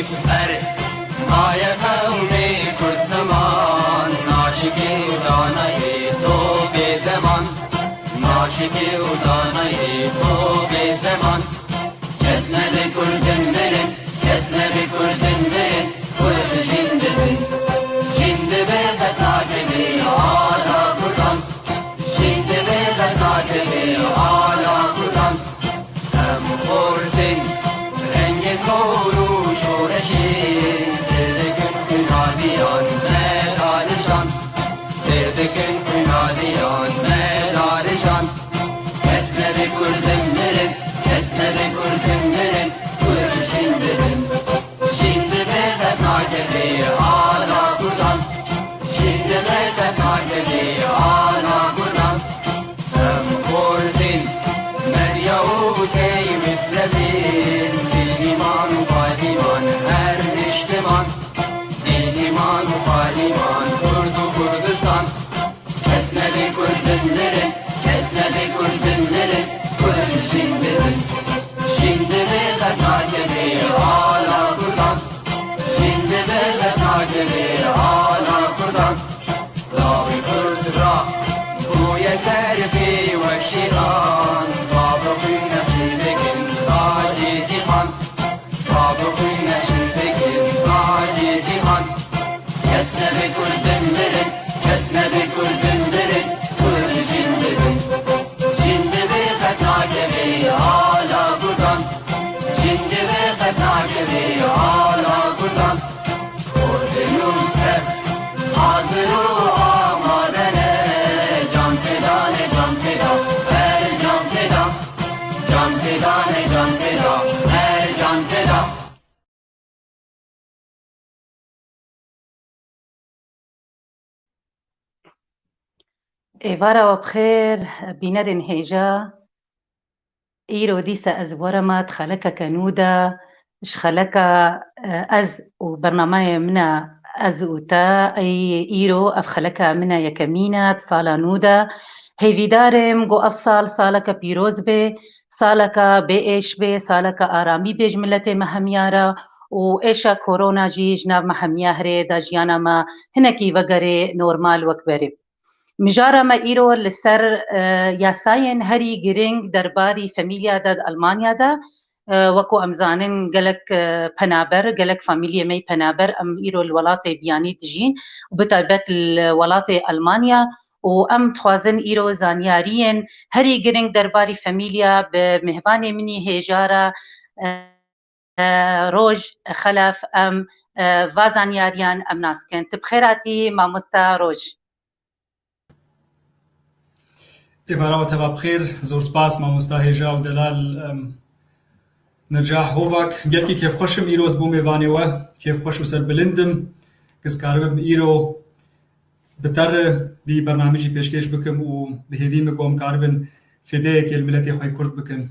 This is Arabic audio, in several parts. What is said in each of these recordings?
بر مای قومی کرد زمان ناشکی و دانای تو به زمان ناشکی و دانای تو به زمان کس نبی کردن برن کس نبی کردن برن کرد جنده بن جنده به تاکبی آلا کردن جنده به تاکبی آلا کردن هم خوردن رنگ کورو شورشی سردکن کنادیان مدارشان سردکن کنادیان مدارشان کس نبی کردن برن کس نبی کردن برن کرد جنده بن جنده به تاکبی آلا کردن جنده به تاکبی آلا کردن هم خوردن مدیاوتی مثلبین دیمان و پادیمان هر اجتماع دیمان و پادیمان کرد و کردستان کس نبی کردن برن کس نبی کردن برن کرد جنده بن جنده به تاکبی آلا کردن جنده به تاکبی آلا کردن لاوی کرد را گوی سرفی و شیران بابا خوی نشی بکن تاجی جیهان بابا خوی نشی بکن تاجی جیهان کس نبی کردن برن کس نبی کردن برن کرد جنده بن جنده به تاکبی آلا کردن جنده به تاکبی آلا کردن خوردنون هر حاضر و آمادنه جان فدانه جان فدا هر جان فدا جان فدانه جان فدا هر جان فدا إيفارا وبخير بينر هيجا إيرو ديسا أز ورمت خلقا كنودا إش خلقا أز وبرنامج منا أز وتا أي إيرو أف خلقا منا يكمينات صالا نودا هيفي دارم جو أفصال صالكا بيروز بي صالكا بإيش بي صالكا آرامي بيج ملتي مهميارا وإيشا كورونا جي جناب مهمياهري دا جيانا ما هنكي وغري نورمال وكبري مجارة ما إيرو لسر ياساين هري جرينج درباري فاميليا دا ألمانيا دا وكو أمزانن قلق بنابر قلق فاميليا مي بنابر أم إيرو الولاطي بياني تجين وبتابت الولاطي ألمانيا وأم تخوازن إيرو زانياريين هري جرينج درباري فاميليا بمهباني مني هيجارة روج خلف أم فازانياريان أم ناسكن تبخيراتي ما مستا روج إيفارا وتبا بخير زور سباس ما مستهجا ودلال نرجاح هوفاك قلكي كيف خوشم إيروز بومي وانيوه كيف خوشو سر بلندم كس كاربم إيرو بتر دي برنامجي بيشكيش بكم وبهذي مقوم كاربن فدايك الملتي خوي كرد بكم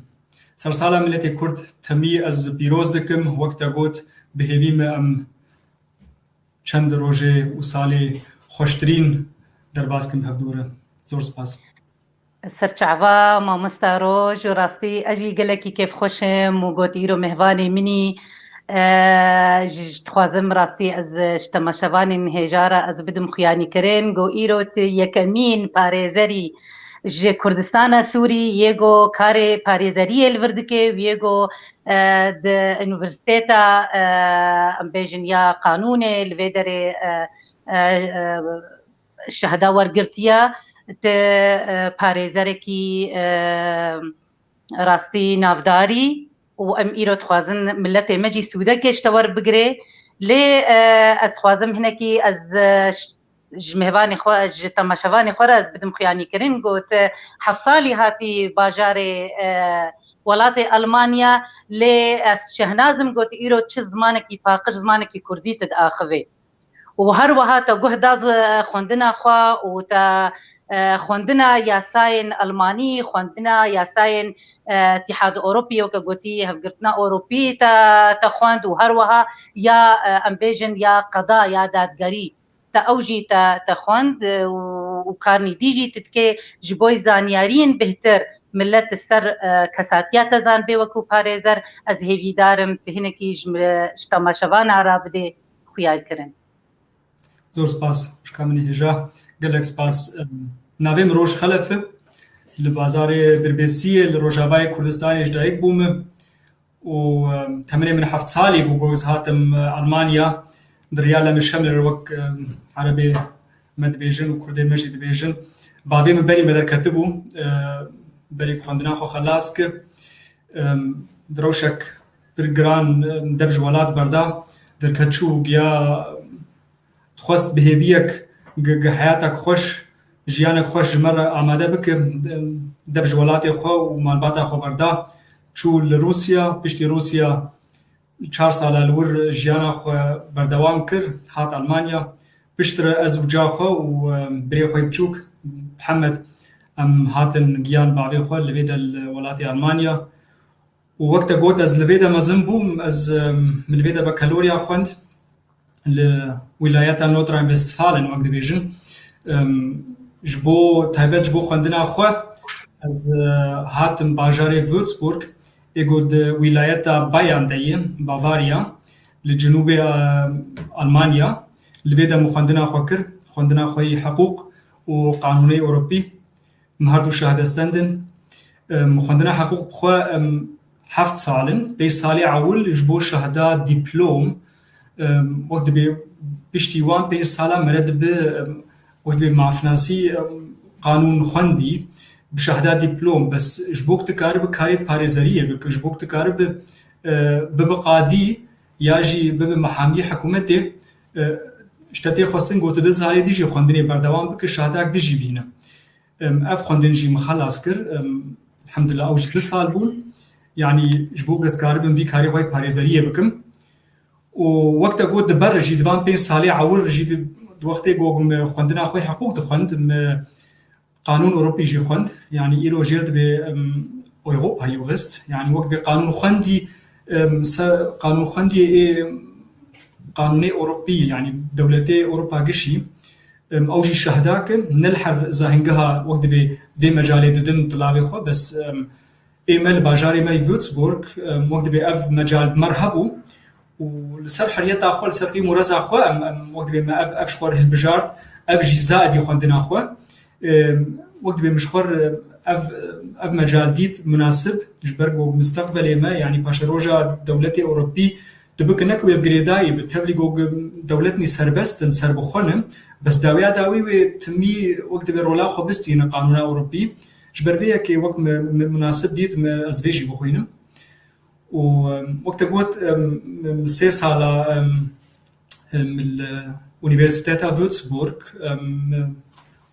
سرسالة ملتي كرد تمي از بيروز دكم وقتا قوت بهذي ام چند روجه وصالي خوشترين درباسكم هفدورة زور سباس سرچعوا ما مستاروج وراستي أجي قلكي كيف خوشم وقوت إيرو مهواني مني تخوازم راستي از اشتماشوان هجارة از بدم خياني كرين قو إيرو يكمين باريزري جي كردستان سوري يگو كاري باريزري الوردكي ويگو د انوفرستيتا ام بيجن يا قانوني الويدري الشهدا ورقرتيا ت پارێزەرێکی راستی نافداری و ئەم ئیرۆ دخوازن ملەتێ مەجی سوودە گەشتە وەربگرێ لێ ئەس دخوازم هینێکی ئەز ژمێڤانی خۆ ji تەماشەڤانی خۆ ئەز بدم خوێنیکردن گوت حەڤ ساڵی هاتی باژارێ وڵاتێ ئەلمانیا لێ ئەس شەهنازم گوت ئیرۆ چ زمانێکی پاقش زمانێکی کوردی تد ئاخڤێ و هەروەها تا گوهداز خوێندنا خوا و تا خوندنا یاساین ئەلمانی خوندنا یاساین اتحاد ئۆروپی وکە گوتی هەفگرتنا ئۆروپی تا خوند و هەروەها یا ئەمبێژن یا قەدا یا دادگەری تا ئەوژی تا خوند و کارنی دیژی تتکێ ji بۆی زانیاریین بهتر ملت السر كساتيات زان بوكو باريزر از هيفي دارم تهنكي جتما شبانا رابدي خويا كرن زور سپاس شكامني هجا قالك سپاس ناویم روش خلفه لبازار دربيسية لروجاواي كردستان اجدايك بوم و تمني من حفت سالي بوغوز هاتم ألمانيا دريالا مش شمل الوك عربي مد بيجن وكردي مجد بيجن باوي من بني مدر كتبو بريك خوندنا خو خلاسك دروشك برگران دبج ولاد بردا در كتشو گيا خواست بهيويك حياتك خوش جيانك خوش مرة آماده بك دبج ولاتي خو ومالباتا خو بردا شو لروسيا بيشتي روسيا 4 سال لور جيانا خو بردوام كر هات ألمانيا بيشتر أزوجا خو وبري خو بچوك محمد هاتن جيان باوي خو لفيدا الولاتي ألمانيا ووقتا قوت از لفيدا مزنبوم از من لفيدا بكالوريا خوند لولايات نوتران وستفالن وقت بيجن جبو تايبت جبو خوندنا خو از هاتم باجاري فوتسبورغ يقود ولايات بايان دي بافاريا لجنوب ألمانيا لفيدا مخندنا خوكر خوندنا خوي حقوق وقانوني أوروبي مهردو شهادة ستاندن مخندنا حقوق خو حفت سالن بي سالي عول جبو شهادة دبلوم وقت بيشتي وان بين سالا مرد وقت معفناسي قانون خندي بشهادة دبلوم بس جبوك تكارب كاري باريزارية بك جبوك تكارب ببقادي ياجي بمحامي حكومتي اشتاتي خواستن قوت دز هالي ديجي خوندني بردوام بك شهادة ديجي بينا اف خوندن جي مخلص كر الحمد لله اوج 2 سال بون يعني جبوك دز كارب في كاري واي باريزارية بكم ووقتا قوت دبر جي دوان بين سالي عور جي وقتي قوم خوندنا خوي حقوق دخوند قانون أوروبي جي خوند يعني إيرو جيرد بأوروبا يوغست يعني وقت بقانون خوندي قانون خوندي قانوني أوروبي يعني دولتي أوروبا قشي أوجي شهداك نلحر زاهنجها وقت بذي مجالي ددن طلابي خو بس إيمال باجاري ماي فوتسبورغ وقت بأف مجال مرهبو ولسر حريتا خو لسر قيمو رزا خو وقت بما أف شخور هالبجارت أف جي زائدي خوندنا خو وقت بمشخور اف مجال ديت مناسب جبرجو مستقبل ما يعني باش روجا دولتي اوروبي دبك نكو يفغريداي بتفليجو دولتني سربستن سربخونه بس داوي تمي وقت برولا خو بستين قانون اوروبي جبرفيا كي وقت مناسب ديت ازفيجي بخوينم ووقت قوت 6 سالا من الأونيفرسيتاتا فوتسبورغ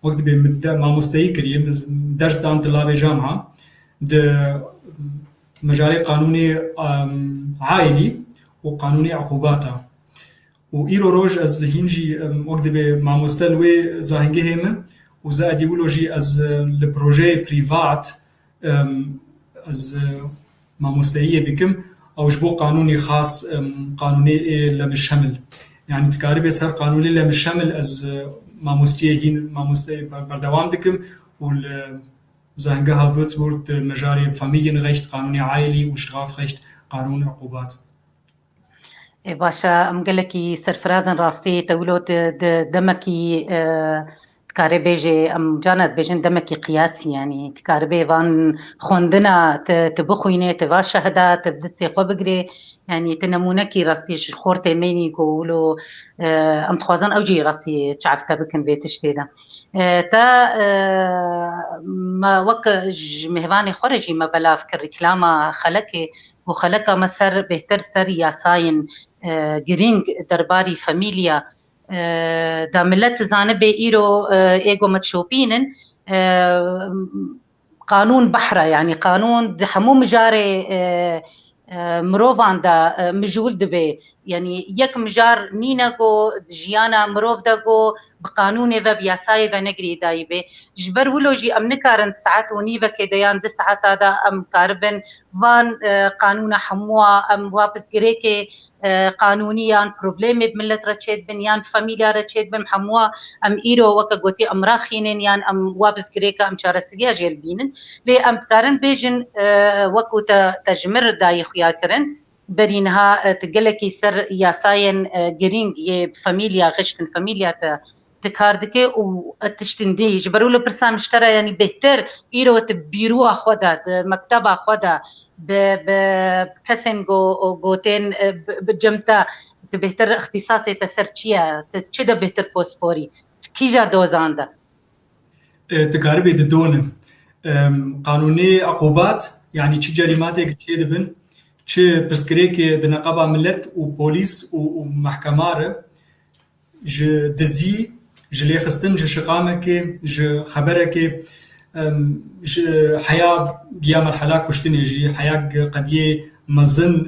وقت مع مستوى كريم درس دان طلاب جامعة ده مجال قانوني عائلي وقانوني عقوباته وإيرو روج از هنجي وقت مع مستوى زاهنجي هم وزاد يقولوا جي از البروجي بريفات از مع مستوى دكم أو جبو قانوني خاص قانوني لمش شمل يعني تكارب يصير قانوني لمش شمل از ماموستي بردوام دكم والزهنجها فوتسبورغ مجاري فاميليenrecht قانوني عائلي وstrafrecht قانون عقوبات باشا امقلكي سرفرازن راستي تولوت دمكي تكاربيجي ام جانت بيجن دمكي قياسي يعني تكاربي فان خوندنا تبخوينه تبا شهادات تبدسي خبقري يعني تنمونكي راسي خورتي ميني يقولوا ام تخوازن اوجي راسي تعفتا بكم بيتشتي ده تا ما وك مهواني خرجي ما بلا فكر ركلاما خلكي وخلكا مسر بهتر سر ياساين جرينج درباري فاميليا دا ملت زانبه إيرو إيجو متشوبينن قانون بحرة يعني قانون دحمو مجاري مرۆڤان دا مژول دەبێ یعنی یەک مژار نینە گۆ ژیانە مرۆڤ دەگۆ بقانونێ بە بیاسایە نەگریدایی بێ ji ber wilo jî em nikarin saet û nîvekê deyan di saeta da em karibin van qanûna hemûa em wa pirsgirêkê qanûniyan problemê bi millet re çêdibin yan famîlya re çêdibin hemûa em îro weke gotî em raxînin yan em wa pirsgirêka em çaresiriya jê bînin lê em dikarin bêjin wekû te ji min re dayî xuya kirin berînha tu gelekî ser yasayên girîng yê famîlya xişkin famîlya te kar dike û tiştên dê ji ber wilo pirsa min ji te re yanî bêhtir îro tu bîroa xwe de di mekteba xwe de bi kesên gotên bi cem te tu bêhtir ixtîsasê te ser çi ye tu çi de bêhtir posporî kîja dozan de تكاربي ددونه قانوني عقوبات يعني شي جريمات چه دبن چه برسكريكي دنقابا ملت و بوليس و محكمة ج دزي ج ليخستن ج شقامكي ج خبركي ج حياة قيام الحلاك كشتن يجي حياة قديه مزن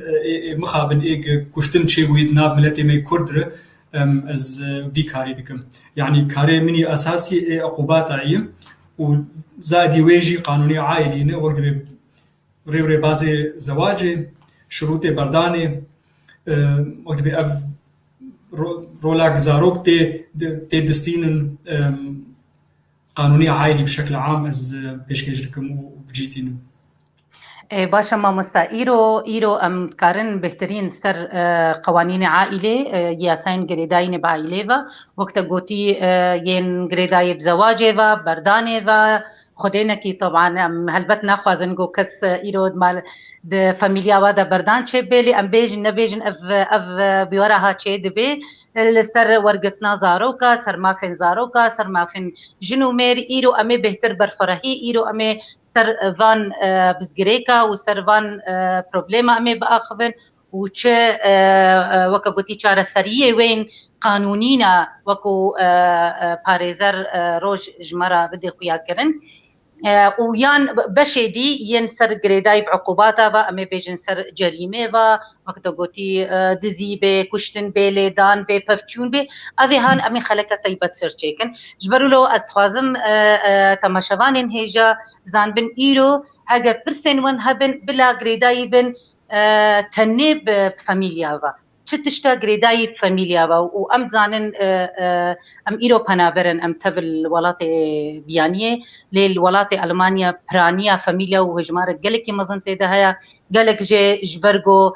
مخابن ايق كشتن چه ويد ناف ملتي مي كردر از في كاري دكم يعني كاري مني اساسي عقوبات عيم وزادي ويجي قانوني عائلي وقت ريوري بازي زواجي شروط برداني وقت اف رولاك زاروك تي دستين قانوني عائلي بشكل عام از بيشكيج لكم وبجيتين باشا مامۆستا ئیرۆ ئەم دکارن بهترین سەر قوانین عائلێ یاساین گرێداینێ بە عائلێڤە وەکتە گوتی یên گرێدایê bi zewacê ve berdanê ve xwedênekî طبعا em helbet naxwazin got kes îro di famîlya we de berdan çêbê lê em bêjin nebêjin ev bîweraha çê dibê li ser wergitina zaroka ser mafên zaroka ser mafên jin û mêr îro em ê bêhtir berfirehî îro em ê ser van bizgirêka û ser van problêma em ê biaxivin û çi weke gotî çareseriyê wên qanûnîna wekû parêzer roj ji me re bidê xuya kirin û yan beşê dî yên ser girêdayî bi عقوبata ve em ê bêjin ser cerîmê ve wek te gotî dizî bê kuştin bê lêdan bê pevçûn bê ev ê han em ê xeleke taybet ser çêkin ji ber wilo ez dixwazim temaşevanên hêja zanbin îro heger pirsên wan hebin bila girêdayî bin tenê bi famîlya ve çi tişta girêdayî famîlya ve û em zanin em îro penaberin em tev li welatê biyaniyê lê li welatê Almanya piraniya famîlya û hejmarek gelekî mezin tê de heye gelek jê ji ber got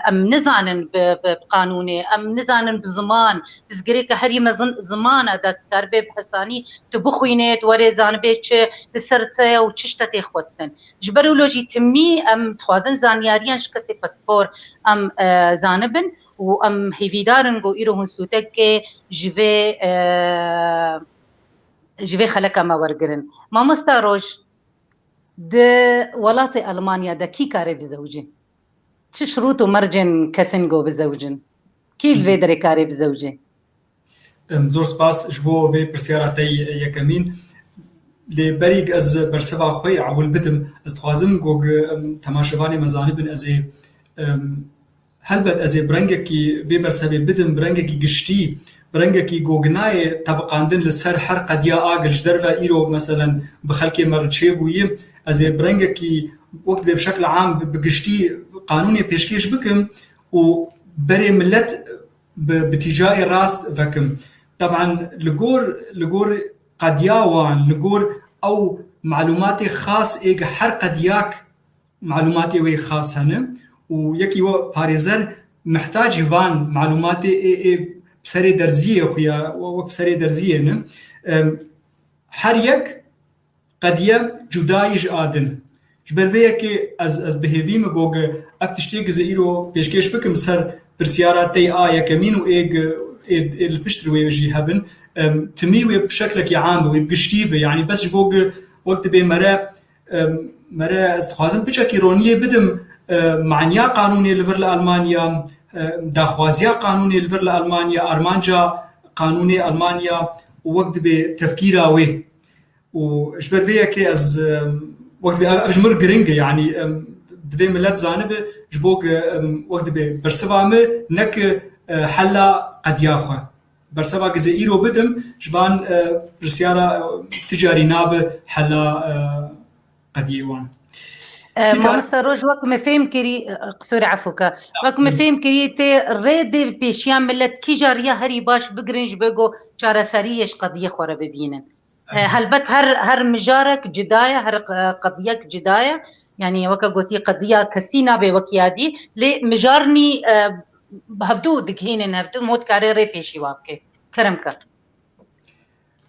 em nizanin bi qanûnê em nizanin bi ziman bizgirêka herî mezin zimana de dikarbê bi hesanî tu bixwînê tu werê zanibê çi li ser te û çi şte tê xwestin ji ber wilo jî timî em dixwazin zanyariyan ji kesê paspor em zanibin û em hêvîdarin got îro hûn sûtekê ji vê xeleka me wergirin mamosta roj di welatê Almanya de kî kare bizewcin çi şrût û mercên kesin got bizewcin kî li vê derê kare bizewcin زۆر سپاس ji bo vê pirsiyara te yekemîn lê berîk ez bersiva xwe ewil bidim ez dixwazim got temaşevanê me zanibin ez ê helbet ez ê bi rengekî vê bersevê bidim bi rengekî giştî bi rengekî goginayê tebiqandin li ser her qediya agir ji derve îro meselen bi xelkê me re çêbûyî ez ê bi rengekî wekt bê bi şekla am bi giştî qanûnê pêşkêş bikim û berê millet bi tîcayê rast vekim طبعا li gor qediya wan li gor ew معلوماتê xas ê her qediyak معلوماتê wê xas hene û yekî we parêzer mihtajî van معلوماتê ê serê derziyê xuya wek serê derziyê ne her yek qediye cudayî ji adin ji ber vê yekê ez bihêvîme got ev tiştê gize îro pêşkêş bikim ser pirsyara te a yekemîn û ê li piştî wê jî hebin timî wê bi şeklekî am wê bi giştî be yani bes ji bo wek dibê mere ez dixwazim piçekî roniyê bidim معنیا قانونی لور لآلمانیا داخوازیا قانونی لور لآلمانیا ارمانجا قانونی آلمانیا وقت به تفکیر آوی و اشبر ویا که از وقت به افجمر گرینگه یعنی دوی ملت زانبه جبوك وقت به برسوامه نك حلا قديا خو برسوا گزه ایرو بدم جوان رسیارا تجاری ناب حلا قديوان مامۆستا ڕۆژ وەکمە فێم کردی قسۆری عەفوکە وەکمە فێم کردی تێ ڕێدێ پێشیان ملت کیژاریا هەری باش بگرنج بگۆ چارەسەریەش قەدیە خۆرە ببینن هەلبەت هەر مژارێک جدایە هەر قەدیەک جدایە یعنی وەکە گوتی قەدیە کەسی نابێ وەکیادی لێ مژارنی هەفتوو دگهێنن هەفتوو مۆتکارێ ڕێ پێشی وا بکەی کەرم کە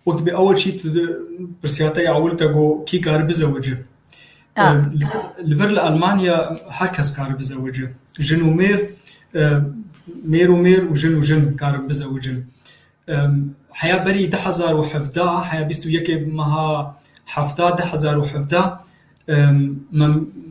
وقت به اول شيء برسياتي اولتا جو كي كار بزوجه لفر لألمانيا هركز كار بزوجه جن ومير مير ومير وجن وجن كار بزوجن حيا بري 1017 حيا بيستو يكي مها حفتا 1017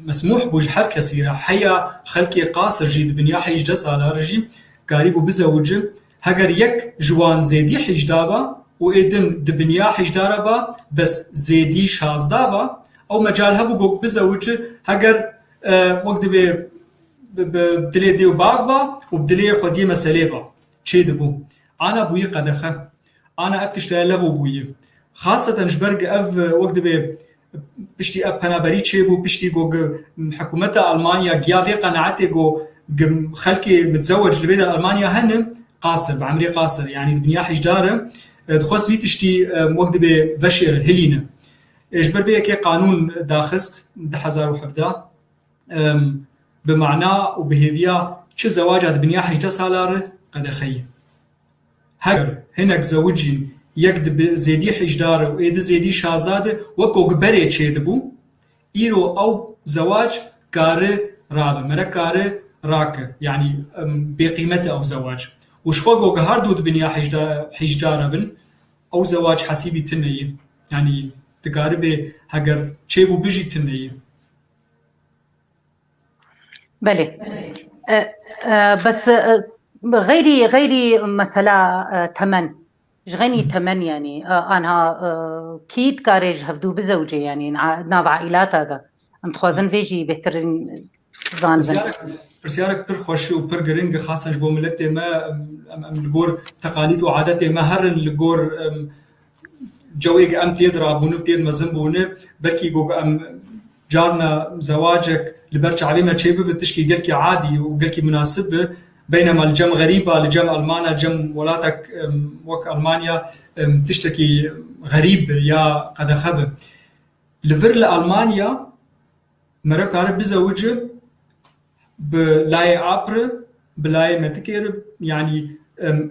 مسموح بوج حركة سيرة حيا خلقي قاصر جيد بنيا حيج دس على رجي قريب بزوجه هجر يك جوان زيدي حيج دابا وإدن دبنيا حيج داربا بس زيدي شاز دابا أو مجال هبو جوك بزوجه هجر وقت بدلي ديو باغبا وبدلي خدي مسألة با شيء دبو أنا بوي قدخه أنا أكتشتها لغو بوي خاصة جبرج وقت بشتي بنابري شيء بو بشتي جو حكومة ألمانيا جيافي قناعتي جو خلكي متزوج لبيدا ألمانيا هنم قاصر بعمري قاصر يعني بنيا حيج داره دخوست بي تشتي وقت بفشر هلينه اجبر بيه كي قانون داخست 1017 بمعنى وبهيفيا چه زواج هاد بنيا حيج سالار قد خي هر هناك زوجين يكد زيدي حيج داره وايد زيدي شازداده وكو بري چيدبو ايرو او زواج كار رابه مرا كار راك يعني بقيمته او زواج وشخوغو هر دود بنيا حيج داره بن او زواج حسيبي تنيه يعني تقاربه هجر چيبو بيجي تنيه بله بس غيري مسألة تمن جغني تمن يعني أنا كيد كارج هفدو بزوجي يعني ناف عائلات هذا أم تخوازن فيجي بهترين زانبن برسيارك پر خوشي و پر گرنگ خاصة جبو ملت ما لگور تقاليد و عادات ما هرن لگور جويق ام تيد رابونه تيد مزن بونه بلكي جوج ام جارنا زواجك لبرج عبيمة شيبه فتشكي قلكي عادي وقلكي مناسبة بينما الجم غريبة لجم ألمانيا الجم ولاتك وك ألمانيا تشتكي غريب يا قد خبه لفر لألمانيا مرة كارب بزوجه بلاي عبر بلاي متكير يعني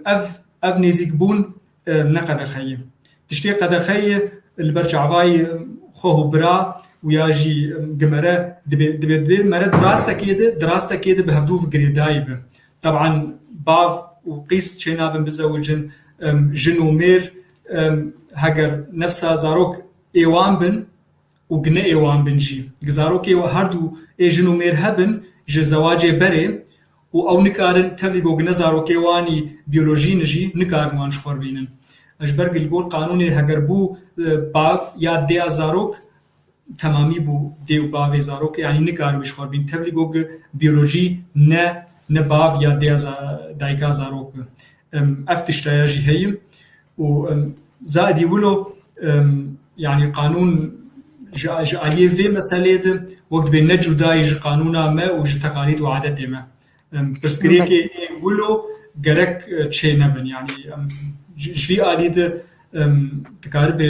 اف نيزيك بون نقد خيه تشتي قد خيه البرجعواي خوه برا وياجي جمره دبي مرة دراسته كده بهدو في جريدايبه طبعا باف وقيس شينا بن بزوجن جن ومير هجر نفسها زاروك ايوان بن وجنا ايوان بنجي زاروك هردو اي جن ومير هبن زواج بره و او نکارن تفریگو گنزارو کیوانی بیولوژی نجی نکارن وانش خور بینن اجبرگ الگور قانونی هگر بو باف یا دیا زاروک تمامی بو دیو باف زاروک یعنی نکارو بش خور بین تفریگو بیولوژی نه باف یا دیا دایکا زاروک افتشتاجی هیم و زادی ولو يعني قانون جعليه في مسألة وقت بين جداي قانونا ما وج تقاليد وعادات ما برسكريكي ولو جرك شيء نبن يعني جفي آليد تقارب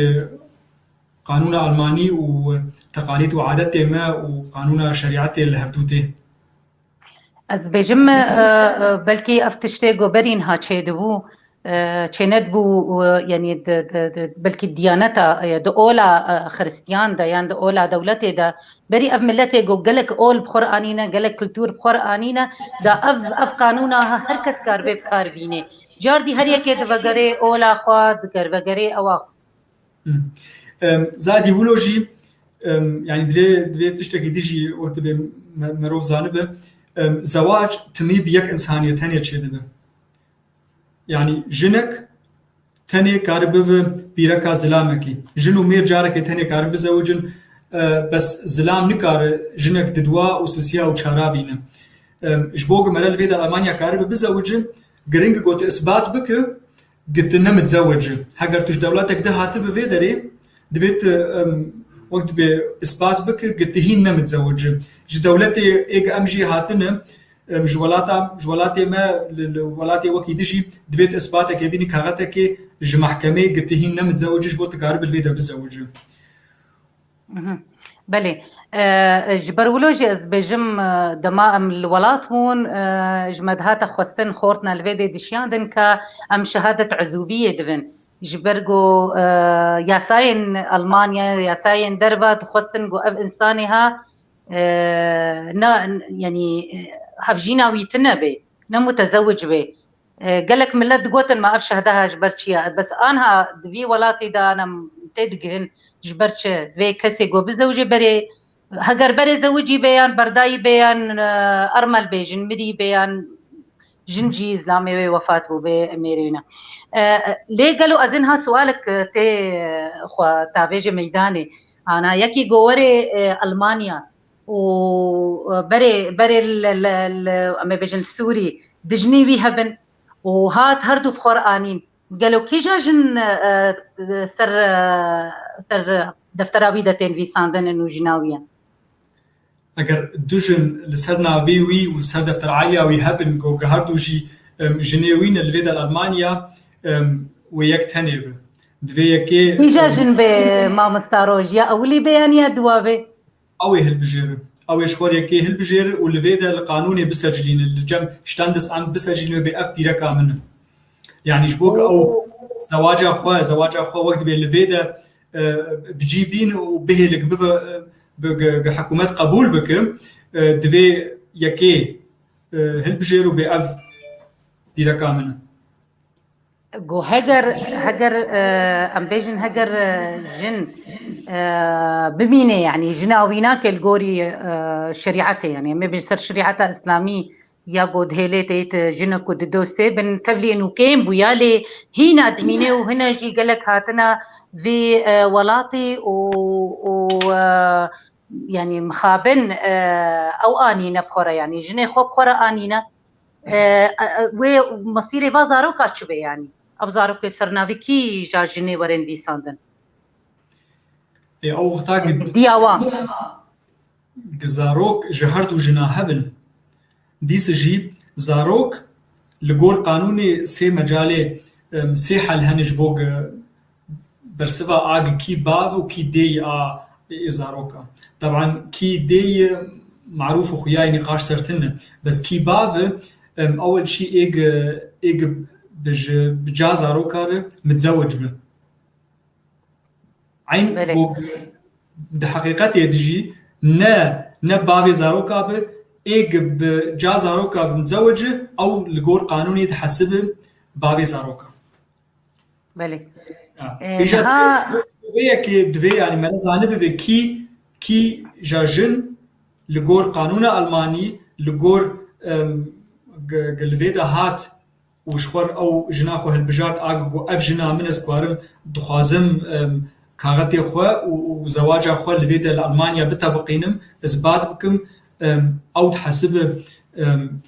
قانون ألماني وتقاليد وعادات ما وقانون شريعة الهفتوته از بجم بلكي افتشتي غوبرين ها تشيدبو چند بو يعني بلكي ديانتا د اولا خريستيان دا يعني د اولا دولته دا بري اف ملته جو گلك اول بقرانينا گلك كلتور بقرانينا دا اف قانونا هر کس کار به کار بينه جاردي هر يكه د وگره اولا خواد گر وگره اوا زادي بولوجي يعني دوی تشتكي ديجي وقت به مروف زانبه زواج تمي بيك انسانيه ثانيه تشيدبه يعني جنك تاني كاربه بيركا زلامكي جنو مير جارك تاني كاربه زوجن بس زلام نكار جنك ددوا وسسيا وشارابينا جبوق مرال فيدا ألمانيا كارب بزوجة جرينج قوت إثبات بك قلت إنه متزوج هاجر توش دولتك ده هاتب فيدري دبيت وقت بإثبات بك قلت هي إنه متزوج دولتي إيج أمجي هاتنا جولاتي ما ولاتي وكي دشي دبيت إثباتك يبيني كاغتك محكمة قلت هي إنه متزوج جبوت كارب الفيدا بزوج بله جبرولوجي از بجم دماء الولاتمون جمدهات خواستن خورتنا الفيدي دشياندن كا ام شهادة عزوبية دفن جبرگو ياساين ألمانيا ياساين دربات خواستن جو اف انسانها يعني هفجينا ويتنا بي نمتزوج بي قالك ملت قوتن ما اف شهدها جبرتشيا بس انها دفي ولاتي دا انا تدقهن جبرتش في كسي جو بزوجي بري هجر بري زوجي بيان برداي بيان ارمل بيجن مري بيان جنجي اسلامي وفات بو بي اميرينا ليه قالوا اذنها سؤالك تي خو تافيجي ميداني انا يكي جوري المانيا وبري اما بيجن السوري دجني بيها بن وهات هردو بخور آنين قالوا كي جاجن سر دفتراوي دتين في ساندن انو جناويا اگر دوجن لسرنا فيوي وسر دفتر عالية ويهبن جو هردو جي جنيوين الفيدا الألمانيا ويك تنيب دوية كي كي جاجن بي ما مستاروج يا أولي بيان يا دوابي أوي هالبجير أوي شخور يكي هالبجير والفيدا القانوني بسجلين الجم شتاندس عن بسجلين بأف بيركا منه يعني جبوك أو زواج أخوة وقت بالفيدا بجيبين وبه لك بحكومات قبول بك دوي يكي هالبجير وبأف بيركا منه جو هجر ام بيجن هجر جن بمينه يعني جناويناك الجوري شريعته يعني ما بيصير شريعته اسلامي يا قد هيليت جنك ودوسي بن تبلي انه كيم بويالي هنا دمينه وهنا جي قالك هاتنا في ولاتي و يعني مخابن او انينا بخوره يعني جني خو بخوره انينا ومصيري فازارو كاتشبه يعني افزارو كسرناوي كي جاجني ورن في ساندن او وقتا دياوا زاروك جهرت وجنا هبل ديس جي زاروك لغور قانوني سي مجالي سي حل هنج بوغ برسفا اغ كي باف وكي دي زاروكا طبعا كي دي معروف خوياي نقاش سرتنا بس كي باف اول شيء ايج بجا زاروكا متزوج به عين بوغ ده حقيقتي تجي نا بافي زاروكا به ايج بجا زاروكا متزوجه او لغور قانوني تحسب بافي زاروكا بله وياكي دوي يعني ما زانب كي جاجن لغور قانون الماني لغور قلفيدا هات وشخور او جناخو هالبجات اغو اف جنا من اسكوارم دخوازم كاغتي خو وزواج خو لفيدا الالمانيا بتبقينم اثبات بكم او تحسب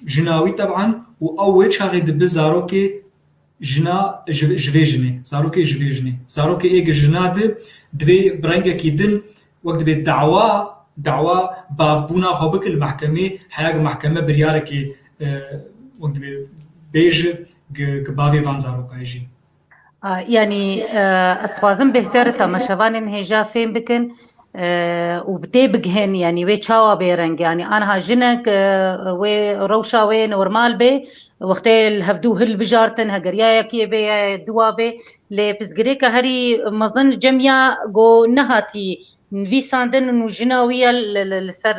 جناوي طبعا واول شاغي بزاروكي جنا جويجني زاروكي ايج جناد دوي برنجا كيدن وقت دعوة بافبونا خوبك المحكمة حياة محكمة برياركي وقت بيج بافي فان زاروكا يجي يعني استخوازم بهتر تماشوان هجا فين بكن وبتي بجهن يعني وي تشاوا بيرنج يعني انا جنك وي روشا وي نورمال بي وقت الهفدو هل بجارتن هجريا كي بي دوابه لبسغريكا هري مظن جميع جو نهاتي في ساندن انه جناويه لسر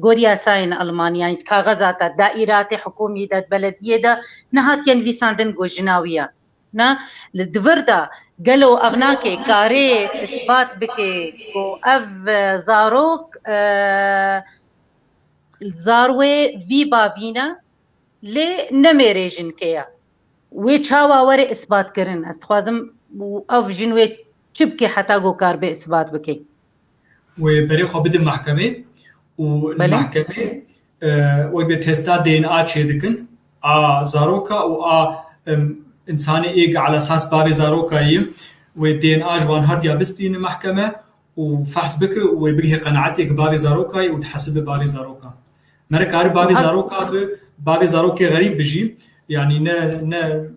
غوريا ساين المانيا كاغذات دائرات حكوميه بلديه ده نهاتين في ساندن جو جناويه نا لدفردا قالوا أغناكي كاري إثبات بكي كو أف زاروك زاروي في بافينا لنميريجن كيا ويتشاوا وري إثبات كرن استخوازم أف جنوي تشبكي حتى جو كار بإثبات بكي وبري خو بدل محكمة والمحكمة وبي تيستا دي ان ا تشيدكن زاروكا إنساني إيج على أساس بابي زاروكا ودي ان ا جوان هرديا بستين محكمة وفحص بك وبقي قناعتك بابي زاروكا وتحسب بابي زاروكا مرك عارف بابي زاروكا غريب بيجي يعني نا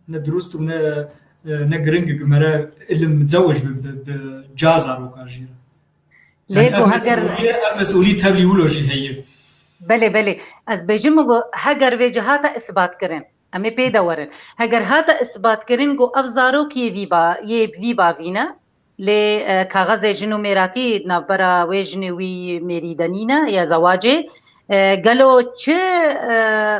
دروست ونا نقرنج مرة اللي متزوج بجاز زاروكا جيرا ليكو هجر مسؤولية تبلي ولوجي هي بله از بيجمو هجر وجهاتا اثبات کرن امي پیدا ورن هجر هاتا اثبات کرن گو افزارو کی ویبا وینا ل کاغذ جنو میراتی نبرا وجنوی میریدنینا یا زواجه قالوا چه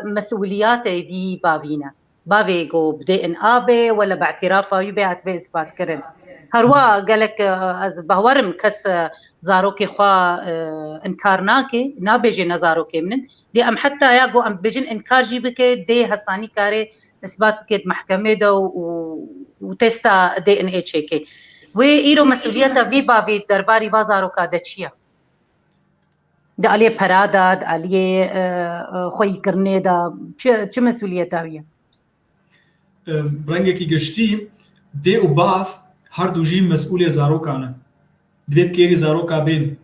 مسؤوليات في بابينا بابي جو بدي ان ابي ولا باعترافه يبيعت باثبات كرن هروا قالك از بهورم كس زاروكي خوا انكارناكي نابجي نزاروكي منن دي ام حتى ياغو ام بجن انكار جيبك دي حساني كاري اثبات كد محكمه دو وتستا دي ان اتش كي ويرو مسؤوليتها في بابي درباري بازاروكا دچيا ده عليه پرادا ده عليه خوي کرنه ده چه مسئولیت هاویه برنگه کی گشتی ده و باف هر دو جی مسئول زاروکانه دوی بکیری زاروکا بین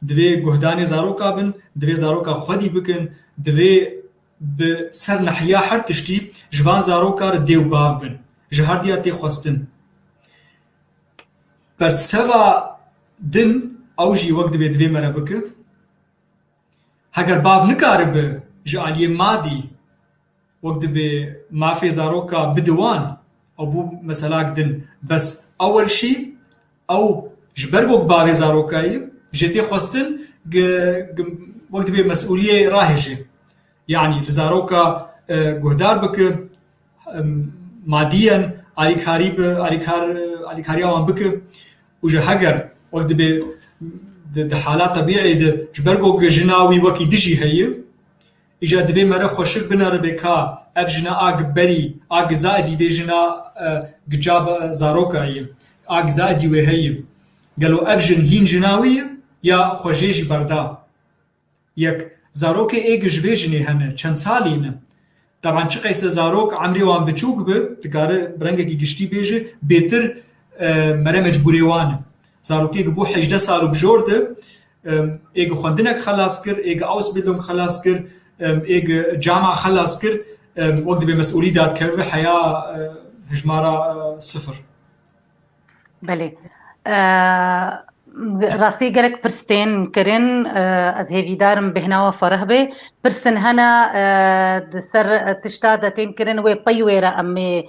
دوی گهدان زاروکا بین دوی زاروکا خودی بکن دوی به سر نحیا هر تشتی جوان زاروکا رو ده و باف بین جهر دیا تی خواستن بر سوا دن او جی وقت دوی مره بکن هگر باف نکاره به جعالی مادی وقت به مافی زاروکا بدوان او بو مثلا دن بس اول شی او جبرگوک باوی زاروکایی جدی خواستن وقت به مسئولیه راهجه يعني لزاروكا جهدار بك ماديا عليكاريا وان بك وجه هجر وقت د حالات طبيعي د جبرگو جناوي وكي دجي هي اجا دبي مره خوشك بنار بكا اف جنا اگ بري اگ زادي في جنا جاب زاروكا هي اگ زادي وي هي قالوا اف جن هين جناوي يا خوجيجي بردا يك زاروك ايج جويجني هن چند سالين طبعا چه قيس زاروك عمري وان بچوك ب تقار برنگي گشتي بيجي بيتر مره مجبوري وان زاروك ايج بو 18 سال بجورد ايج خوندنك خلاص كر ايج ausbildung خلاص كر ايج جامعه خلاص كر وقت بمسؤوليه دات كيف حياه هجماره صفر بله راستی گرک پرستین کرن از هیویدارم بهناوا فرح به پرستن هنا سر تشتادتين کرن و پیویرا امی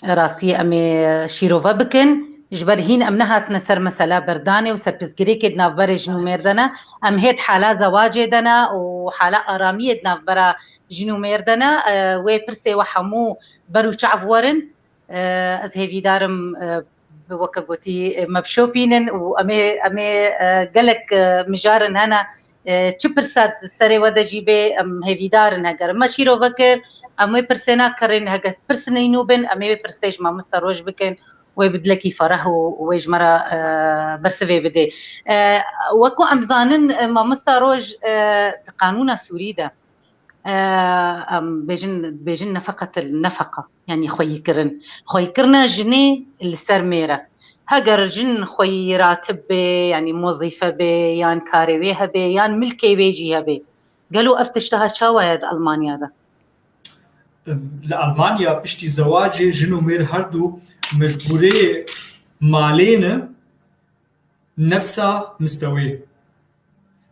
راستی امی شیروه بکن جبر هین ام نهات نسر مسألة بردانه و سر پزگیری که نافبر جنو مردنا ام هید حالا زواج دنا و حالا آرامی نافبر جنو مردنا و پرسه و حمو برو چعف ورن از هیویدارم وكا قوتي مبشوبينن وامي قالك مجارن هنا تشبرسات سري ودا جيبي ام هيفيدارن هاجر ما شيرو فكر امي برسنا كرين هاجر برسنينوبن امي برسيج ما مستروج بكن ويبدلكي فرح ويجمرا برسفي بدي وكو امزانن ما مستروج قانون سوري ده بيجن نفقة النفقة يعني خوي كرنا جني السر ميرا هاجر جن خوي راتب يعني موظفة بي يعني كاري بيها بي يعني ملكي بيجيها بي قالوا افتشتها شواهد ألمانيا ده لألمانيا بشتي زواج جنو مير هردو مجبوري مالينا نفسها مستوي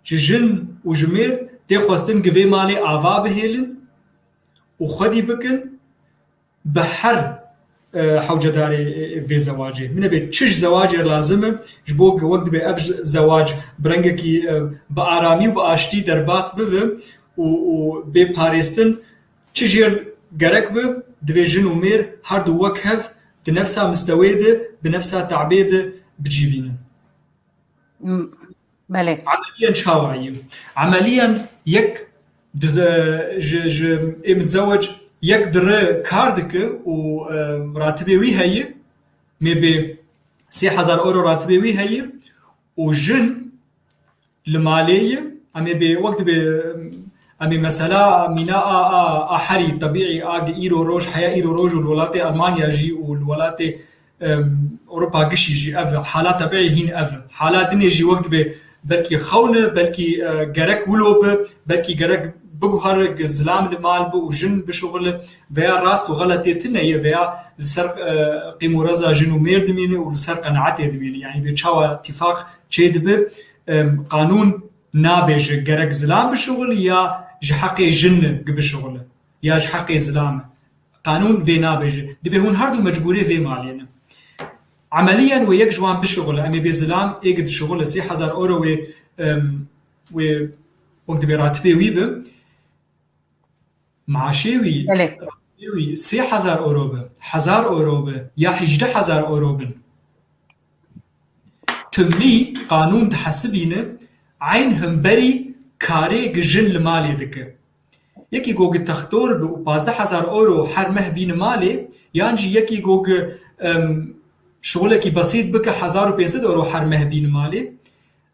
جن وجمير تخواستن گوی مالی آوا بهیلن و خودی بکن به هر حوجه داری في زواجه من بيت چش زواج لازمه جبوك وقت به اف زواج برنگه کی با آرامی و با آشتی در باس بوه و به پاریستن چجیر گرک به دوی جن و میر هر دو وک هف ده نفسها مستویده به نفسها تعبیده بجیبینه بله عمليا شاوعي عمليا يك متزوج يقدر كاردك وراتبه وي هي مي 3000 اورو راتبي وي هي وجن الماليه امي بوقت امي مثلا مينا حري طبيعي ايرو روج حياه ايرو روج والولايات المانيا جي والولايات اوروبا قشي جي اف حالات طبيعي هين اف حالات دنيا جي وقت بلكي خونه بلكي جرك ولوب بلكي جرك بجهر زلام المال وجن بشغل فيا راست وغلطي تنية فيا السرق قيمو رزا جنو مير دميني والسرق قناعتي دميني يعني بيتشاوى اتفاق تشيد قانون نابج جرك زلام بشغل يا جحقي جن بشغل يا جحقي زلام قانون في نابج دبي هون هردو مجبوري في مالينا عمليا ويك جوان بشغل امي بزلام اجد شغل 3000 اورو و وقت براتبي ويب معاشي 3000 اورو 1000 اورو يا 11000 اورو تمي قانون تحسبينه عين همبري كاري جن المالي دك يكي جوج تختور ب 15000 اورو حرمه بين مالي يانجي يكي جوج شغلك بسيط بك 1500 اورو حرمه بين مالي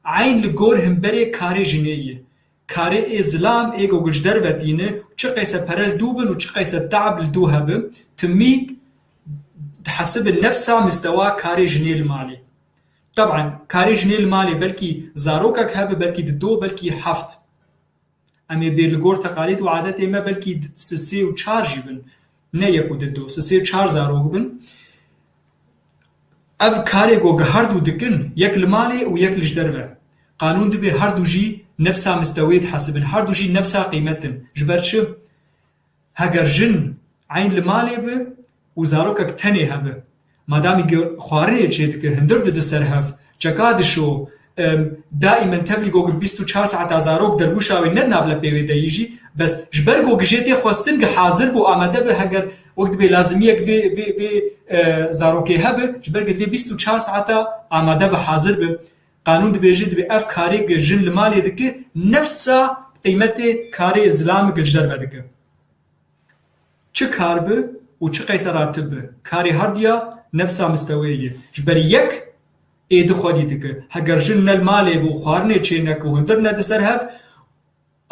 عين لجور همبري كاري جنيه كاري ازلام ايجو جدر ودينه چه قيسه پرل دوبن و چه قيسه تعب لدو هبه تمي تحسب النفسه مستوى كاري جنيه المالي طبعا كاري جنيه المالي بلكي زاروكك هبه بلكي دو بلكي حفت امي بيرلغور تقاليد وعادات ما بلكي سسي و چارجي بن نه يكو دو سسي و چار زاروك بن اف كاري گو هردو دكن يك المالي و يك لجدر قانون دبي هردو جي نفسها مستويد حسب هردو جي نفسها قيمتن جبرش هجر جن عين المالي به وزاروكك تاني هبه مادامي خواري تشيدك هندر دد سرهف چقاد شو دائما تبلي گوگر 24 ساعت زاروك دربوشاوي ندناف لبيوي دايجي بس جبرگو گجيتي خواستن حاضر بو آمده به هجر وقت به لازميك في زاروكي هبه جبرگت في 24 ساعت آمده به حاضر به قانون دبيجي دبي اف كاري جن المالي دك نفسها قيمته كاري ازلام جدر بدك چه كار به و چه قيسرات به كاري هرديا نفسها مستويه جبر يك ايد خودي دك هگر جن المالي بو خوارنه چينك و هندر ند سرهف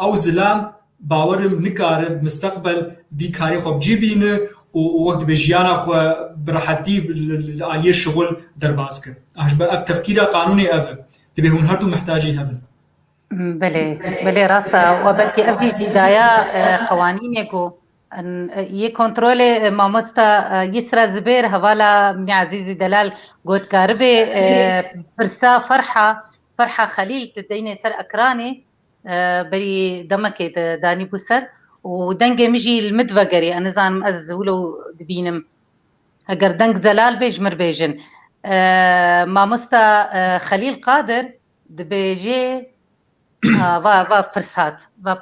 او زلام باورم نكار مستقبل دي كاري خوب جيبينه ووقت بجيانا خو برحتي بالعاليه الشغل درباسك اهج اف تفكير قانوني اف تبي هون هردو محتاجي هفن بله راستا وبلكي افجي بدايه قوانينكو ان يكنترول مامستا يسرا زبير هوالا من عزيزي دلال قوت كاربي فرسا فرحه خليل تديني سر اكراني بري دمك داني بوسر ودنجي مجي المدفقري انا زان از ولو دبينم اگر دنگ زلال بيجمر بيجن مامستا خليل قادر دبيجي va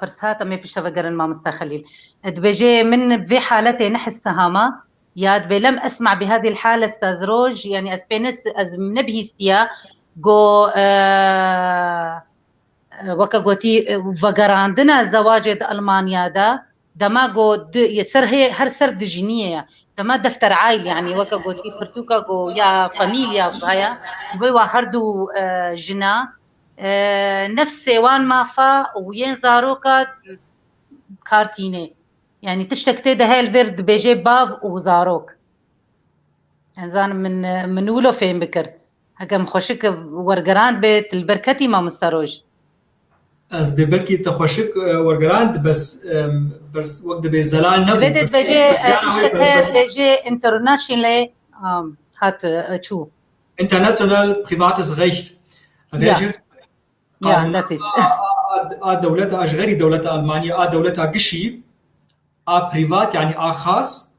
فرسات امي بيشتغل مامستا خليل دبيجي من في حالتي نحس سهامه يا دبي لم اسمع بهذه الحاله استاذ روج يعني اسبينس از نبهيستيا جو وكغوتي وغراندنا زواج المانيا دا دماغو يسر هي هر سر دجينيه دما دفتر عائل يعني وكغوتي فرتوكا جو يا فاميليا بهايا جبي وهردو جنا نفس وان مافا وين زاروكا كارتيني يعني تشتكتي ده البرد بيجي باف وزاروك انزان من ولو فين بكر هكا مخوشك ورقران بيت البركتي ما مستروج از ببلكي تخوشك ورقراند بس وقت بزلال نبو بدت بيجي انترناشنال هات تشو international privates Recht Ja, das ist. دولتها غير دولتها ألمانيا دولتها قشي بريفات يعني خاص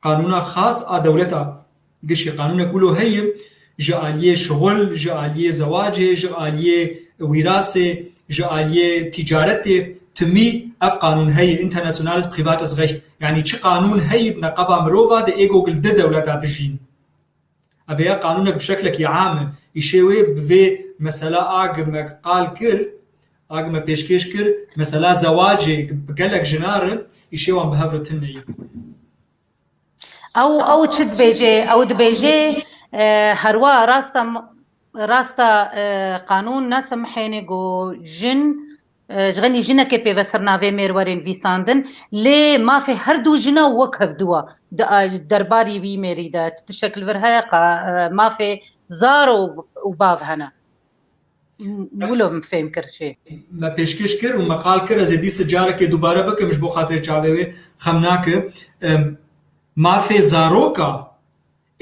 قانونها خاص دولتها قشي قانونها كله هي جالية شغل جالية زواج جالية وراثة جالية تجارة تمي اف قانون هي internationales privates Recht يعني چه قانون هي نقابة مروفا ده ايجو قل ده دولتها تجين أبيها قانونك بشكلك عام يشوي بفي مثلا أجمع قال كر أجمع بيشكيش كر مثلا زواجك بقلك جنار يشوي عم بهفرة النية أو تشد بيجي أو دبيجي هروا راستا قانون نسمحيني جو جن جغني جنة كي بسرنا في ميرورين في ساندن لي ما في هردو جنة وكف دوا درباري بي ميريدا تشكل فرها ما في زارو وباف هنا ولو مفهم كر شيء ما پیشکش کر و مقال کر از دیس جاره که دوباره بکمش بو خاطر چاوه خمناک ما في زاروكا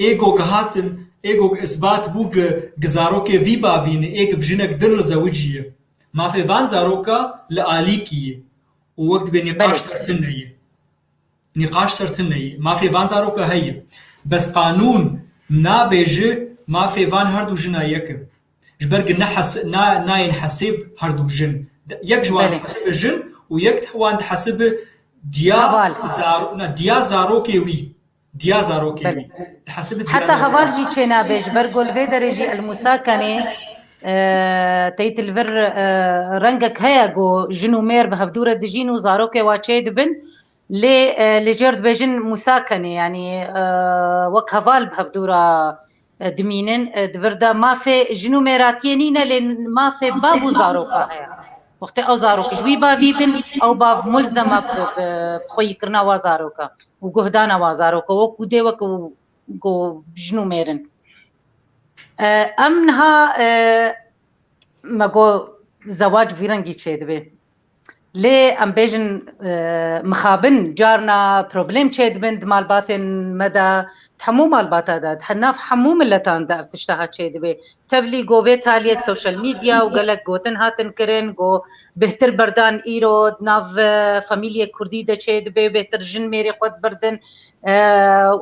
ايجو هاتن ايجو اثبات بوغ زاروكا في بافين ايج بجنك در زوجيه ما في فان زاروكا لاليكي ووقت بنقاش سرتنيه نقاش سرتنيه ما في فان زاروكا هي بس قانون نابج ما في فان هردو جنايك جبرق نحس نا ينحسب هردو جن يك جوان حسب الجن ويك توان حسب ديا زاروكي وي ديا زاروكي وي حسب حتى هفالجي تشينا بيج برقول في درجة المساكنة تيت الفر رنجك هياغو جنو مير بهفدورة دجينو زاروكي واتشيد بن لجرد بيجن مساكنة يعني وك هفال بهفدورة دمينن دفردا ما في جنو ميراتينينا لان ما في بابو زاروكا هيا وقت او زاروك جوي بابي بن او باب ملزمه بخوي كرنا وزاروكا وجهدانا وزاروكا وكودي وكو جنو ميرن امنها ما جو زواج فيرنجي تشيدبي لي ام بيجن مخابن جارنا بروبليم تشيد بند مال باطن مدى تحمو مال باتا داد حناف حمو ملتان دا بتشتها تشيد بي تبلي جو في تالي السوشيال ميديا وقالك جو تنهاتن كرن جو بهتر بردان ايرود ناف فاميليا كردي دا تشيد بي بهتر جن ميري قد بردن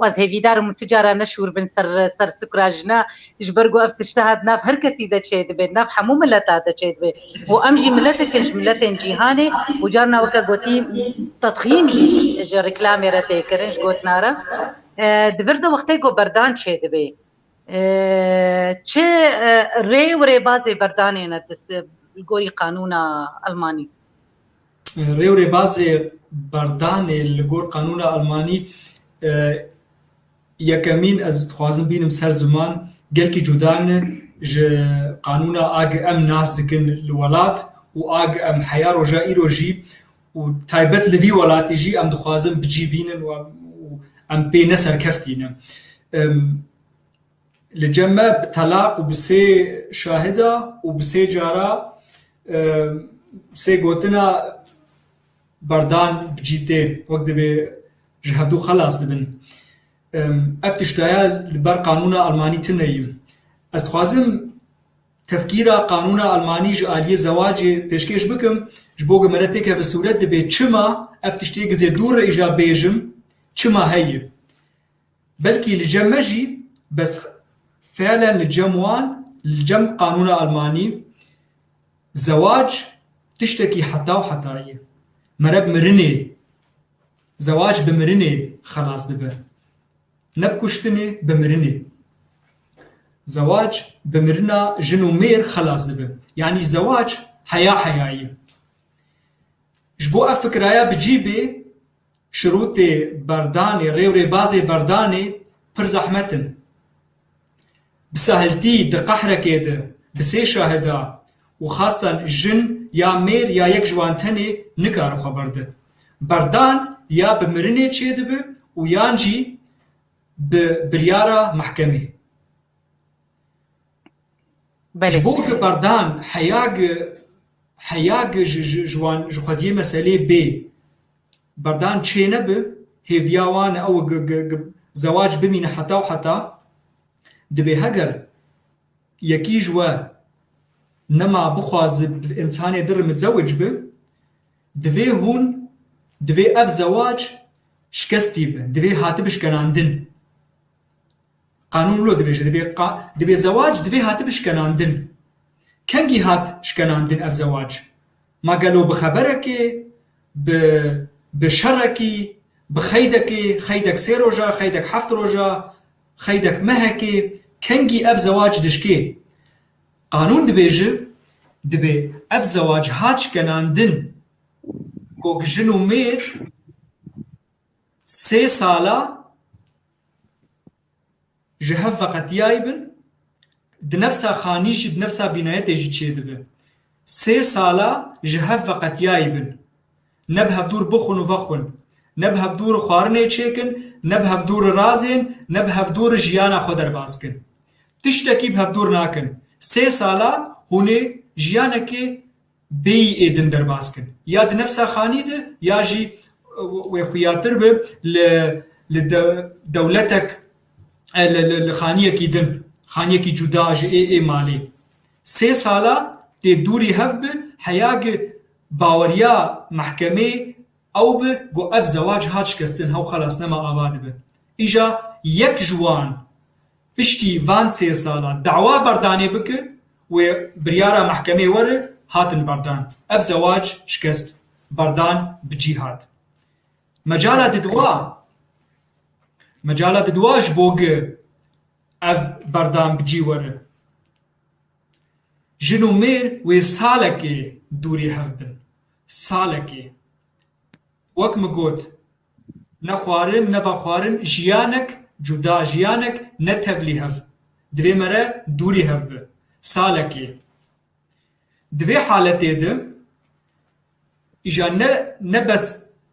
واز هيفيدار متجارة نشور بن سر سكراجنا جبرقو افتشتهاد ناف هر كسي دا تشيد بي ناف حمو ملتا دا تشيد بي وامجي ملتكنش ملتين جيهاني وجارنا وكا قوتي تضخيم جي ركلامي رتي كرنش قوت نارا دفردا وقتي قو بردان چه دبي چه ري وري بازي برداني نتس القوري قانون ألماني ري وري بازي برداني القور قانون ألماني يكمين از تخوازم بينم سر زمان قلكي جودان ج قانون آگ ام ناس دكن الولات و آگ ام حياة رجا إيروجي و تايبت لفي ولاتي جي ام دخوازم بجيبينن و ام بي نسر كفتين لجمع بطلاق و بسي شاهدة و بسي جارة بسي قوتنا بردان بجيتي وقت دبي جهدو خلاص دبن افتشتايا لبر قانون ألماني تنيم از خوازم تفكير قانون ألماني جالية زواج بيشكيش بكم جبوغ مرتك في صورت دبي چما افتشتيك زي دور إجاب بيجم چما هي بلكي لجمجي بس فعلا لجموان لجم قانون ألماني زواج تشتكي حتى وحتاية مرب مرني زواج بمرني خلاص دبه نبكشتني بمرني زواج بمرنا جنو مير خلاص دبه يعني زواج حياة جبو افكرايا بجيبي شروطي برداني ريوري بازي برداني پر زحمتن بسهلتي دقحرة كده بسي شاهدا وخاصة جن يا مير يا يك جوانتني نكارو خبرده بردان يا بمرني چه دبه ويانجي ببريارة محكمة جبوك بردان حياق جوان جخدية مسألة بي بردان چه نبه هيفياوان او زواج بمين حتى وحتى دبي هجر يكي جوا نما بخواز انسان در متزوج به دبي هون دبي اف زواج شكستي به دبي هاتبش كناندن قانون لو دبي زواج دبي هاتبش كناندن كنجي هات شكناندن اف زواج ما قالوا بخبرك بشركي بخيدك خيدك سي روجا خيدك حفت روجا خيدك مهكي كنجي اف زواج دشكي قانون دبي اف زواج هاتش كناندن كوك جنو مير 3 سالا جهف فقط يايبن دنفسها خانيش دنفسها بنايته جي تشيدبه 3 سالا جهف فقط يايبن نبها بدور بخون وفخون نبها بدور خوارنه چيكن نبها بدور رازين نبها بدور جيانا خودر باسكن تشتكي بها بدور ناكن 3 سالا هوني جيانك بي ايدن در باسكن يا دنفسها خانيده يا جي ويخوياتر به لدولتك لخانيك يدن خانيك جدا جي اي مالي 3 سالا تي دوري هف به حياق باوريا محكمه او به گو اف زواج هاچ کستن هاو خلاص نما آباد به ایجا یک جوان پشتی وان 3 سالا دعوا بردانه بکه و بریارا محکمه وره هاتن بردان اف زواج شکست بردان بجیهاد مجالات دواش بوگه اف بردان بجی وره جنو میر و سالکه دوری هف بن سالکه وەک مگوت نەخوارن نەڤەخوارن ژیانێک جودا ژیانێک نەتەڤلی هەف divê me re dûrî hev bi salekê divê haletê de îja ne bes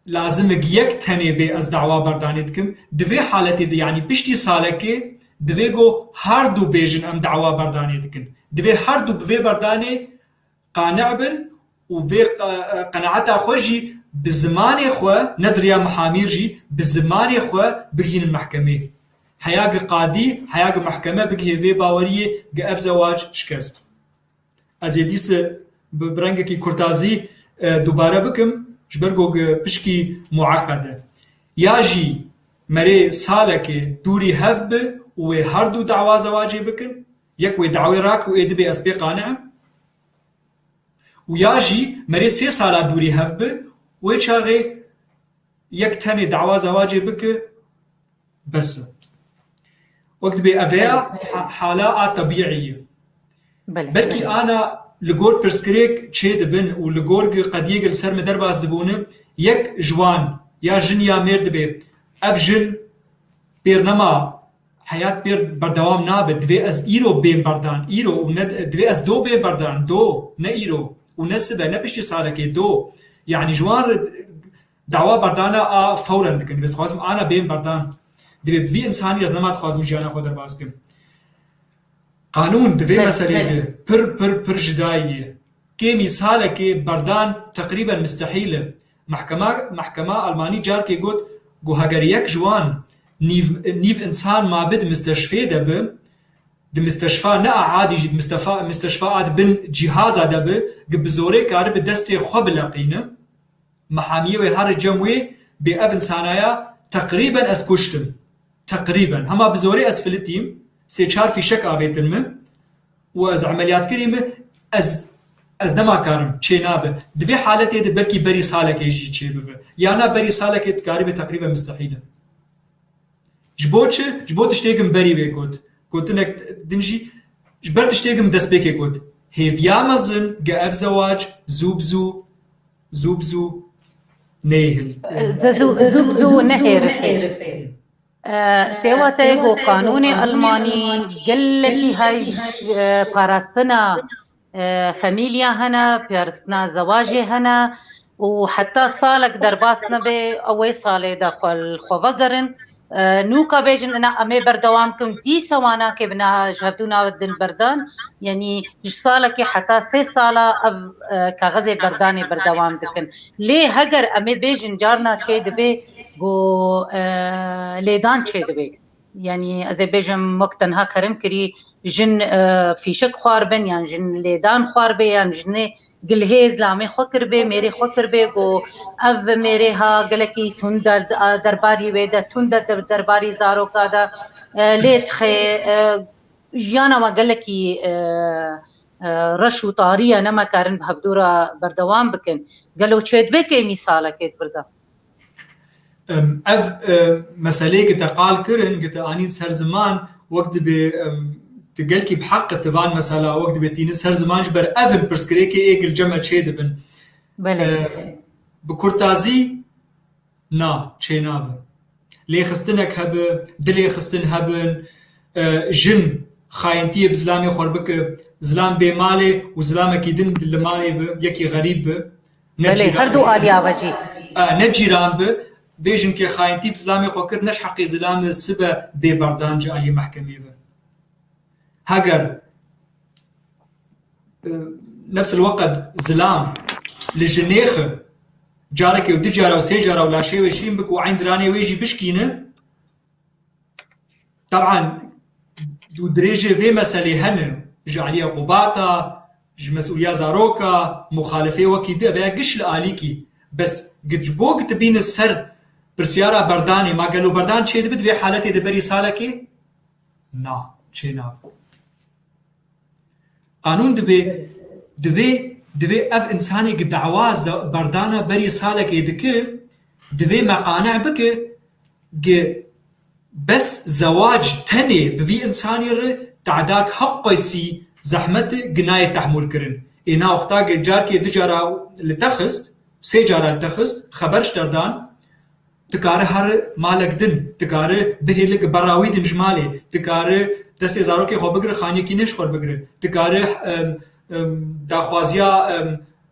lazimik yek tenê bê ez dawa berdanê dikim divê haletê de yanî piştî salekê divê got her du bêjin em dawa berdanê dikin divê her du bi vê berdanê qanî bin û vê qenaeta xwe jî bi zimanê xwe ne diriya mihamîr jî bi zimanê xwe bigihînin mehkemê heya gi qadî heya gi mehkeme bigihê vê baweriyê gi ev zewac şikest ez ê dîse bi rengekî kurtazî dubare bikim ji ber got pişkî mueqqede ya jî merê salekê dûrî hev bi û wê her du dawa zewacê bikin yek wê dawê rak û ê dibe ez pê qanîim û ya jî merê 3 sala dûrî hev bi wê çaxê yek tenê dawa zewacê bike bes e wek dibe ev ya hala a tabîî belkî ana li gor pirsgirêk çê dibin û li gor qediyê li ser me derbas dibûnin yek ciwan ya jin ya mêr dibe ev jin pêr nema hayat pêr berdewam nabe divê ez îro bêm berdan îro û divê ez do bêm berdan do ne îro û ne sibe ne piştî salekê do yani ciwan dawa berdana a fawran dikin divê dixwazim ana bêm berdan divê vî insanî ez nema dixwazim jiyana xwe derbas bikim قانون divê meselê de pir jidayî ye kêmî salekê berdan teqrîben mistehîl e mehkema Almanî carkê got heger yek ciwan nîv insan mabe di misteşfê de bi di misteşfa ne a adî jî misteşfa a dibin cîhaza de bi bi zorê karibe destê xwe bileqîne mehamiyê wê her cem wê bê ev insanaya teqrîben ez kuştim teqrîben hema bi zorê ez filitîm sê-4 fîşek avêtin min û ez emeliyatkerî me ez nemakarim çê nabe divê haletê de belkî berî salekê jî çê bive yana berî salekê dikaribe teqrîben mistehîl e ji bo çi ji bo tiştêkim berî vê got gotinek din jî ji ber tiştêkim destpêkê got hêviya mezin ge ev zewac zû bi zû neyhil زوبزو نهێرفێ تێواتە گۆ قانونی ئەلمانی gelekî hej parastina famîlya hene parastina zewacê hene û heta salek derbas nebe ew wê salê de xwe vegerin nûka bêjin ina em ê berdewam bikin dîsa wan nake bina ji hevdûna din berdan yanî ji salekê heta 3 sala ev kaxezê berdanê berdewam dikin lê heger em ê bêjin carna çê dibe got lêdan çê dibe yanî ez ê bêjim wek tenha kerim kirî jin fîşek xwar bin yan jin lêdan xwar be yan jinê gilhêz lamê xwe kirbe mêrê xwe kirbe got ev mêrê ha gelekî tund derbarî wê de tund derbarî zaroka de lê dixê jiyana we gelekî reş û tariye nemekarin bi hevdûra berdewam bikin gelo çê dibe kêmî salekê birda ev meseleyê te qal kirin te anîn ser ziman wek dibe tu gelkî bi heqe tivan mesela wek dibe tînî ser ziman ji ber evin pirsgirêkê êgil cem çê dibin bi kurtazî na çê nabe lêxistinek hebe dilê xistin hebin جن خاينتي بزلامي خربك زلام بمالي وزلامك يدن لمالي يكي غريب بله هردو آليا وجي نجيران بيجن كي خاينتي بزلامي خوكر نش حقي زلام سبا ببردان جالي محكمة هاجر نفس الوقت زلام لجنيخ جارك ودي جارة وسي جارة ولا شيء وشين بك وعين دراني ويجي بشكينه طبعا ودريجي في مسألة هن جعلية قباطة مسؤولية زاروكا مخالفة وكيدة فيها قش لآليكي بس قجبوك تبين السر برسيارة برداني ما قالوا بردان شيء دبت في حالتي دبري سالكي نا شيء نا قانون دبي اف انساني قد عواز بردانه بري سالك يدك دبي مقانع بك بس زواج تاني بفي انساني تعداك حق يسي زحمت قناية تحمل كرن اينا اختاق جاركي دجارة لتخست سي جارة لتخست خبرش دردان تكاره هر مالك دن تكاره بهلك براوي دن جمالي تكاره دست ازاروكي خو بگره خاني كي نش خور بگره تكاره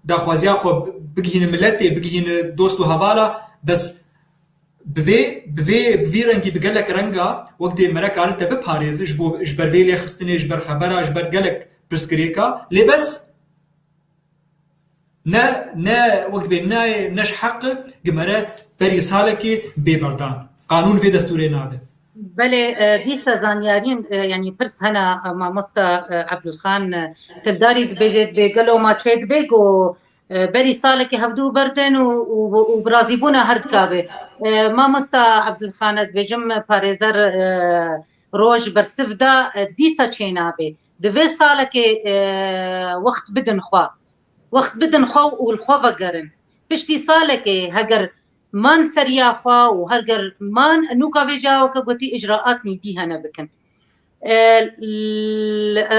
داخوازیا خو بگهین ملتی بگهین دوست و حوالا بس بوی رنگی بگلک رنگا وقتی مرا کارت بپاریز اش بر ویلی خستنی اش بر خبر اش بر گلک پرسکریکا لی بس نه وقت بین نه نش حق جمره بری سالکی ببردان قانون في دستوري نابه بله دیسا زانیارین یعنی پرس هنا ماموستا عبدالخان تبداري بيجت بيقلو ما تشيد بيجو بري سالك هفدو بردن وبرازيبونا هرد كابه ماموستا عبدالخان از بيجم باريزر روج برسفدا ديسا تشينابه دوي سالك وقت بدن خوا والخوا وقرن بشتي سالك هجر مان سريا خوا وهرجر مان نوكا بيجا وكقولتي إجراءات نيدي هنا بكن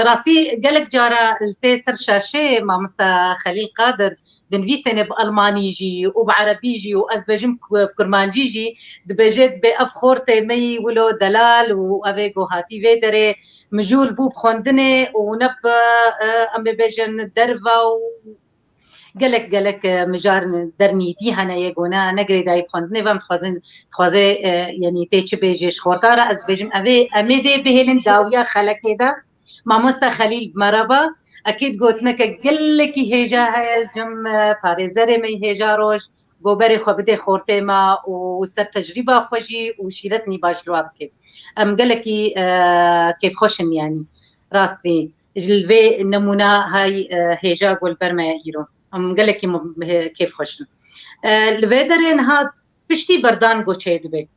راسي قالك جارة التيسر شاشة مع مستا خليل قادر دنفي سنة بألماني جي وبعربي جي وأزبجم بكرمانجي جي دبجت بأفخور تيمي ولو دلال وأبيقو هاتي فيدري مجول بوب خوندني ونب أمي بيجن درفا قالك مجار درني دي هنا يجونا نقري داي بخندني فهم تخوازي يعني تيجي بيجيش خورتارا از بيجم أمي في بهلن داوية خلق كده ماموستا خليل مرابا أكيد قلتنا كقلك هيجا هاي الجم باريزري مي هيجا روش قوبري خبدي خورتي ما وصار تجربة خوجي وشيرتني باجلواب كيف أم قالكي كيف خوشن يعني راستي جلفي نمونا هاي هيجا قول برما ييرون ام قالك كيف خوشن الفيدرين هاد بشتي بردان قوشيد بي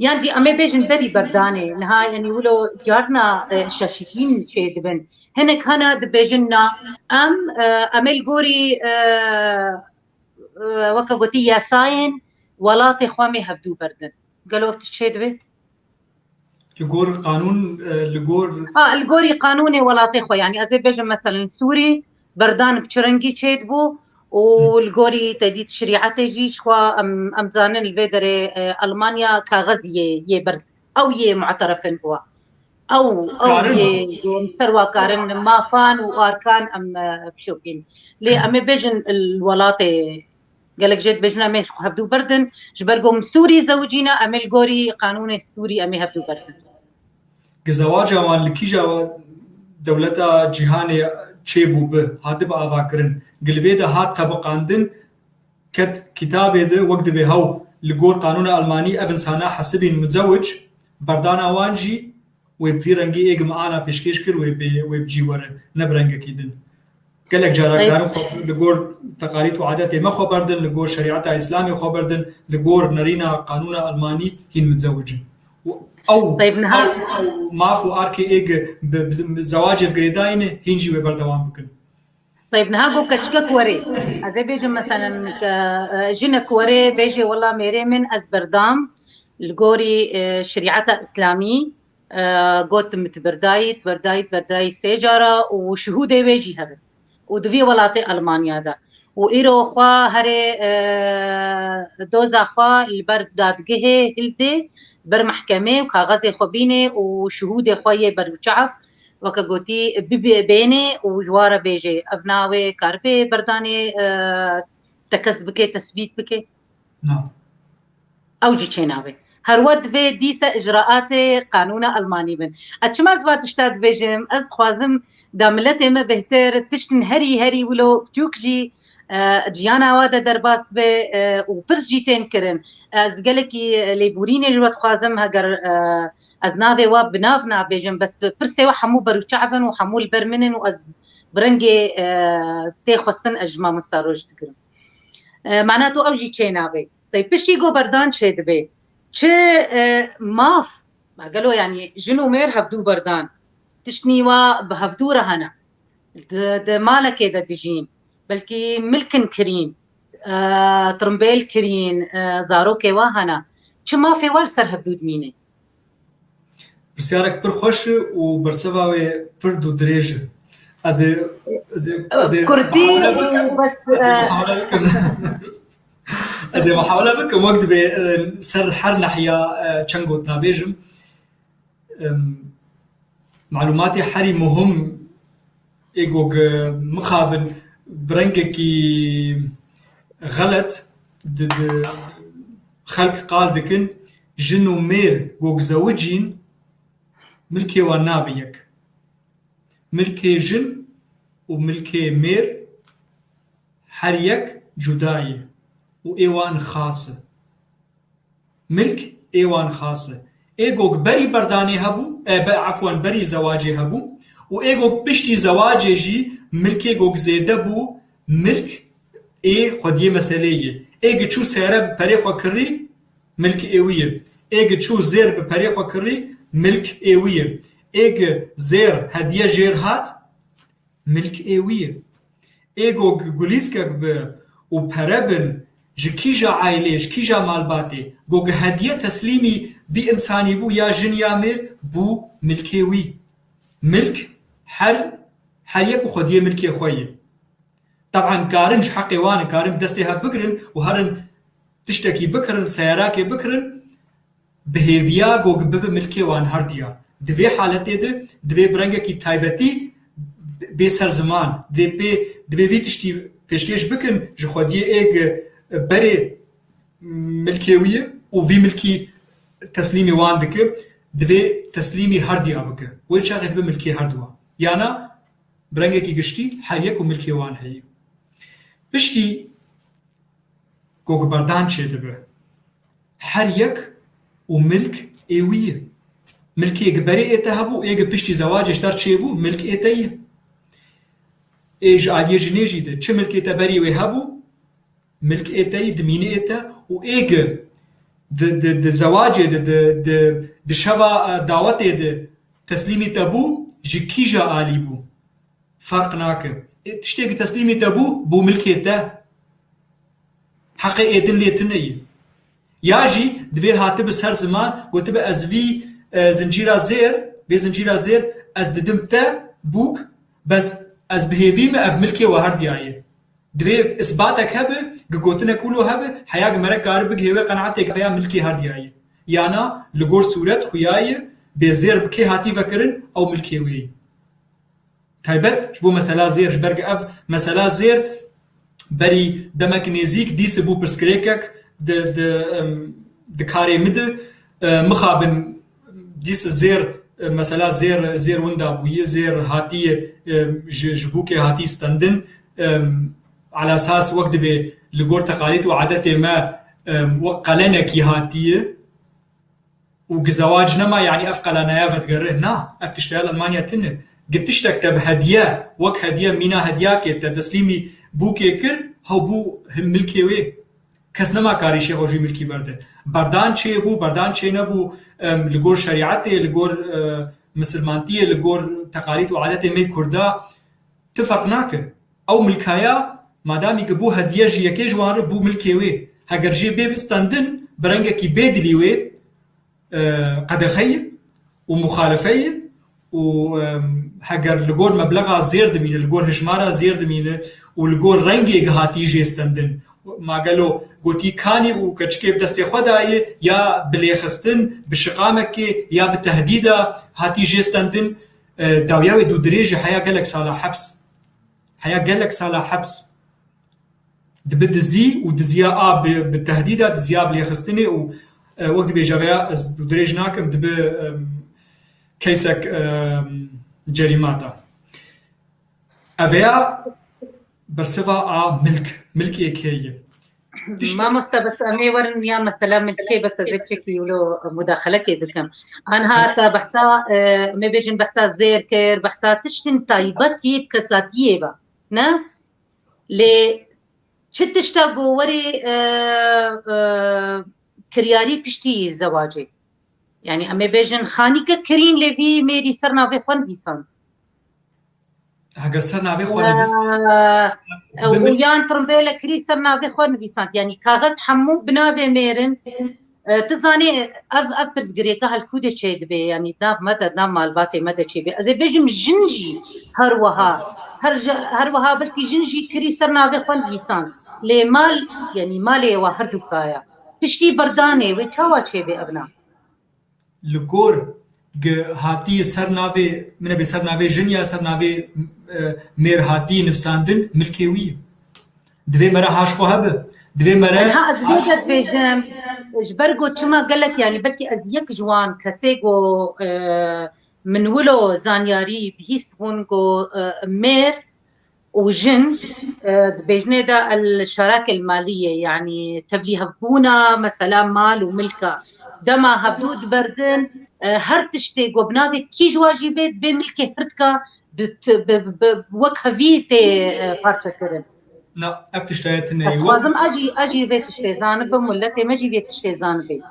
يعني امي بيجن بري برداني نها يعني ولو جارنا شاشيكين شيد بن هنك هنا دبيجنا امل قوري وكا قوتي يا ساين ولاطي خوامي هفدو بردن قالوا بتشيد بي لقور قانون القوري قانوني ولاطي خو يعني أذربيجان مثلا سوري بردان بشرنجي تشيد بو والقوري تديت شريعته جيش خوا ام زانن الفيدري ألمانيا كغزية يبرد او يه معترفن بوا او يه مسروا كارن مافان واركان ام بشوكين لي ام بيجن الولاطي قالك جد بجنا مش هبدو بردن جبرقوم سوري زوجينا ام القوري قانون السوري ام هبدو بردن زواج وان لكيجا دولتا جهاني تشيبو به هاد با افاكرن قلبيدا هاد طبقاندن كت كتابه ده وقت به هو لقول قانون الماني افنسانا حسبين متزوج بردانا وانجي وبفيرنجي ايج معانا بيشكيش كر وبجي ورا نبرنج كيدن قالك جارا قانون لقول تقاليد وعادات ما خبردن لقول شريعه اسلامي خبردن لقول نرينا قانون الماني هين متزوجين او طيب نهار او مافو اركي ايج زواج فغريداين هينجي وبردوام بكن طيب نهاجو كتشكك وري ازي بيجي مثلا جنك وري بيجي والله ميري من ازبردام القوري شريعتها اسلامي قوت بردايت سيجاره وشهوده بيجي هذا ودفي ولاتي المانيا ده وإيرو خوا هري دوزا خوا البر دادگه هلدي بر محكمة وكاغذي خبيني وشهود خوية بروچعف وكا قوتي بيني وجوارة بيجي أبناوي كاربي برداني تكس بكي تثبيت بكي نعم أو جي چيناوي هرود في ديسا إجراءات قانون ألماني بن أتشما زبات اشتاد بيجم أز خوازم داملتي ما بهتر تشتن هري ولو بتوك جي جيانا وادا درباس به وبرس جيتين كرن از قالكي ليبوريني جوات خوازم هاگر از ناوي واب بنافنا بيجم بس برسي وحمو بروچعفن وحمو البرمنن واز برنجي تيخوستن اجما مستاروج تكرم معناته اوجي چيناوي طيب بشتي جو بردان چه دبي چه ماف ما قالوا يعني جنو مير هبدو بردان تشنيوا بهفدو رهنا مالك دا دجين بلكي ملكن كرين ترمبيل كرين زاروكي واهنا چه ما في ورسر هبدود ميني بسيارك پر خوش و برسواوي پر دو دريج از كردي بس از محاولة بكم وقت بسر حر ناحية چنگو تنابيجم معلوماتي حري مهم ايقوغ مخابن برنگكي غلط خلق قال دكن جنو مير قوغ زوجين ملكي ونابيك ملكي جن وملكي مير حريك جداي وإيوان خاصة ملك إيوان خاصة إيقوغ بري برداني هبو عفوا بري زواجي هبو وإيقوغ بشتي زواجي جي ملكي قوغ زيده بو ملك إيه خديه مسألية إيقو چو سيرا بپريخوا كري ملك إيوية إيقو چو زير بپريخوا كري ملك إيوية إيقو زير هدية جير هات ملك إيوية إيقوغ قوليسكك وپربن جكيجا عائليش كيجا مالباتي قوغ هدية تسليمي في إنساني بو يا جن يا مير بو ملكيوي ملك حريك وخديه ملكي خويه طبعا كارنش حقي وانا كارن دستيها بكرن وهرن تشتكي بكرن سياراكي بكرن بهيفيا قوغ بب ملكي وان هرديا دوي حالتي ده دوي برنگكي تايبتي بسر زمان دوي في تشتي پیشکش بکن جو خودی ایگ بری ملکیویه و وی ملکی تسلیمی وان دکه دوی تسلیمی هردی آبکه وی چاقید به ملکی هردوا یانا برنگه کی گشتی هر یک و ملکی وان هی بشتی گوگ بردان چه دبه هر یک و ملک ایویه ملکی ایگ بری ایتا هبو ایگ پشتی زواجش در چه بو ملک ایتایه ايج عليه جنيجي ده چه ملك ايتا بري وهبو ملك ايتا دمين ايتا و ايج د زواج د شوا دعوت د تسليمي تبو جكيجا علي بو فرق ناك تشتيك تسليمي تبو بو ملك ايتا حقي ايدن ليتني ياجي دوي هاتب سر زمان قلت به ازوي زنجيرا زير بي زنجيرا زير از ددمتا بوك بس از بهيفي ما اف ملكي وهرديايه دوي اثباتك هبه قوتنا كله هبه حياق مرك قارب هيوي قناعتك يا ملكي هرديايه يانا لغور صورت خويايه بزير بكي هاتي فكرن او ملكي وي تايبت شبو مساله زير جبرق اف مساله زير بري دمك نزيك ديس بو برسكريكك د كاري مد مخابن ديس زير مثلا زير وندا بويه زير هاتي جبوكي هاتي ستندن على اساس وقت به لغور تقاليد وعادات ما وقلنك هاتيه وزواج نما يعني افقلنا يا فتقره نا افتشتغل المانيا تن قد تشتكتب هديه وك هديه مينا هدياك تسليمي بوكي كر هو بو هم ملكي وي کس نما کاری شی خوشی ملکی برده بردان چه بو بردان چه نبو لگور شریعته لگور مسلمانتیه لگور تقالید و عادت می کردا تفرق ناکه او ملکایا مادامی که بو هدیه جی یکی جوان رو بو ملکی وی هگر جی بی بستندن برنگه کی بدلی وی قدخی و مخالفی و هەگەر لەگۆر مەبلەغا زێر دمینە لەگۆر هژمارە زێر دمینە و لەگۆر ڕەنگێک هاتی ژێستەندن ماگەلۆ گوتی کانی و کەچکێ دەستێ خۆدایە یا بلێخستن بشقامەکێ یا بتەهدیدا هاتی ژێستەندن داویاوێ دوو درێژی هەیە گەلێک ساڵە حەبس هەیە گەلێک ساڵە حەبس دبە دزی و دزیا ئا بتەهدیدا دزیا بلێخستنێ و وەک دبێژەوەیە دوو درێژ ناکەم دبە کەیسێک جەریماتە ئەڤەیە بەرسەڤا ئا ملکێک هەیە مامۆستا بەس ئەمێ وەرن یا مەسەلا ملکێ بەسە زێبچێکی ولۆ مداخلەکێ بکەم ئەنها تا بەحسا ئەمێ بێژن بەحسا زێر کرد بەحسا تشتن تایبەتی کەساتیێ بە نە لێ چ تشتا گۆوەرێ کریاری پشتی زەواجێ يعني أمي بيجن خانيكا كرين لذي ميري سرنا في خوان بيساند هاگر سرنا في خوان ويان ترمبيلا كري سرنا في خوان بيساند يعني كاغز حمو بنافي ميرن تزاني اف برزغريكا هالكودة چه دبي يعني داب مدى داب مالباتي مدى چه بي ازي بيجم جنجي هروها بلكي جنجي كري سرنا في خوان بيساند لي مال يعني مالي وهردو كايا بشتي برداني وچاوا چه بي ابنا لگور هاتی سرناوی منه به سرناوی جنیا سرناوی میر هاتی نفساندن ملکی وی دوی مرا هاش خو هبه دوی مرا ها ازوجت بيجم جبرگو چما قالك يعني بلكي ازيك جوان كسيگو من ولو زانياري بيستونگو مير وجن بيجنه دا الشراكة المالية يعني تبلي هبونا مثلا مال وملكة دما هبدود بردن هر تشتي قبناوي كي جواجي بيت بملكي هردكا بوكها فيتي بارتا كرن لا افتشتايتنا لازم اجي بيت تشتي زانب ملتي ما اجي بيت تشتي زانبي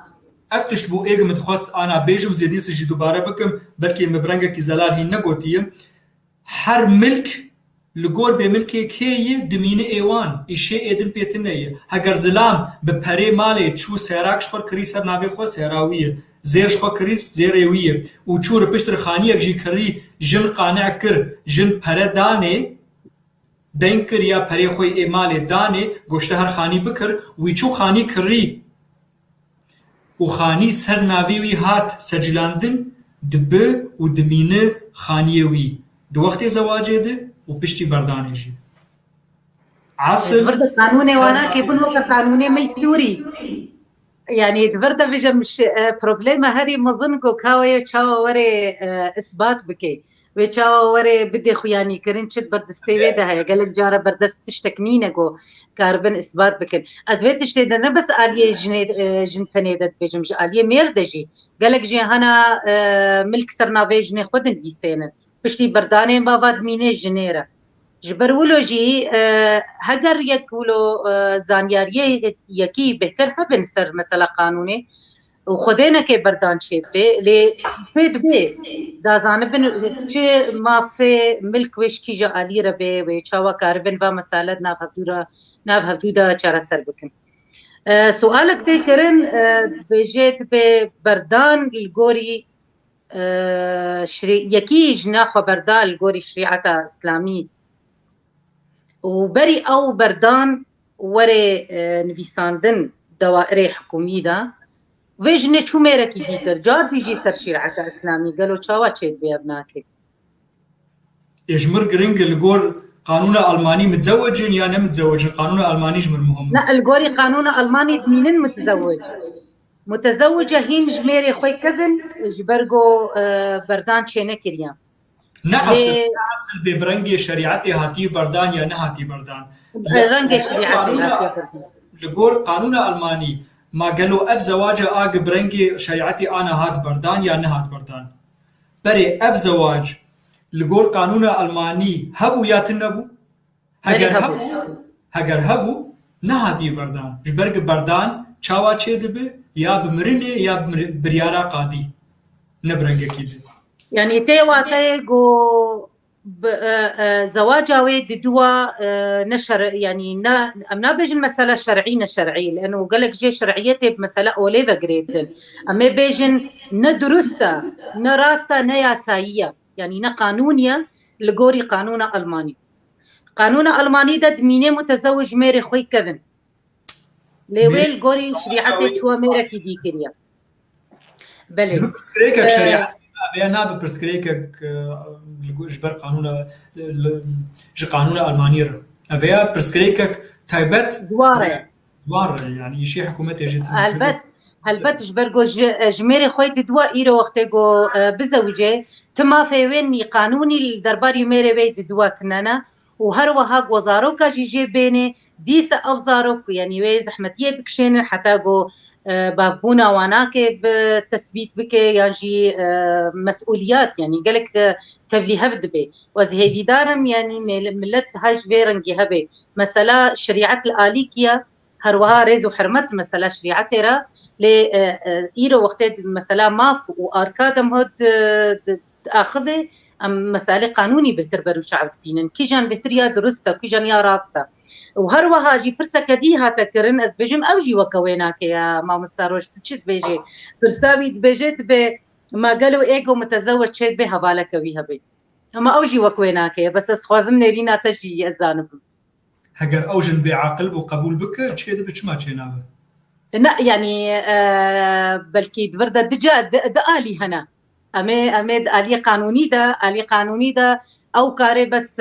افتشت بو ايغ متخواست انا بيجم زيدي سجي دوباره بكم بلكي مبرنگا كي زلال هي نگوتيه هر ملك لگور به ملکی کیه دمینه ایوان ایشه ایدن پیتنه هگر زلام به پره مالی چو سیراکش خور کری سر ناوی خو سیراویه زیرش خو کری زیرویه و چو رو پشتر خانی یک جی کری جن قانع کر جن پره دانه دین کر یا پره خوی ایمال دانه گوشته هر خانی بکر وی چو خانی کری و خانی سر ناوی وی هات سجلاندن دبه و دمینه خانیه وی دو وقت زواجه ده و پشتی بردانه جید عاصل دفرد قانوني وانا كيبنو قانوني ميسوري يعني دفرد بيجا مش بروبليما هري مظنكو كاوي تشاوا وري اثبات بكي وتشاوا وري بدي خياني كرين شد بردستي ويدا هي قالك جاره بردست تشتكنينكو كاربن اثبات بكن ادويت تشتي دنا بس اليه جن تنيدت بيجم اليه ميردجي قالك جي هنا ملك سرنا بيجني خدن بيسين بشتي بردانه باباد مينه جنيره جبرولوجي هجر يكولو زانياريه يكي بهتر هبن سر مثلا قانوني وخدينا كي بردان شيء لي فيد بي دا زانبن چه ما في ملك وش كي جا علي ربي وچاوا كاربن و مساله ناف هفدودا چارا سر بكم سؤالك تكرن بجيت ببردان الغوري يكي جنا خبردار الغوري شريعه اسلامي وبري او بردان وري نفيساندن دوائر حكومي دا ويجني شو ميركي بيكر جار ديجي سر شريعه اسلامي قالوا تشاوا تشيد بيرناكي يجمر جرينج الغور قانون الماني متزوجين يعني متزوجين قانون الماني جمر مهم لا الغوري قانون الماني دمينن متزوجه هين جميري خوي كفن جبرغو بردان چينه كريان نعسل ببرنگ شريعتي هاتي بردان يا نهاتي بردان رنگ شريعتي هاتي بردان لغور قانون الماني ما قالوا اف زواج اق برنگ شريعتي انا هات بردان يا نهات بردان بري اف زواج لغور قانون الماني هبو يا تنبو هگر هبو نهاتي بردان جبرگ بردان چاوا چه دبه یا بمرنه یا بريارا قادي نبرنگ كده يعني تيواتي جو زواجاوي ددوا نشر يعني امنا بيجن مسألة شرعي لانه قالك جي شرعيتي بمسألة اوليفا جريد اما بيجن ندرستا نراستا نياسايا يعني نا قانونيا لغوري قانون ألماني. قانون ألماني دا دميني متزوج ميري خوي كذن ليويل غوري شريعتي شو ميرا كي دي كريا بلي بسكريكك شريعة بيانا بسكريكك جبر قانون قانون ألماني أبيا بسكريكك تايبت دوارة يعني شيء حكومة يجي هلبت جبرجو جميري خوي دوا إيرو وقتجو بزوجة تما في ويني قانوني الدرباري ميري بيت دوا تنانا وهروها وزاروكا جيجي بيني ديس أفزاروك يعني ويز حمتيه بكشين حتى جو بابونا واناك بتثبيت بك يعني مسؤوليات يعني قالك تبلي هفد بي وزهيدي دارم يعني ملت هاج فيرنجي هبي مثلا شريعة الآليكية هروها ريزو حرمت مثلا شريعة ترى لإيرو وقت مثلا ماف وأركادم هاد أخذه مسألة قانوني بهتر برو شعب بينن كي جان بهتر يا درسته كي جان يا راسته وهروها جي برسا كديها تكرن از بجم اوجي وكويناك يا ما مستاروش تشت بيجي برساوي بيجيت ب ما قالوا ايجو متزوج شيت بها بالك بيها بي اما اوجي وكويناك بس خوازم نيرينا تجي ازانب هجر اوجن بعقل وقبول بك شيء بك ما تشينابه لا يعني بلكي دفردا دجا دالي هنا امد آلي قانوني دا او كاري بس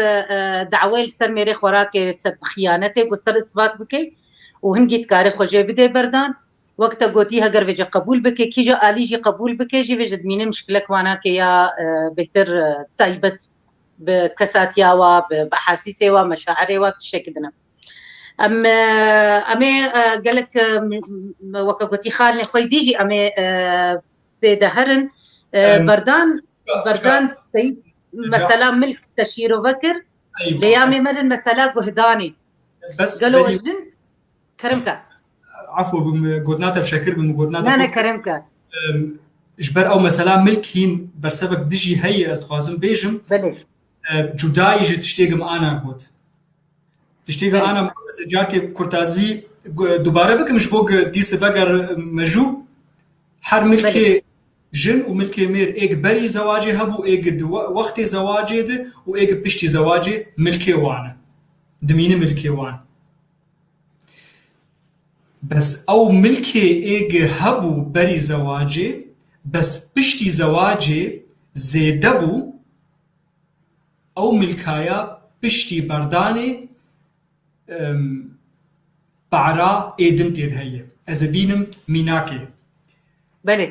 دعوه لسر ميري خوراك سب خيانته وسر اثبات بكي وهنجيت كاري خوجي بدي بردان وقت قوتي هجر وجه قبول بكي كي جا آلي جي قبول بكي جي وجد مين مشكلك وانا يا بهتر تايبت بكساتيا وبحاسيسي ومشاعري وتشكدنا امي قالك وقت قوتي خالني خوي ديجي امي بدهرن بردان سيد مثلا ملك تشيرو بكر ليامي مرن مثلا قهداني بس قالوا وجدن كرمكا عفوا بمقودناتا بشكر بمقودناتا انا كرمكا جبر او مثلا ملك هين برسبك دجي هي استخازم بيجم بلي جداي جي تشتيقم انا قوت تشتيقم انا جاكي كورتازي دوباره بك مش بوق ديس بقر مجو حر ملكي جن وملكي مير ايق بري زواجي هبو ايق وقتي زواجي ده وايق بشتي زواجي ملكي وانا دميني ملكي وانا بس او ملكي ايق هبو بري زواجي بس بشتي زواجي زيدبو او ملكايا بشتي برداني بعرا ايدن تيد هي ازبينم ميناكي بلي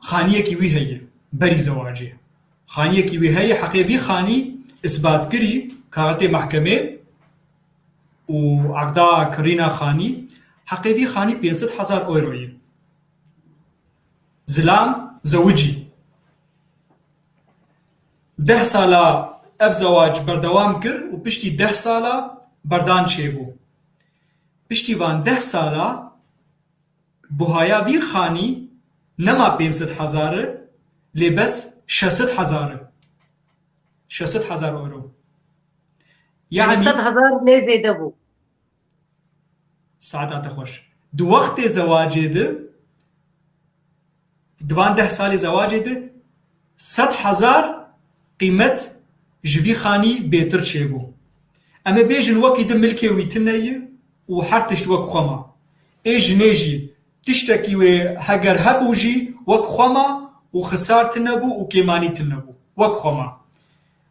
خانية وی هي بري زواجي خانية وی هي حقيقي خاني اثبات كري كارتي محكمة وعقدا كرينا خاني حقيقي خاني 500,000 €. زلام زوجي 10 سالة اف زواج بردوام كر وبشتي 10 سالة بردان شيبو بشتي وان 10 سالة بوهايا وی خاني نما 500,000 لي بس 600,000 €. يعني 600,000 لي زيدبو ساعات خوش دو وقت زواجي ده دوان 10 سالي زواجي ده 100,000 قيمة جوي خاني بيتر شيبو اما بيجن وقت ده ملكي ويتنية وحرتش وقت خما ايج نيجي تشتكي وهجر هبوجي وك خما وخسارت نبو وكيماني تنبو وك خما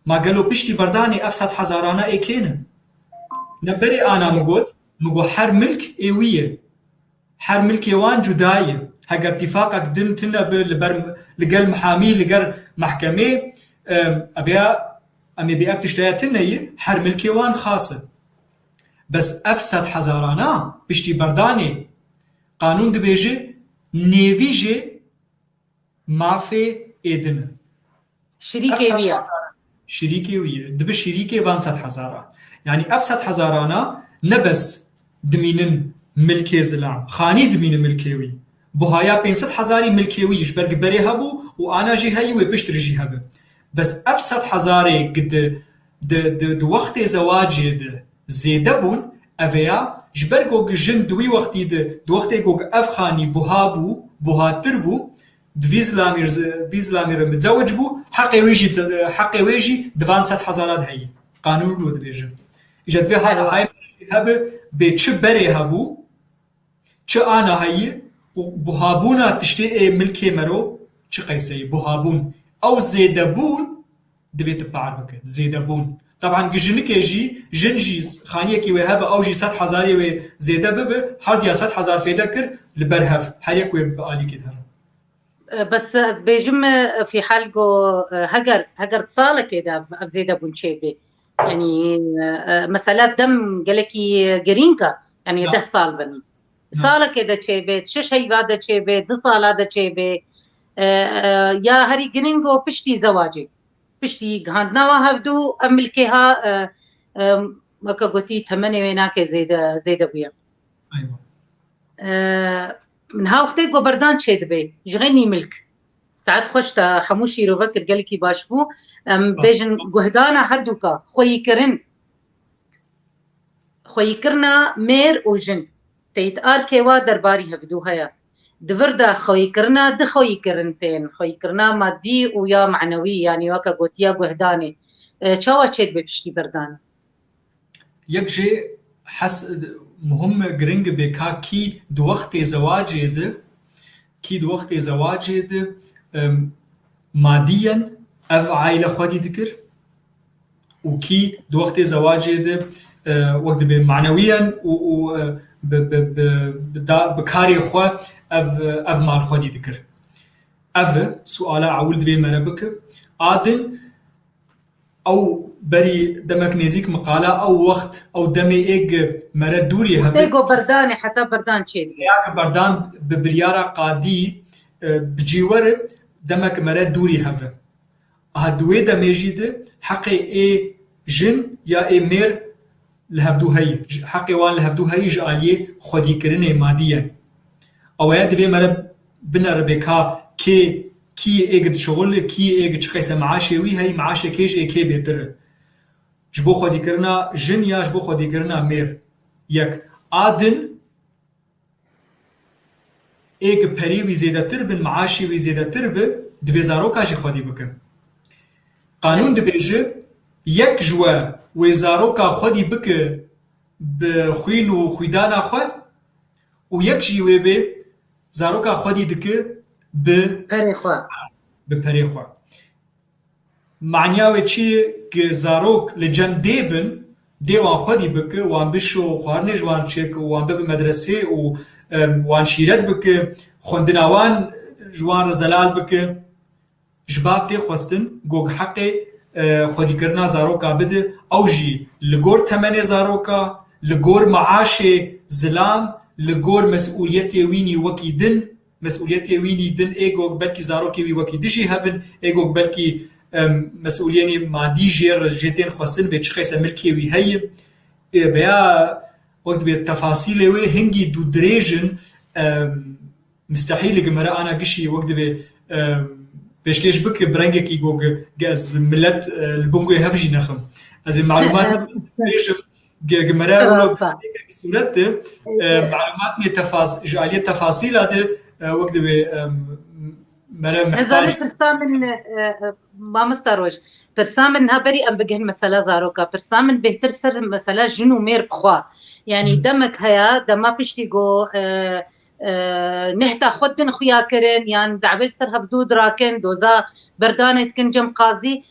ما قالوا بشتي برداني افسد حزارانه ايكين نبري انا مقو حر ملك ايويه حر ملك يوان جدايه هجر اتفاقك دم تنب لقل محامي لقر محكمه ابيا امي بيافتش تنيه حر ملك يوان خاصه بس افسد حزارانه بشتي برداني قانون دبيجي نيفيجي مافي ايدن شريكي ويا شريكي ويا دب شريكي 500,000 يعني افسد حزارانا نبس دمينن ملكي زلام خاني دمين ملكيوي بوهايا 500,000 ملكيوي جبرق بري هبو وانا جي هي وبشتري جي هبه بس افسد حزاري قد د وقت زواجي د زيدبون افيا جبرقو جن دوي وقتي دو وقتي قوق افخاني بوهابو بوهاتربو دوی زلامیر متزوج بو حقی ویجی 200,000 هی قانون رو دبیجه ایجا دوی های هبه به چه بره هبو چه آنا هی و بوهابونا تشتی ملکی مرو چه قیسی بوهابون او زیده بون دوی تبعر بکه زیده بون طبعا جنك يجي جنجي خانيه كي وهاب او جي 100,000 و زياده بف هر دي 100,000 فيدكر لبرهف هل يكوي بالي كده بس از بيجم في حلقه هجر اتصاله كده زياده بونشيبي يعني مسألة دم قالكي جرينكا يعني 10 صال بني صاله كده تشيبي شش هي بعد تشيبي 2 صال هذا تشيبي يا هري جرينجو بشتي زواجي پشتی گهاندناوە هەفتوو ئەم ملکێها وەکە گوتی تەمەنێ وێ ناکێ زێدە بووە من هاوختێک بۆ بەردان چێ دەبێ ژغێنی ملک سعات خۆشتە هەموو شیرۆڤە کردگەلێکی باش بوو بێژن گوهدانە هەردووکە خۆیکردنا مێر و ژن تەیتئار کێوا دەرباری هەفتوو هەیە دوردا خويكرنا دخويكرن تين خويكرنا مادي ويا معنوي يعني وكا قوتيا قهداني شاوا تشيد ببشتي بردان يكجي حس مهم جرينج بكا كي دوقت زواجي ده ماديا اف عائلة خودي ذكر وكي دوقت زواجي ده وقت معنويا و بكاري خو اف مال خودي ذكر اف سؤالا عول دوي مربك آدن او بري دمك نزيك مقالة او وقت او دمي ايج مرد دوري هذا ايجو برداني حتى بردان شيء ياك بردان ببريارة قادي بجيور دمك مرد دوري هذا هدوي دمي جيد حقي اي جن يا اي مير لهفدو هاي حقي وان لهفدو هاي جاليه خودي كرنه ماديا او يا دفي مرب بنر بكا كي ايجد شغل كي ايجد شخص معاشي وي هاي معاشي كيج اي كي بيتر جبو خودي كرنا جن يا جبو خودي كرنا مير يك آدن ايج بري وي زيادتر بن معاشي وي زيادتر ب دفي زاروكا جي خودي بكم قانون دبيجي يك جوا وزاروكا خودي بك بخوين وخويدانا خو ويك جي ويبي زاروكا خودي دك بپری خو معنیاوی چی که زاروک لجم دیبن دیوان خودی بک وان بشو خوارنج وان چک وان به مدرسه و وان شیرت بک خوندناوان جوان زلال بک جباف دی خواستن گوگ حق خودی کرنا زاروکا بده او جی لگور تمن زاروکا لگور معاش زلام لگور مسئولیت وینی وکی دن مسئولیت وینی دن ایگو بلکی زاروکی وی وکی دشی هبن ایگو بلکی مسئولیانی مادی جیر جیتین خواستن به چخیص ملکی وی هی بیا وقت به تفاصیل وی هنگی دو دریجن مستحیل گمرا انا گشی وقت به بشکش بک برنگه کی گوگ گاز ملت البنگوی هفجی نخم از معلومات گمرا ولو بصورت معلومات جعلیه تفاصیل هذا وقت به محتاج برسامن ما مستروج برسامن هبري ام بجهن مسألة زاروكا برسامن بهتر سر مسألة جنو مير بخوا يعني دمك هيا دما بيشتيجو نهتا خدن خويا كرن يعني دعبل سر هبدود راكن دوزا بردانت كن جم قاضي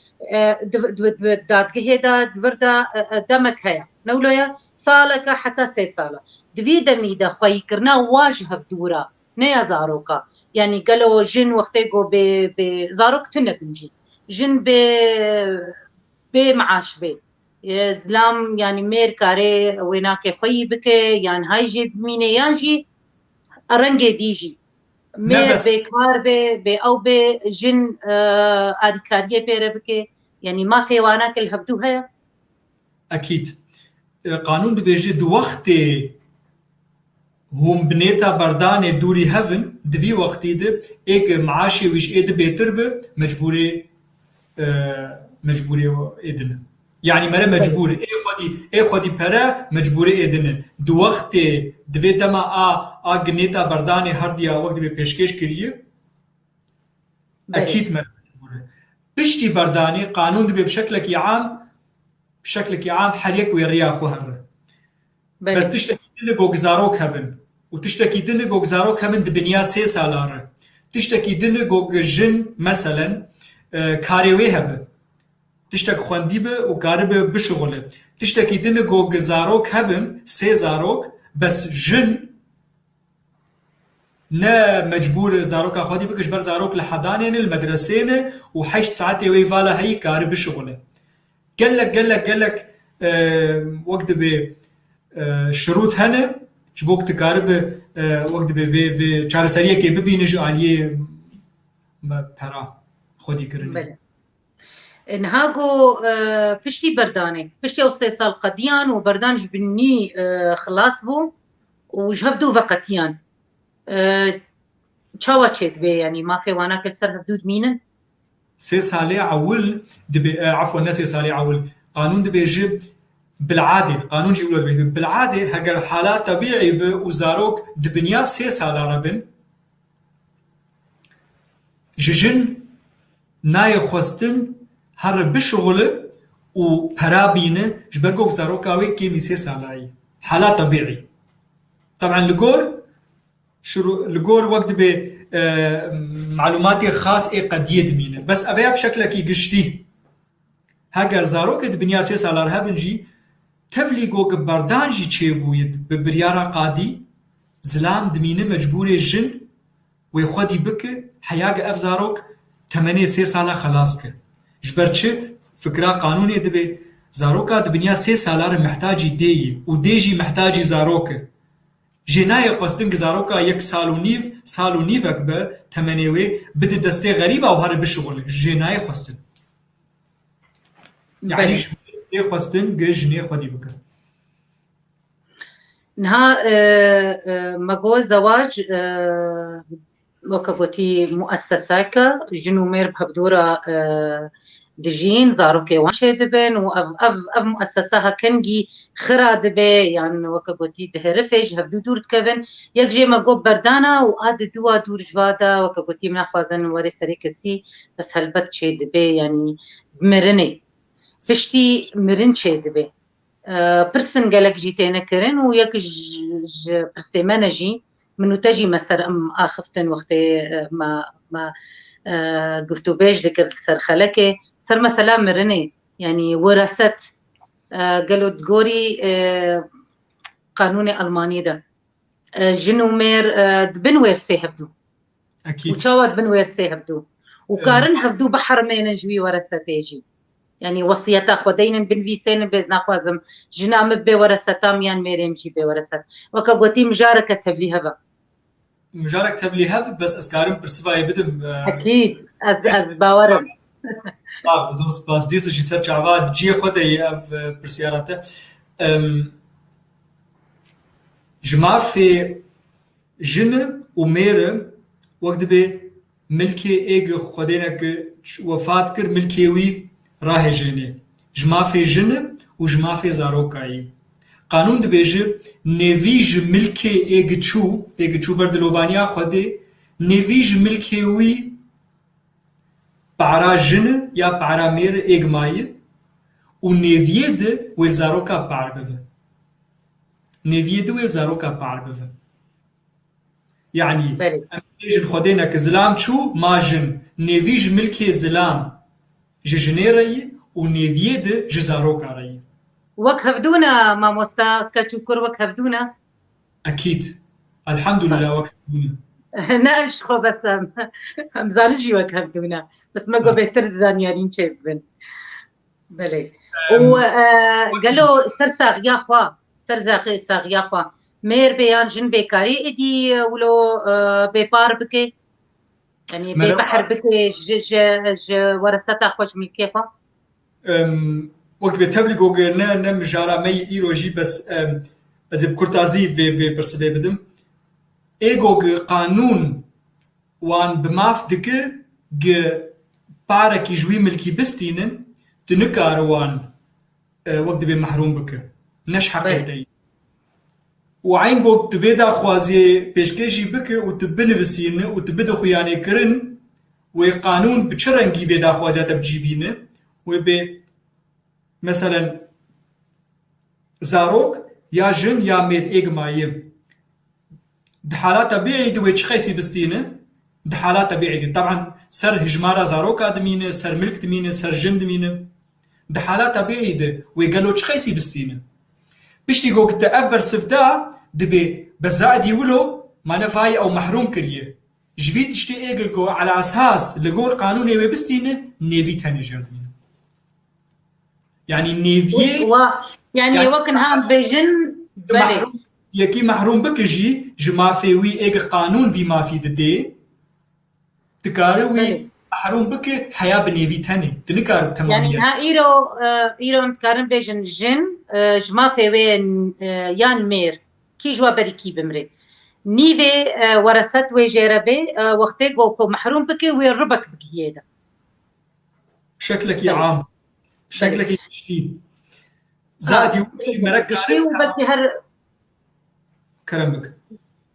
داد هيدا دوردا دمك هيا نولويا سالك حتى 3 ساله دوی دمیده خوی کرنا واجه هفدورا نه زاروکا يعني قالوا جن وقتيقو بزاروك تنه بنجي جن بمعاش بي زلام يعني مير كاري ويناكي خوي بكي يعني هاي جي بميني يانجي أرنجي ديجي مير بكار بي أو بي جن أدكاريه بيره بكي يعني ما في واناك الهفدو هيا أكيد قانون دبيجي دو وقتي هم بنيتا بردان دوري هفن دوی وقتی ده ایک معاشی ویش اید بهتر به مجبوری ایدنه يعني مرة مجبور اي خودي پره مجبور ایدنه دو وقت دوی دما جنیتا بردان هر دیا وقت به پیشکش کریه أكيد مرة مجبورة. بشتي برداني قانون دبي بشكلك عام حريك ويريا خوهر بس تشتكي دنقو زاروك هبن وتشتكي دنقو زاروك هبن دبنيا 3 سالار تشتكي دنقو جن مثلا كاريوي هبن تشتكي خوانديبه وكاربه بشغله تشتكي دنقو زاروك هبن 3 زاروك بس جن نا مجبور زاروك خودي بكش بر زاروك لحضانين المدرسين وحيش ساعات ويفالا هي كارب بشغله قال لك وقت ب شروط هنا شبوك تكارب وقت ب في چارەسەریە كي ببينج عليه ما برا خودي كرني نهاجو بشتي برداني بشتي او 3 سال قديان وبردان جبني خلاص بو وجهبدو وقتيان چاوا چيت بي يعني ما في وانا كل سر حدود مينن 3 سالي عول دبي عفوا ناس 3 سالي عول قانون دبي يجيب بالعاده قانون جيبوا بالعاده هاجر حالات طبيعي بوزاروك دبنيا 3 سال ربن ججن ناي خوستن هر بشغله وبرابينه جبرجو زاروكاوي كيمي 3 سالاي حالات طبيعي طبعا لقور وقت ب معلوماتي خاص قد يدمينه بس أبيها بشكلك يقشتي هاجر زاروك دبنيا 3 سالار هبنجي تفليقو بردانجي تشيبويد ببريارة قادي زلام دمينه مجبور الجن ويخودي بك حياق اف زاروك 8 3 سالة خلاصك جبرتش فكرة قانوني دبي زاروكا دبنيا 3 سالار محتاجي دي وديجي محتاجي زاروك جناي خواستن زاروكا 1 سال و نيف اكبر 8 بده دستي غريبة وهر بشغل جناي خواستن يعني خواستن جناي خودي بك نها مگو زواج وكغوتي مؤسساك جنو مير بهبدورا دجين زاروكي وانشي دبن و اف مؤسساها كنجي خرا دبي يعني وكغوتي دهرفج هبدو دور تكبن يكجي مگو بردانا و اد دوا دور جوادا وكغوتي من خوازن وري سريكسي بس هلبت شي دبي يعني مرني بشتي مرن شي دبي برسن قالك جيتينا كرن وياك برسيمانة جي منو تجي مسر ام اخفتن وقتي ما قفتو بيش ذكر سر خلكي سر مثلا مرني يعني ورثت قالوا تقوري قانون الماني ده جنو مير دبن ويرسي هبدو اكيد وشاوت بن ويرسي هبدو وكارن هبدو بحر مين جوي ورثت يجي يعني وصيتا خودين بن فيسين بزنا خوازم جنام بورثتام يان ميرم جي بورثت وكغوتي مجاركه تبليها مجارك تبليها بس اسكارم برسفاي بدم اكيد از باورم طاق زوس باس ديس شي سرچ عواد جي خدي اف برسياراته جما في جن ومير وقت به ملكي ايغ خدينك وفات كر ملكيوي راه جنه جما في جن وجما في زاروكاي قانون دبيجي نيفيج ملكي ايغچو بردلوانيا خدي نيفيج ملكيوي بعرا جن يا بعرا مير ايغماي ونيفيد والزاروكا بعربه نيفيد والزاروكا بعربه يعني اميج خدينك زلام شو ماجن نيفيج ملكي زلام جنيري ونيفيد جزاروكا ري وكهفدونا ماموستا كتشكر وكهفدونا اكيد الحمد لله وكهفدونا ناقش خو بس مزانجي وكهفدونا بس ما قو بيتر زانيارين شيبن بلي وقالوا سر ساغيا خوا سر ساغيا خوا مير بيان جن بيكاري ادي ولو بيبار بكي يعني ببحر بكي ج ورثتها خوش ملكي خوا وقت بتبلي جوجرنا نم جارا مي ايروجي بس از بكورتازي في برسبي بدم ايجوج قانون وان بماف دك ج بارك يجوي ملكي بستينن تنكار وان وقت بمحروم بك نش حقيقي وعين جوج تفيدا خوازي بيشكيجي بك وتبنفسين وتبدو خياني كرن وقانون بچرنگی وی داخوازیات بجیبینه و به مثلا زاروك يا جن يا مير إجماعي دحالات بعيد ويتشخيسي بستينه دحالات بعيد طبعا سر هجمارة زاروك دمينه سر ملك دمينه سر جن دمينه دحالات بعيد ويقالو تشخيسي بستينه بيشتي قوك تأفبر سفدا دبي بزاعد يولو ما نفاي أو محروم كريه جفيت تشتي إيجركو على أساس لقول قانوني وبستينه نيفي تاني جردمينه يعني نيفي يعني وكن هام بجن بلي يكي محروم بكجي جما فيوي ايق قانون في ما في ددي تكاروي محروم بك حياة بنيفي تاني تنكار تماميا يعني ها ايرو متكارن بجن جن جما فيوي يان مير كي جوا بريكي بمري نيفي ورثت وجربي وقتي قوفو محروم بك ويربك بكيدا بشكلك عام بشكلك تشتين زاد يوشي مركز وبدي هر كرمك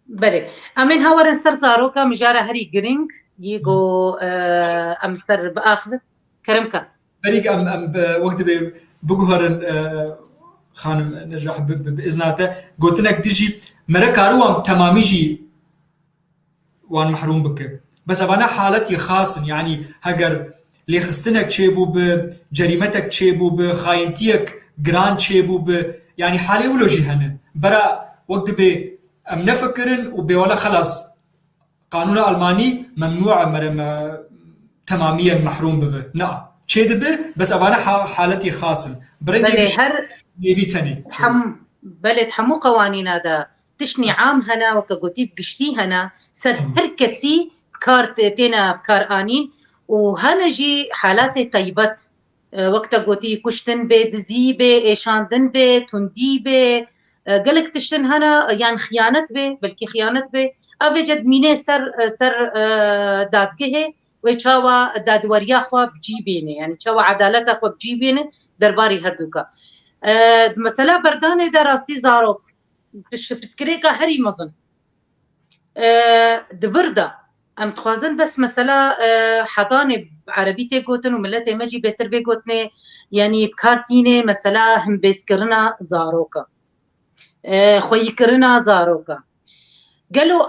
بله امين هاورن سر زاروكا مجارة هري جرينج يجو ام سر باخذ كرمك بريق ام وقت بقهرن خانم نجاح باذناته قلت لك تجي مركارو تمامي جي وان محروم بك بس انا حالتي خاص يعني هجر لي خستنك تشيبو بجريمتك تشيبو بخاينتيك جران تشيبو يعني حالي ولو جي هنا برا وقت ام نفكرن وبولا خلاص قانون الماني ممنوع تماميا محروم به نعم تشيد به بس انا حالتي خاصه بلي هر نيفي تاني بلي تحمو قوانين هذا تشني عام هنا وكقوتي بقشتي هنا سر هر كسي كارت تينا بكار آنين وهنا جي حالاتي طيبت وقت قوتي كشتن بي دزي بي ايشاندن بي تندي بي قالك تشتن هنا يعني خيانة بي بلكي خيانة بي اوجد مينه سر دادگه و چاوا دادوریا خو بجيبينه يعني چاوا عدالت خو بجيبينه درباري هردوكا مثلا بردانه دراسي زاروك بسكريكا هري مزن دوردا ام تخوازن بس مثلا حضانه عربي تيغوتن وملتي مجي بيتر بيغوتنه يعني بكارتينه مثلا هم بسكرنا زاروكا خويكرنا زاروكا قالوا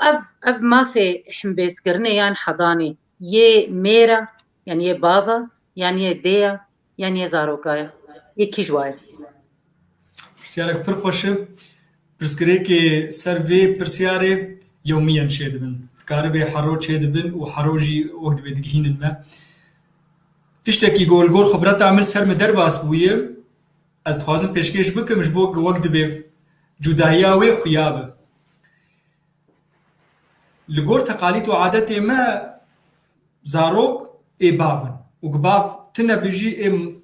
اب ما في هم بسكرنا يعني حضانه يه ميرا يعني يه بافا يعني يه ديا يعني يه زاروكا يه كيجواي سيارك پر خوشه برسكريكي سيرفي برسياري يوميا شيدبن كاربي حرو شيدبن وحروجي وقت بدقهين ما تشتكي قول خبرات عمل سر مدرب اسبويه از تخوازم پیشکش بکم مش بوك وقت به جداهياوي خيابه لقول تقاليد وعادات ما زاروك اي بافن وقباف تنا بيجي اي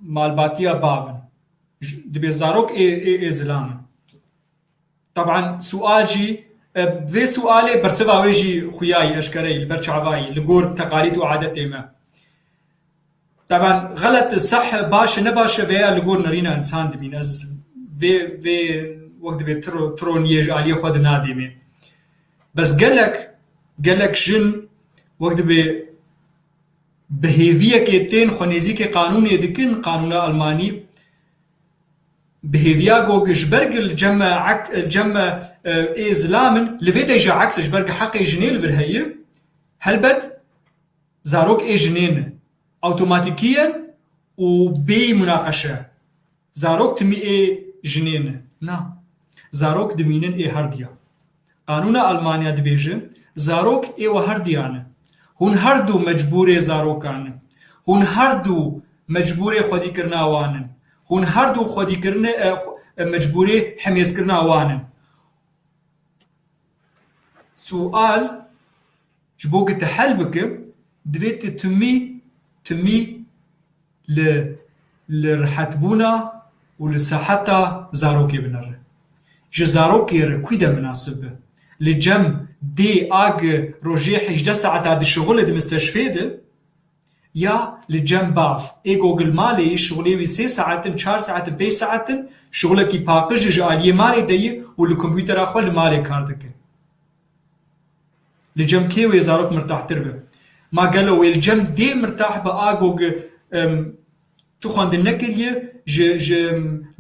مالباتيا بافن دبي زاروك اي زلام طبعا سؤال جي في سؤالي برسبا ويجي خياي اشكري البرشعواي لقول تقاليد وعادات ما طبعا غلط صح باش نباش فيها لقول نرينا انسان دبين از في وقت بي ترون يج عليه خد نادمه بس قالك جن وقت بي بهيفيه كيتين خنيزي كي قانون يدكن قانون الماني بهيفيا جو جبرق الجمع ازلام لفيت يجي عكس جبرق حق جنيل في الهي هلبت زاروك اي جنين اوتوماتيكيا وبي مناقشه زاروك تمي اي جنين نعم زاروك دمينن اي هرديا قانون المانيا دبيجه زاروك اي وهرديانه هون هردو مجبور زاروکان هون هردو مجبور خودی کرنا وانن هون هردو خودی کرنا مجبور حمیز کرنا وانن سؤال جبوك تحل بك دويت تمي لرحتبونا ولساحتا زاروكي بنر جزاروكي كويدا مناسبه لجم دي اج روجي 11 ساعة هذا الشغل دي مستشفى ده يا لجم باف اي جوجل مالي شغلي وي 3 ساعات 4 ساعات 5 ساعات شغلك باقج جالي مالي دي والكمبيوتر اخو مالي كاردك لجم كي وزارك مرتاح تربه ما قالوا الجم دي مرتاح بآجوج تو خواندن نکریه ج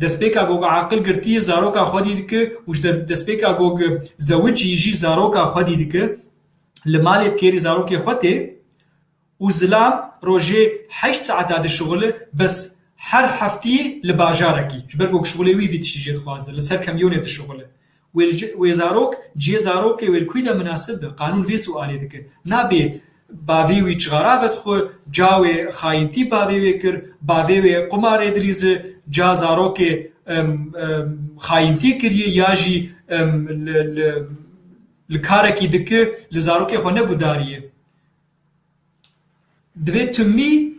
دسپیک آگوگ عاقل گرتی زاروکا خودی دکه وش دسپیک آگوگ زوجی جی زاروکا خودی دکه لمالی بکری زاروکی خودی وزلام روجه 8 ساعت هذا الشغل بس هر هفتي لباجاركي جبرقوك شغلي وي فيت شي جيت خوازه لسر كميونيت الشغل ويزاروك جي زاروكي والكويدا مناسبه قانون في سؤالي دك نابي باوی وی چغراوت خو جاوی خاینتی باوی وکر باوی وی قمار ادریز جا زاروک خاینتی کریه یا جی لکارکی دکه لزاروک خو نگوداریه دوی تمی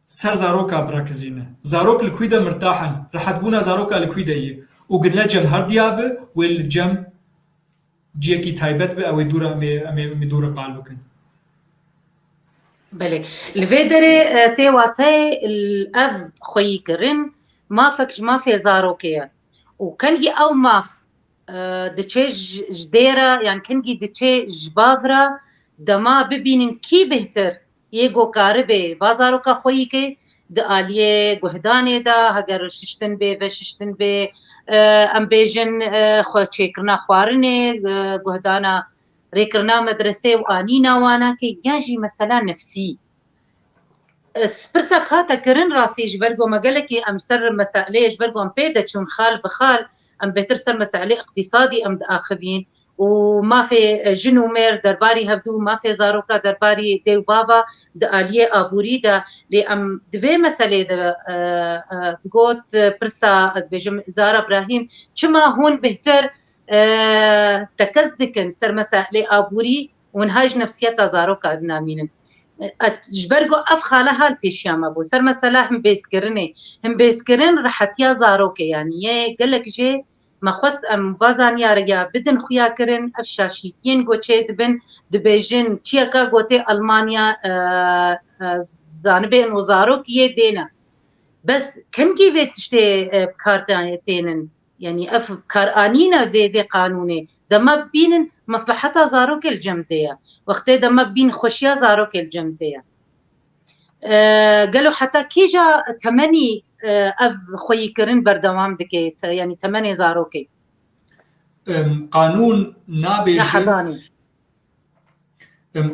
سر زاروکا براکزینه زاروک لکویدا مرتاحن راحت بونا زاروکا لکویدا یه وقلنا جم هر دیابه والجم جيكي تايبت به او دور امي دور قالبكن بله الفيدري تي واتي الاب خوي كرن ما فكش ما في زاروكيا وكنجي او ماف دتشي جديرة يعني كنجي دتشي جبافرا دما ببينن كي بهتر يگو كاربه بازاروكا خوي كي داليه گهدانه دا هگر ششتن به و ششتن به ام بیجن خو چیکرنا خوارنه گهدانا ریکرنا مدرسه و آنینا وانا که یاجی مثلا نفسي سپرسا کاتا کرن راسي جبرگو مگلکی ام سر مسائله جبرگو ام پیدا چون خال بخال ام بهتر سر مسائله اقتصادي ام داخذين وما في جنو مير درباري هبدو ما في زاروكا درباري ديو بابا داليه ابوري دا لي ام دوي مساله تقوت برسا بجم زارا ابراهيم كما هون بهتر تكزدكن سر مسائله ابوري ونهاج نفسيتها زاروكا ادنامين جبرگو افخالها البيشياما بو سر مساله هم بيسكرن رحتيا زاروكا يعني قال لك جي ما خواست ام وازان یاریا بدن خویا کرن افشاشیتین گوچه دبن دبیجن چیکا گوته المانیا زانبه نوزارو کیه دینا بس کنگی ویتشته بکارتانتینن يعني اف كارانينا في قانوني دما بين مصلحتها زاروك الجمديه وقت دما بين خوشيا زاروك الجمديه قالوا حتى كيجا تمني اف خوي كرن بردوام دكي يعني 8 زاروكي قانون نابج حضاني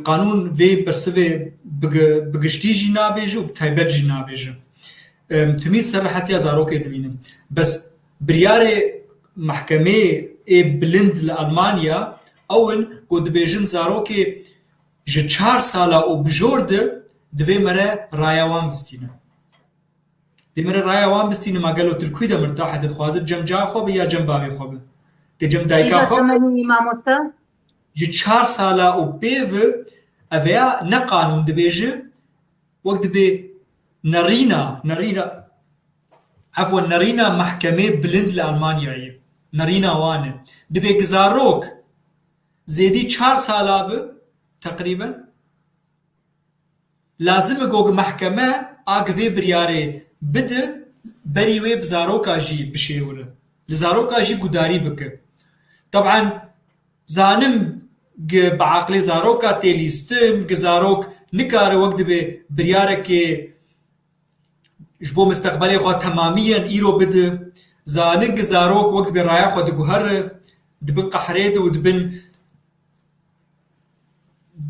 قانون في برسوي بگشتيجي نابج وبتايبتجي نابج تميز صراحتي زاروكي دمين بس برياري محكمة بلند لألمانيا اول قد بيجن زاروكي ج 4 سالا وبجورد دوی مره رایوان بستینه دوی مره رایوان بستینه ما قالوا تركوي دا مرتاحة تتخوازر جم جا خوبه یا جم باوی خوبه که جم دایکا خوبه جي 4 سالا و بيف اویا نقانون دبيجه وقت دبي نرينا عفوا نرينا محكمة بلند لألمانيا نرينا وانه دبي قزاروك زيدي 4 سالا به تقريبا لازم گوگ محکمه آگوی بریاره بده بریوه بزاروکا جی بشیوره لزاروکا جی گوداری بکه طبعا زانم بعقل زاروکا تیلیستن گزاروک نکاره وقت به بریاره که جبو مستقبلی خواه تمامیا ایرو بده زانه گزاروک وقت به رایه خواه دگوهر دبن قحرید و دبن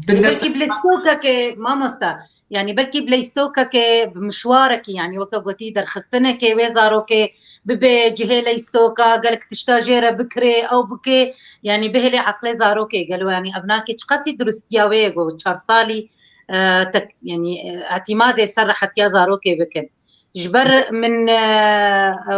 بلكي بلاستوكا كي مامستا يعني بلكي بلاستوكا كي بمشوارك يعني وكا قوتي درخستنا كي ويزارو كي ببي جهي لاستوكا قالك تشتاجيرا بكري او بكي يعني بهلي عقلي زارو كي قالوا يعني ابناكي تشقاسي درستياوي قو 4 سالي يعني اعتمادي سرحت يا زارو كي بكن جبر من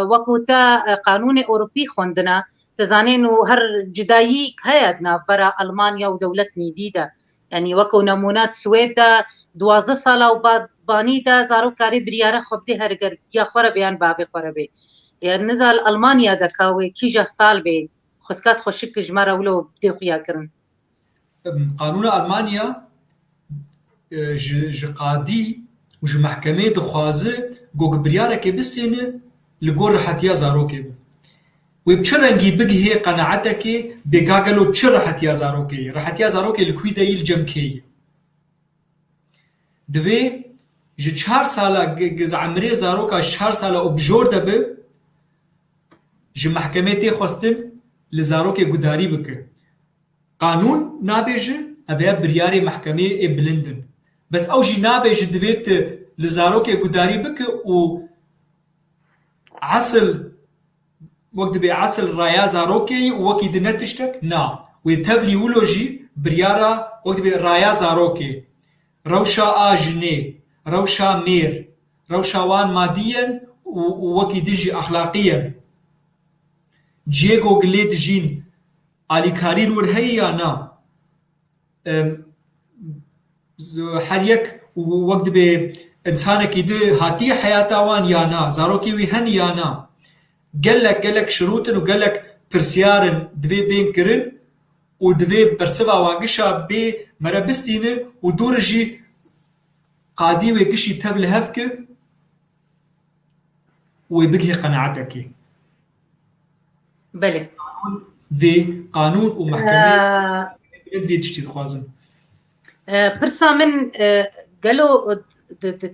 وقوتا قانون اوروبي خوندنا تزانين وهر جدايك هيدنا برا المانيا ودولة نيديدا يعني وكو نمونات سويدا 12 سالا وبعد بانيدا زارو كاري برياره خبدي هرگر يا خورا بيان بابي خورا بي يعني نزال المانيا دكاوي كيجا سال بي خسكات خوشك جمارا ولو بدي خويا كرن قانون المانيا ج قاضي وج محكمه دخوازه گوگ برياره كي بستينه لگور حتيا زارو كي وبشرنجي بقي هي قناعتك بقاقلو تشر حتيا زاروكي رحتيا زاروكي الكويدا يلجم كي دوی ji 4 sala gizemrê zaroka 4 sala û bijor de bi ji mehkemê tê xwestin li zarokê gudarî bike. Qanûn nabêje ev ya biryarê mehkemê ê bilindin. Bes ew jî nabêje divê tu li zarokê gudarî bike û esl wek dibe esl raya zarokê û wekî di ne tiştek na. Wê tevlî wilo jî biryara wek dibe raya zarokê. Rewşa a jinê, rewşa mêr, rewşa wan madî û wekî din jî exlaqî yên. Ciyêko gilê dijîn alîkarî li wir heye ya na? Her yek wek dibe insanekî di hatiye heyata wan ya na? Zarokê wî hen ya na? Gelek şirûtin û gelek pirsyarin divê bên kirin û divê bersiva wan gişa bê mere bistîne û dûr jî qadî wê gişî tev li hev kir û wê bigihê qenaatekê. بله Vê qanûn û mehkemê vê tiştî dixwazin. برسا من قالوا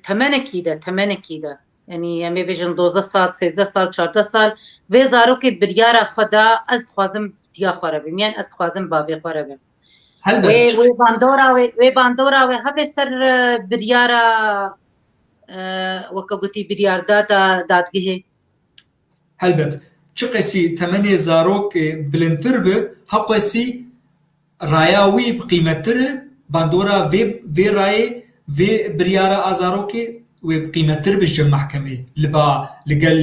تمنكي ده يعني يمي بيجن 12 سال 13 سال 14 سال و زاروكي بريارا خدا از خوازم ديا خرابم يعني از خوازم باوي خرابم هلبت و باندورا و هبه سر بريارا وكا قلتي بريار دادگه هلبت çi qesî temenê zarok bilindtir bi ha qesî raya wî bi qîmettir e bandora vê rayê vê biryara a zarokê wê bi qîmettir bi ji mehkemê li ba li gel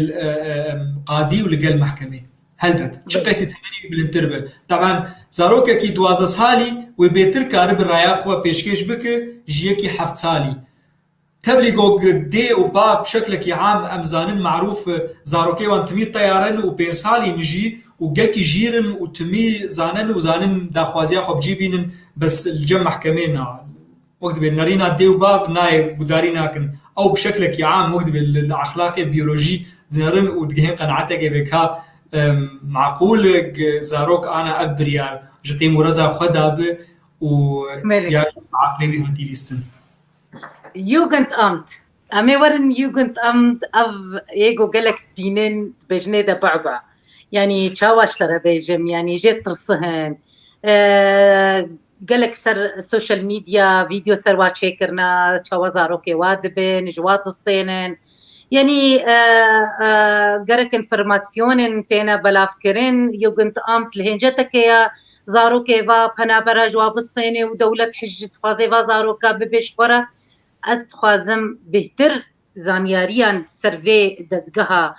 qadî û li gel mehkemê. Helbet çi qesî temenê bilindtir bi. Taban zarokekî 12 salî wê bêtir karî bi raya xwe pêşkêş bike ji yekî 7 salî. تبلیغ دê û bav bi şeklekî am em zanin macrûf zarokê wan timî teyarin û pênc salîn jî û gelkî jîrin û timî zanin û zanin daxwaziya xwe bijî bînin bes li cem mehkemê na. Wek dibe nerîna dê û bav nayê gudarî nakin. Ew bi şeklekî am wek dibe li exlaqê biyolojî dinerin û digihên qenaatekê vêka macqûl zarok ana ev biryar ji qîm û reza xwe dabe û ya aqlê wî hatî lîstin. Jugendamt. أمي ورن Jugendamt أو يجو قالك بينين بجنة ده بعبع يعني تشاوش ترى بيجم يعني جت رصهن قالك سر السوشيال ميديا فيديو سر واتشيكرنا تشاوزارو كي وادبن جوات الصينن يعني قالك انفورماسيون تينا بلافكرين Jugendamt لهنجتك يا زارو كي va بنابرا جواب الصيني ودولة حجة فازي زارو كا ببيش فرا از خوازم بهتر زانیاریان سروی دزگها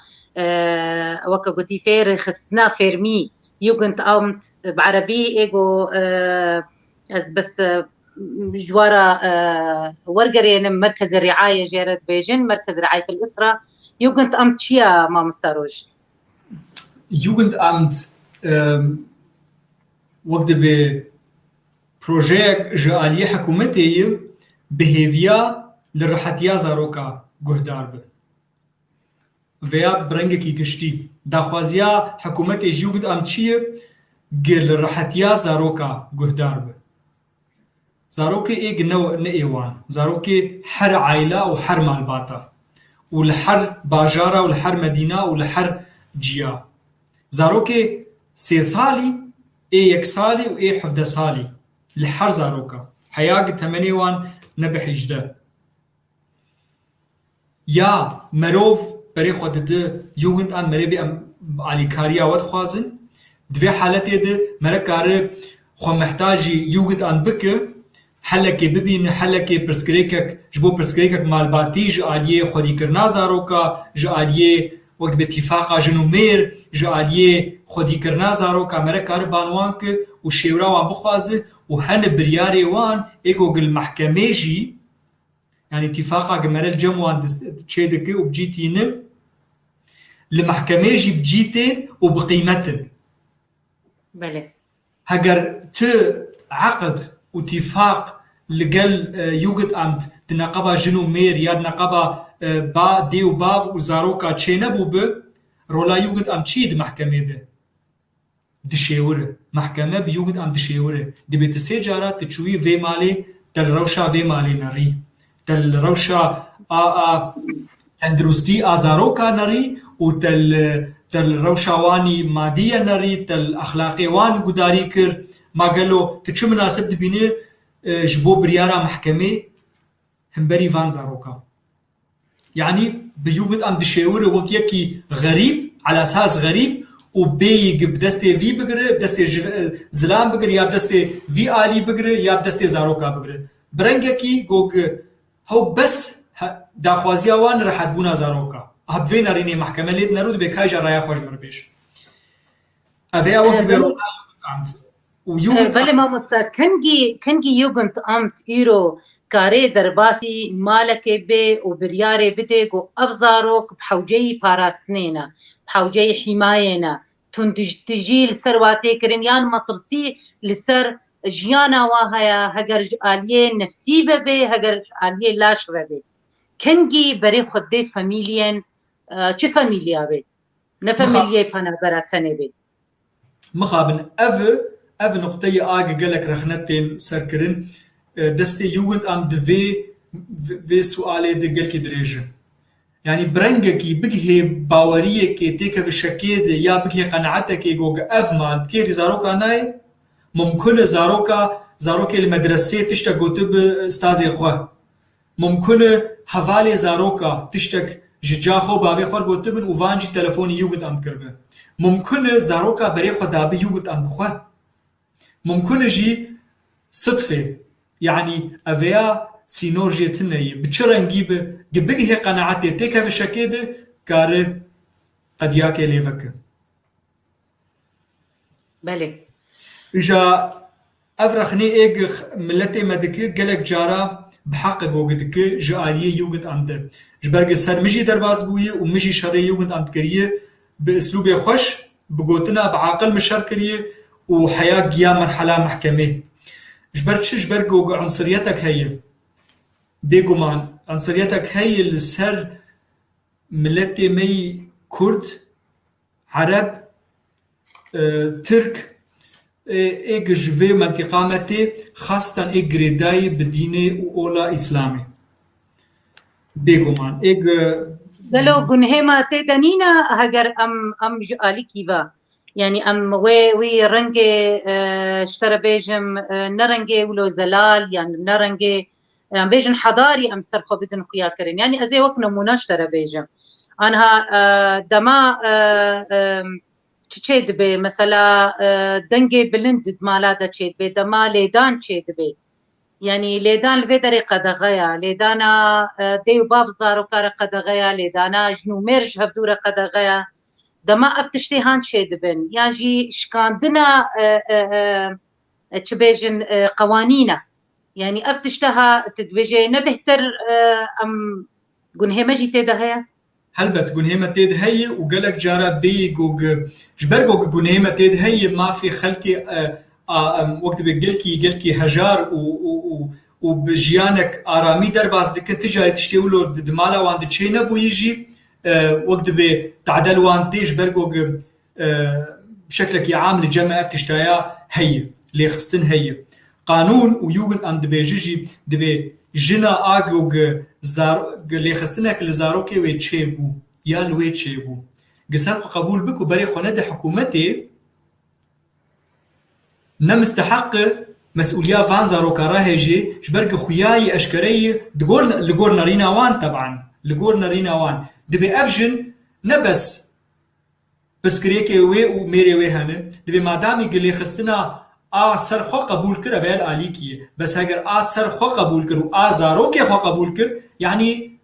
وکا گوتی فیر خستنا فیرمی Jugendamt بعربي ايجو از بس جوارا ورقرين مركز الرعاية جيرت بيجن مركز رعاية الأسرة Jugendamt چيا ما مستروج Jugendamt وقت به بروجيك جالية حكومتي بهێڤیا li rihetiya zaroka guhdar be. Vêya birengekî giştî. Daxwaziya hikûmetê ji Jugendamt çi ye? Gê li rihetiya zaroka guhdar be. Zarokê êg ne êwan. Zarokê her eyla û her malbata. û li her bajara û li her medîna û li her ciya. Zarokê 3 salî, ê 1 salî û ê 17 salî. Li her zaroka. Heya temenê wan ne bi 18. Ya merov berê xwe dide Jugendamt merê bê em alîkariya we dixwazin, divê haletê de mere kare xwe mehtacî Jugendamt bike, helekê bibîne, helekê pirsgirêkek ji bo pirsgirêkek malbatî ji aliyê xwedîkirina zaroka, ji aliyê wek dibe tîfaqa jin û mêr, ji aliyê xwedîkirina zaroka mere kare banwan ke û şêwra wan bixwaze û hene biryarê wan êgo gil mehkemê jî yani tîfaqa gemerel cem wan çê dike û bicîtîne li mehkemê jî bicîtên û biqîmetin. بله Heger tu eqd û tîfaq li gel Jugendamt di neqeba jin û mêr ya di neqeba dê û bav û zaroka çê nebû bi, rola Jugendamt çi di mehkemê de? Dişêwir e. Mehkeme bi Jugendamt dişêwir e. Dibe tu sê cara tu çûyî vê malê te li rewşa vê malê nerî. تل روشا تندرستي آزاروكا نري تل روشاواني مادية نري تل أخلاقي وان قداري كر ما قالوا تشو مناسب دبيني جبو بريارة محكمة همبري فان زاروكا يعني بيوجد أم دشيور وكيكي غريب على أساس غريب وبيج بدستي في بقرة بدستي زلام بقرة يا بدستي في آلي بقرة يا بدستي زاروكا بقرة برنجكي جوج هو بس داخوازيا وان رح تبونا زاروكا هبفين ريني محكمة ليد نرود بكايجا رايا خوش مربيش أفيا وقت بيرونا بله ما مستا کنگی یوگنت امت ایرو کاری درباسی مالک به و بریاره بده گو افزاروک بحوجه پاراستنینا بحوجه حماینا تجیل سرواتی کرن یان مطرسی لسر جیانا واهیا هگر آلیه نفسی به هگر آلیه لاش به کنگی برای خود فامیلین چه فامیلیا به نه فامیلیه پنابراتنه به مخابن اف نقطه آگ گلک رخنتين سركرن دستي يوجد ام دفي في سؤال دقل كي دريجه يعني برنجكي بقهي باوريه كي تيكا في شكيد يا بقهي قناعتك يقوق اف مال بكيري زاروكا ناي ممكن زاروكي المدرسة تشتك قوتب استاذي اخوه ممكن حوالي زاروكا تشتك ججاخو بابي خور قوتبن وفانجي تلفوني يوجد ام كربه ممكن زاروكا بريخو دابي يوجد ام بخوه ممكن يجي صدفة يعني أفيا سينورجية تنهي بتشرا نجيب جبقي هي قناعتي تيكا في شكيدة كارب قد ياكي ليفك بله إجا أفرخني إيج ملتي مدك قلق جارا بحق وقتك جالية يوجد عمده جبرق السر مجي درباز بوية ومجي شري يوجد عمد كريه بأسلوب خوش بقوتنا بعقل مشار كريه وحياة جيا مرحلة محكمة جبرك عنصريتك هي بيجومان عنصريتك هي السر ملتي مي كرد عرب ترك ايج جوي منطقامتي خاصة ايج جريداي بديني وأولا إسلامي بيجومان ايج قالوا جنهما تدنينا هجر أم جالي كيفا يعني أم وي رنجي اشترى بيجم نرنجي ولو زلال يعني نرنجي بيجن حضاري أم سرخو بدن خويا كرين يعني أزي وقت نمونا اشترى بيجم أنها دما تشيد بي مثلا دنجي بلند مالادا تشيد بي دما ليدان تشيد بي يعني ليدان الفيدري قدغيا ليدانا ديو باب زارو كار قدغيا ليدانا جنو ميرج هبدورة قدغيا دما افتشتي هان تشيد بن يعني شكاندنا تبيجن قوانينا يعني افتشتها تدبيجي نبهتر ام قنهي مجي تيدا هلبت قنهيمة تيد هي وقالك جارا بيجوج جبرجوج قنهيمة تيد هي ما في خلقي وقت بقلكي هجار وبجيانك آرامي درباز دكن تجاري تشتيولو دمالا وان دتشينا بو يجي وقت بتعدل وان تيج برجوج بشكلك عامل جمع افتشتايا هي لي خصن هي قانون ويوجد ام دبيجي دبي جنا آگوگ زار لي خستنك لزاروكي ويتشيبو يا الويتشيبو قصر قبول بك وبري خونة حكومتي نمستحق مسؤولية فان زاروكا راهجي جبرك خوياي اشكري لقور نارينا وان طبعا لقور نارينا وان دبي افجن نبس بس كريكي وي وميري وي هنه دبي مادامي قلي خستنا سر خو قبول كر اویل علی کیه بس اگر سر خو قبول كر و زاروكي خو قبول كر يعني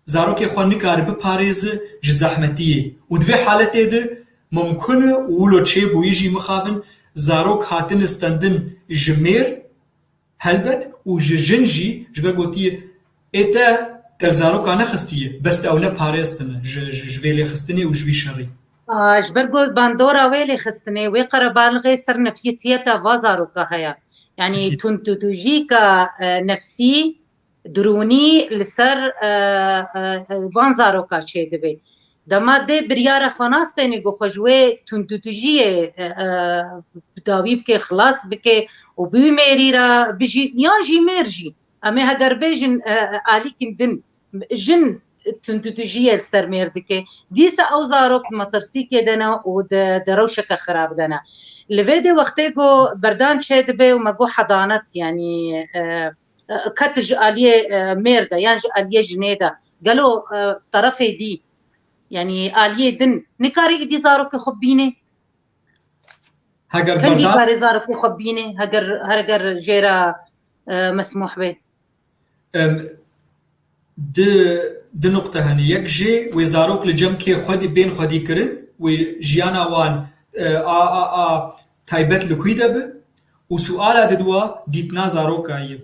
زاروكي خو نکار بپاريز جزحمتيه و دوی حالته ده ممكن ولو تشي بو يجي مخابن زاروك هاتن استندن جمير هلبت و جنجي جبرگوتي اتا تل زاروك انا خستيه بس تاونه پاريستنه جويلي خستني و جوي شري جبرگو باندورا ويلي خستني ويقرا بالغي سر نفسيتها وازاروكا هيا يعني تنتوجيكا نفسي دروني لسر وانزاروكا شي دبي دما دي بريارة خناستيني گو خجوه تنتوجيه بداوي بكي خلاص بكي وبي ميريرا بجي يان جي ميرجي ئەمێ هەگەر بێژن ئالیکن دن ژن تونتوتژیە سەر مێردەکە دیسە ئەو زارۆک مەترسیکێ دەنا و دەرەوشەکە خراپ دەنا لەوێ دێ وەختێگۆ بەردان چێ دەبێ و مەگۆ حەدانەت ینی کەتژ ئالیێ مێردە یان ئالیێ ژنێدا گەلۆ طرفێ دی ینی ئالیێ دن نکاری ئیدی زارۆکە خۆ بینێ کەندی کارێ زارۆکە خۆ بینێ هەرگەر ژێرە مسموح بێ دو نقطة هني يك جي وزاروك لجمكي خودي بين خودي كرن وجيانا وان تايبت لكويدة ب وسؤالا ددوا ديتنا زاروك اي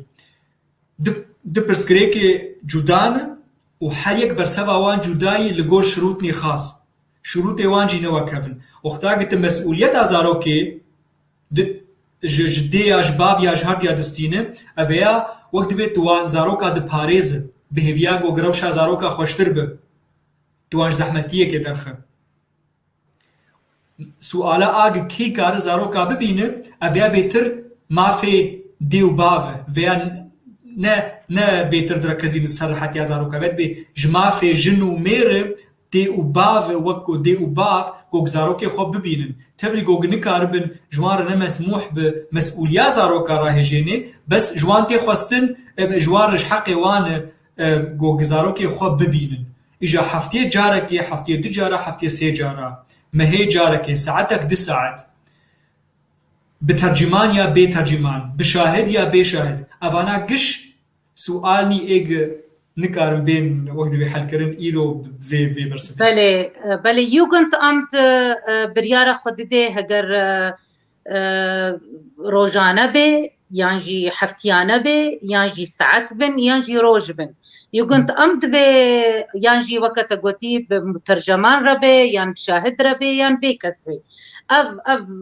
دو برسكريكي جودان وحر يك برسوا وان جوداي لغور شروطني خاص شروط وان جينوا كفن وقتا مسؤولية زاروكي جدي اجباف يا جهر يا دستينه اويا وقت بيت وان زاروكا د باريز بهویاگو گروشا زاروکا خوشتر به توانش زحمتیه که درخه سوالا آگ کی کار زاروکا ببینه اویا بیتر مافی دیو باوه ویا نه بیتر درکزی نصرحت یا زاروکا بید بی جمافی جنو میره دیو باوه وکو دیو باو گوگ زاروکی خوب ببینن تبلی گوگ نکار بن جوان نمسموح به مسئولیا زاروکا راه جینه بس جوان تی خواستن جوان رج حقی وانه گوگ زاروکی خوب ببینن ایجا هفته جارکی هفته دو جاره هفته سه جاره مهی جارکی ساعتك 2 ساعت بترجمان یا بی ترجمان بشاهد یا بی شاهد اوانا گش سؤالنی ایگ نکارم بین وقت بی حل کرن ایرو وی برسفه بله یوگنت امت بریاره خود ده هگر روزانه بی یانجی هفتیانه بی یانجی ساعت بن یانجی روز بن یوگنت امت به یانجی وقت گوتی مترجمان ربه یان شاهد ربه یان بی کس بی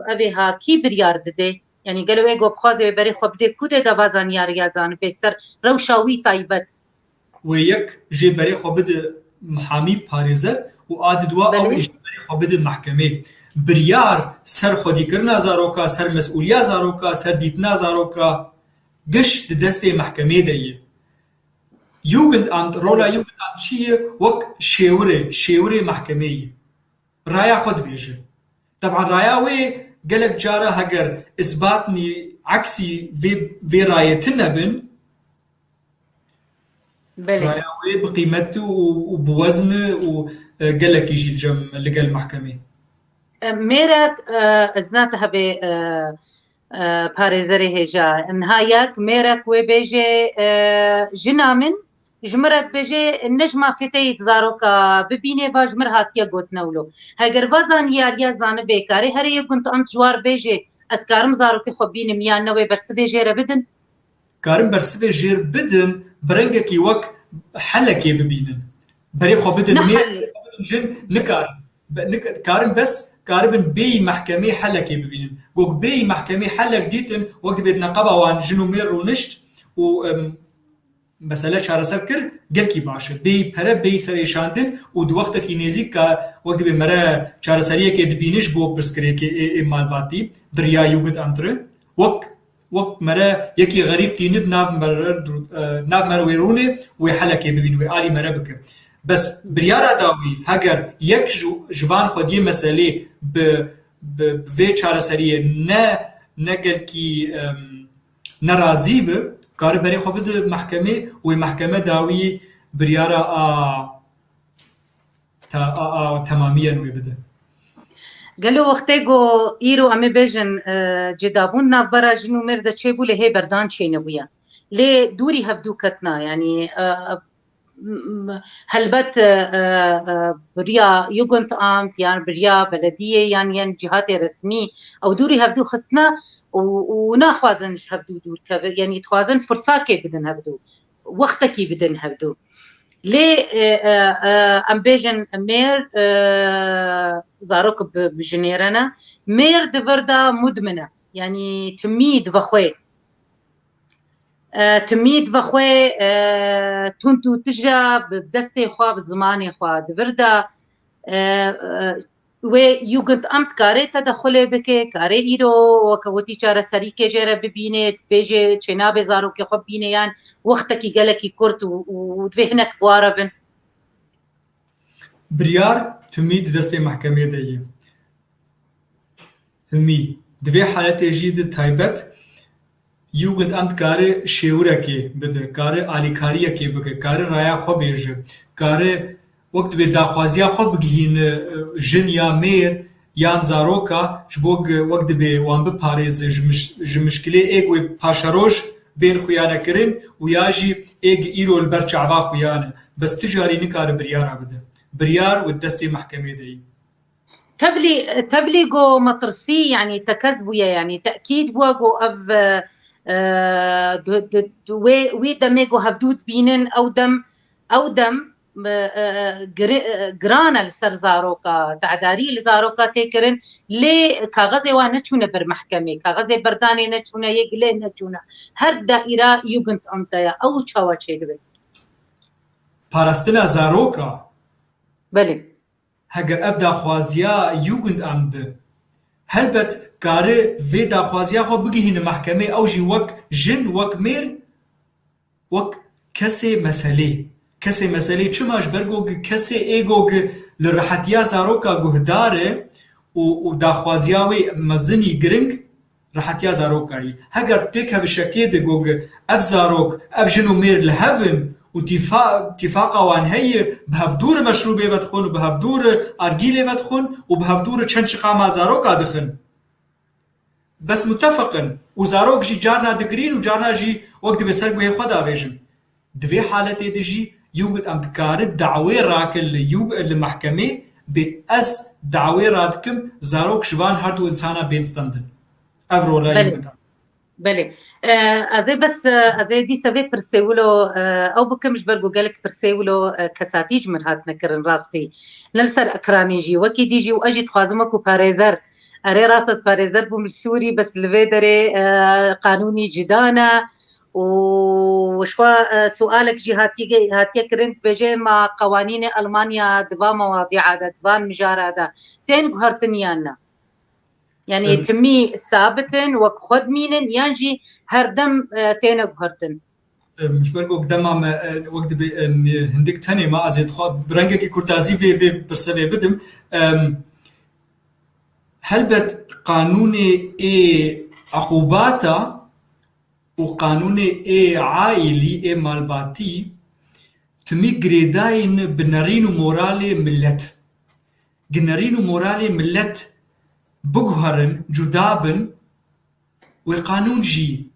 اوی ها کی بریار ده یعنی گلوی گو بخوازه بری خوب ده کده دوازان یاریازان بسر روشاوی طایبت و یک جی بری خوب ده محامی پاریزر و آد دوا او ایش بری خوب ده محکمه بریار سر خودی کرنا زاروکا سر مسئولیا زاروکا سر دیتنا زاروکا گش ده دست محکمه ده یوگند امت رولا یوگند امت چیه وک شیوره محکمه رایا خود بیشه طبعا رایا وی قلق جاره هگر اثباتني عكسي في رايتنا بن رايا وي بقيمته وبوزنه وقلق يجي الجم لقى المحكمه ميرك ازناتها ب باريزري هجا نهايك ميرك وبيجي جنامن جمرت بيجي النجمة فتيت زاروكا ببيني باجمر هاتيا قوت نولو هاگر وزان ياريا زان بيكاري هري كنت ام جوار بيجي اسكارم زاروكي خبيني ميان نوي برسفي جير بدن كارم برسفي جير بدن برنگكي وك حلكي ببينن بري خو بدن جن كارم بس كاربن بي محكمة حلكي ببينن قوك بي محكمة حلك ديتن وقت بيد نقابة وان جنو مير ونشت و مسألة شارسر كر قلكي باشا بي پره بي سريشاندن و دو وقتا كي نزيك كا وقت بي مرا شارسرية كي دبينش بو برسكرية كي مال باتي دريا يوجد امتره وقت مرا يكي غريب تيند ناف مر ويروني ويحلكي ببين ويالي مرا بك بس بريارة داوي هاگر يك جوان خودي مسألة بفي شارسرية نقلكي نرازي ب کار برای خوب محکمه و محکمه داوی بریاره تمامیه نوی بده. قالوا وقتيگو إيرو أمي بيجن جدابون نابرا جنو مرد چه بوله هي بردان چه نبويا ليه دوري هفدو كتنا يعني هلبت بريا يوغنت آمت يعني بريا بلدية يعني جهات رسمي أو دوري هفدو خصنا وناخوازن هفدو دور يعني تخوازن فرصاكي بدن هفدو وقتكي بدن هفدو ليه ام بيجن مير زاروك بجنيرنا مير دفردا مدمنه يعني تميد بخوي تميد بخوي تونتو تجا بدستي خوا بزماني خوا دفردا و یوگند امت کاره تدخل بکه کاره ایرو وکوتی چاره سری که جره ببینه بیجه چنا بزارو که خب بینه یان وقتکی گلکی کرد و دوهنک بواره بن بريار تمي دستي محكمة دي تمي دوی حالت جید تایبت یوگند امت کار شیورکی بده کار آلیکاریه کی بگه کار رایا خو بیجه کار وقت به داخوازیا خو بگین جن یا میر یان زاروکا جبوگ وقت به وان به پاریز جمشکلی ایگ و پاشروش بین خویانه کرن و یاجی ایگ ایرو البرچعوا خویانه بس تجاری نکار بریار بده بريار والدستي محكمة دي تبليغو مطرسي يعني تكذبويا يعني تأكيد بوغو أف وي دميغو هفدود بينن أو دم جرانا لسر زاروكا تعداري لزاروكا تكرن لي كاغزي وانچونه بر محكمة كاغزي برداني نچونه يقلي نچونه هر دائرة يوغنت أمتايا أو چاوا چه دوه پاراستنا زاروكا بله هەگەر ئەف داخوازیە یوگند ئەم بێ هەلبەت کارێ vê daxwaziya xwe bigihîne mehkemê ew jî wek jin wek mêr wek kesê meselê çima ji ber got kesê ê got li rihetiya zaroka guhdar e û daxwaziya wê mezinî giring rihetiya zarokayî heger têk hevşekê de got ev zarok ev jin û mêr li hevin اتفاقا وان هي بهفدور مشروبه ودخون و بهفدور ارگیله ودخون و بهفدور چند شقام زاروکا دخن بس متفقن و زاروک جی جارنا دگرین و جارنا جی وقت بسر گوه خدا ویجن دوی حالت دی جی یوگد امتکار دعوی راکل لمحکمه بی از دعوی رادکم زاروک شوان هر دو انسانا بینستندن افرولا یوگد بله ازي بس ازي دي سبب برسيولو او بكمش برجو قالك برسيولو كساتيج من هات نكرن راستي نلسر اكراني جي وكي دي جي واجي تخازمكو باريزر اري راسس باريزر بوم السوري بس لفيدري قانوني جدانا وشوا سؤالك جي هاتي كرنت بجي ما قوانين المانيا دبا مواضيع دبا مجارة تين هرتنيانا يعني تمي ثابتن وك خد مينن يانجي هردم تينك هرتن مش برگو قدام وقت هندك تاني ما ازيد خو برنگه کی کورتازی في بسوي بدم هلبت قانون اي عقوباتا وقانون اي عائلي اي مالباتي تمي جريداين بنارين ومورالي ملت جنارين ومورالي ملت بقهرن جدابن وقانون جي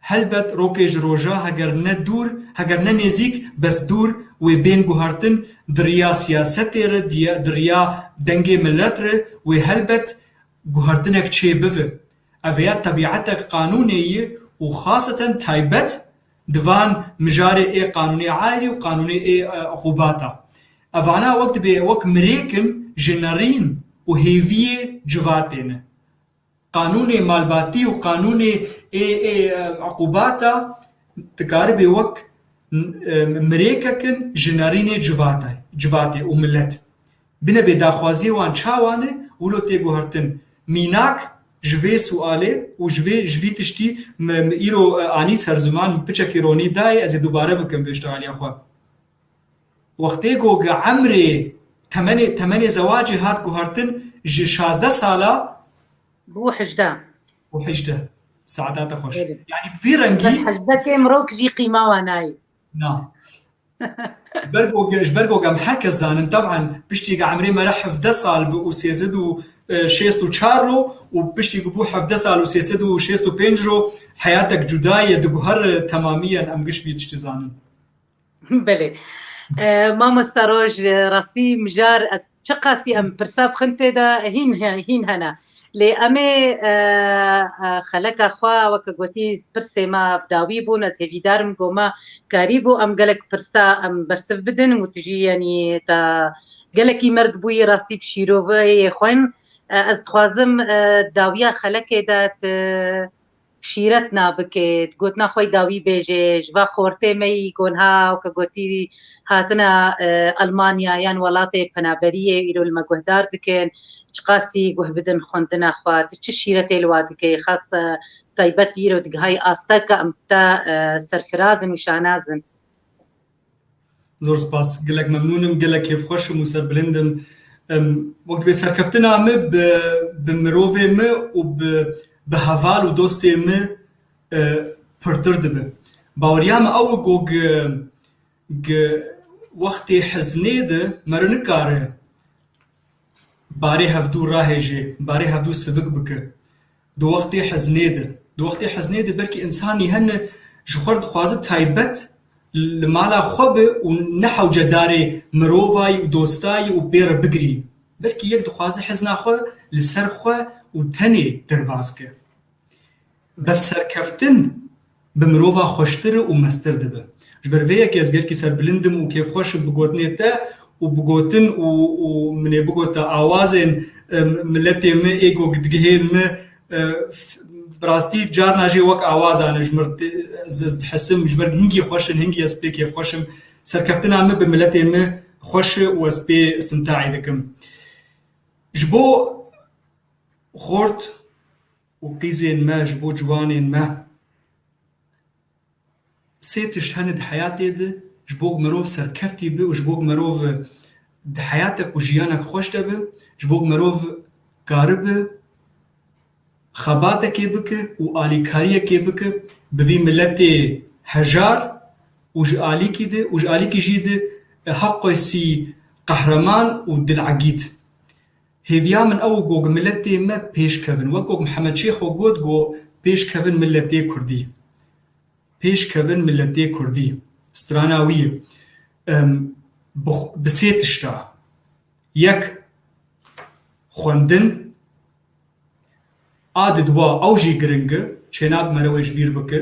هلبت روكيج روجا هگر ندور هگر ننزيك بس دور وبين قهرتن دريا سياستي رديا دريا دنگي ملت ر وهلبت قهرتنك چه بفه افيات طبيعتك قانونية وخاصة تايبت دوان مجاري اي قانوني عالي وقانوني اي عقوباتا افانا وقت بي وقت مريكن جنرين وهيفية جواتين قانون مالباتي وقانون عقوباتا تقارب وك مريككن جنرين جواتي وملت بنا بداخوازي وان چاوانه ولو تيگو هرتن ميناك جوي سؤالي وجوي تشتي ايرو اني سرزمان بچك روني داي از دوباره بكم بيشتغل يا اخوا وقتيگو عمري 8 زواجي هات قهرتن جي 16 سالة وحجده سعادات خوش يعني في رنجي حجده كمروك جي قيمة واناي نعم برگو قام حكى الزانم طبعا بشتي عمري ما رح 11 سال وسيزدو 64 وبشتي قبو 11 سال وسيزدو 65 حياتك جداية دقهر تماميا ام قش بيتشتي زانم بله ماما ستاروج راستي مجار تشقاسي ام برساف خنتي دا هين هنا لي امي خلق اخوا وكغوتي برسي ما بداوي بون تفيدار مقوما قريبو ام قالك برسا ام برسف بدن وتجي يعني تا قالك مرد بوي راستي بشيرو خوين از تخوازم داويا خلق دا شیرتنا بکێت گوتنا خۆی داوی بێژێژ و خۆرتێمەی گۆنها و کە گوتی هاتنە ئەلمانیا یان وڵاتێ پەنابەریە ئیرۆ لمە گوهدار دکەن چقاسی گوه بدن خوندنە خوات چ شیرەتێ لوا دکەی خاص تایبەت ئیرۆ دگهای ئاستە کە ئەم تا سەرفرازن و شانازن. زۆر سپاس gelek memnûnim gelek kêfxweşim û serbilîndim wek dibê serkeftina me bi mirovê me û bi heval û dostê me pirtir dibe. Baweriya me ew got wextê hezinê de me re nikare barê hevdû rahêje, barê hevdû sivik bike. Di wextê hezinê de, di wextê hezinê de belkî însanî hene ji xwe dixwaze taybet li mala xwe be û nehewce darê mirovayî û dostayî û pê re bigirî. Belkî yek dixwaze hezna xwe li ser xwe û tenê derbas ke. Bes serkeftin bi mirova xweştir û mestir dibe. Ji ber vê yekê ez gelkî serbilind im û kêfxweşim bi gotinê te û bi gotin û min ê bigota awazên milletê me ê got digihên me براستی جارنا جی وەک ئاوازانە ez dihessim ji ber hingî xweş in hingî ez pê kêfxweşim serkeftina me bi milletê me xweş e û ez pê istimtacî dikim. Ji bo xort û qîzên me ji bo ciwanên me sê tişt hene di heyatê de ji bo mirov serkeftî be û ji bo mirov di heyatek û jiyanek xweş de be ji bo mirov karibe xebatekê bike û alîkariyekê bike bi vî milletê hejar û ji alîkî de û ji alîkî jî de heqwesî qehreman û dilegît. Hêviya min ew got milletê me pêşkevin wek got Mihemed Şêxo got got pêşkevin milletê Kurdî. Pêşkevin milletê Kurdî. Strana wî ye bi sê tişta. Yek xwendin a di dwa ew jî giring e çênab merewê ji bîr bike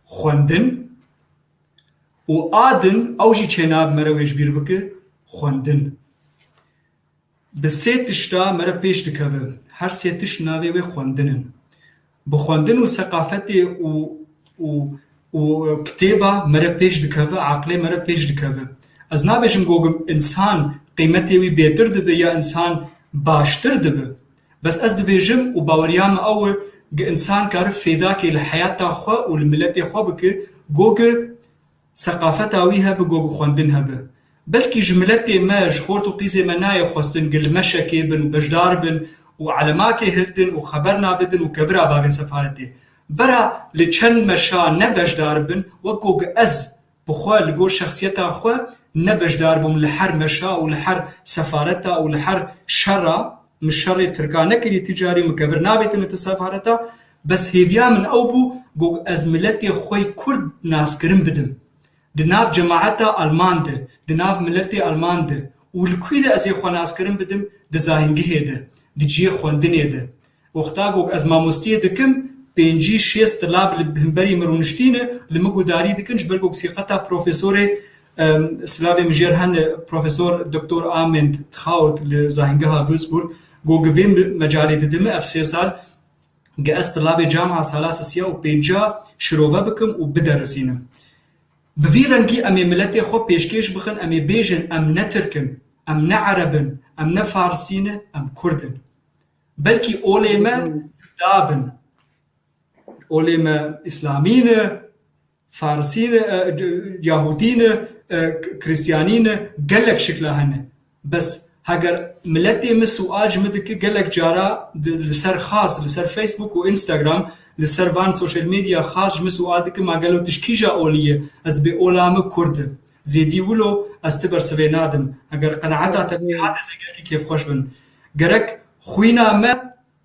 xwendin û a din ew jî çênab merewê ji bîr bike xwendin. Bi sê tişta mere pêş dikeve her sê tişt navê wê xwendin in. Bi xwendin û seqafetê û kitêba mere pêş dikeve aqilê mere pêş dikeve. Ez nabêjim gogim însan qîmetê wî bêtir dibe ya însan baştir dibe. Bes ez dibêjim û baweriya me ew e ge însan kare fêdakê li heyata xwe û li milletê xwe bike goge seqafeta wî hebe goge xwendin hebe. Belkî ji milletê me ji xort û qîzê me nayê xwestin gel meşekê bin û bejdar bin û elemakê hiltin û xeber nabidin û kevira bavên sefaretê. Bera li çend meşa ne bejdar bin wek goge ez bi xwe li gor şexsiyeta xwe ne bejdar bûm li her meşa û li her sefareta û li her şera min şerê Tirkan nekirî ticari min kevir nabêtin ti sefareta bes hêviya min ew bû got ez milletê xwe Kurd naskirin bidim. Di nav cemaeta Alman de, di nav milletê Alman de û li kûî de ez ê xwe naskirin bidim di zahîngehê de, di ciyê xwendinê de. Wexta got ez mamostiyê dikim pêncî şêst tilab li hemberî min rûniştîne li min gudarî dikin ji ber got sîqeta profesorê slavê min jêr hene Profesor Dr. Amend Txaut li zahîngeha Würzburg got gi vê mecalê didime ev 3 sal ge ez tilabê camia sala sisiya û pênca şirove bikim û biderisînim. Bi vî rengî em ê milletê xwe pêşkêş bixin em ê bêjin em ne Tirkin, em ne Erebin, em ne Farsî ne, em Kurdin. Belkî olê me cuda bin. Olê me İslamî ne, Farsî ne, Yahudî ne, Kristyanî ne, gelek şikla hene. Bes heger milletê me sual ji min dike gelek cara li ser xas, li ser Facebook û Instagram, li ser van social media xas ji min sual dike ma gelo tişt kîja olî ye, ez dibê ola me Kurd im. Zêdî wilo ez ti bersivê nadim. Heger qenaeta te hate ez ê gelkî kêfxweş bin. Gerek xwîna me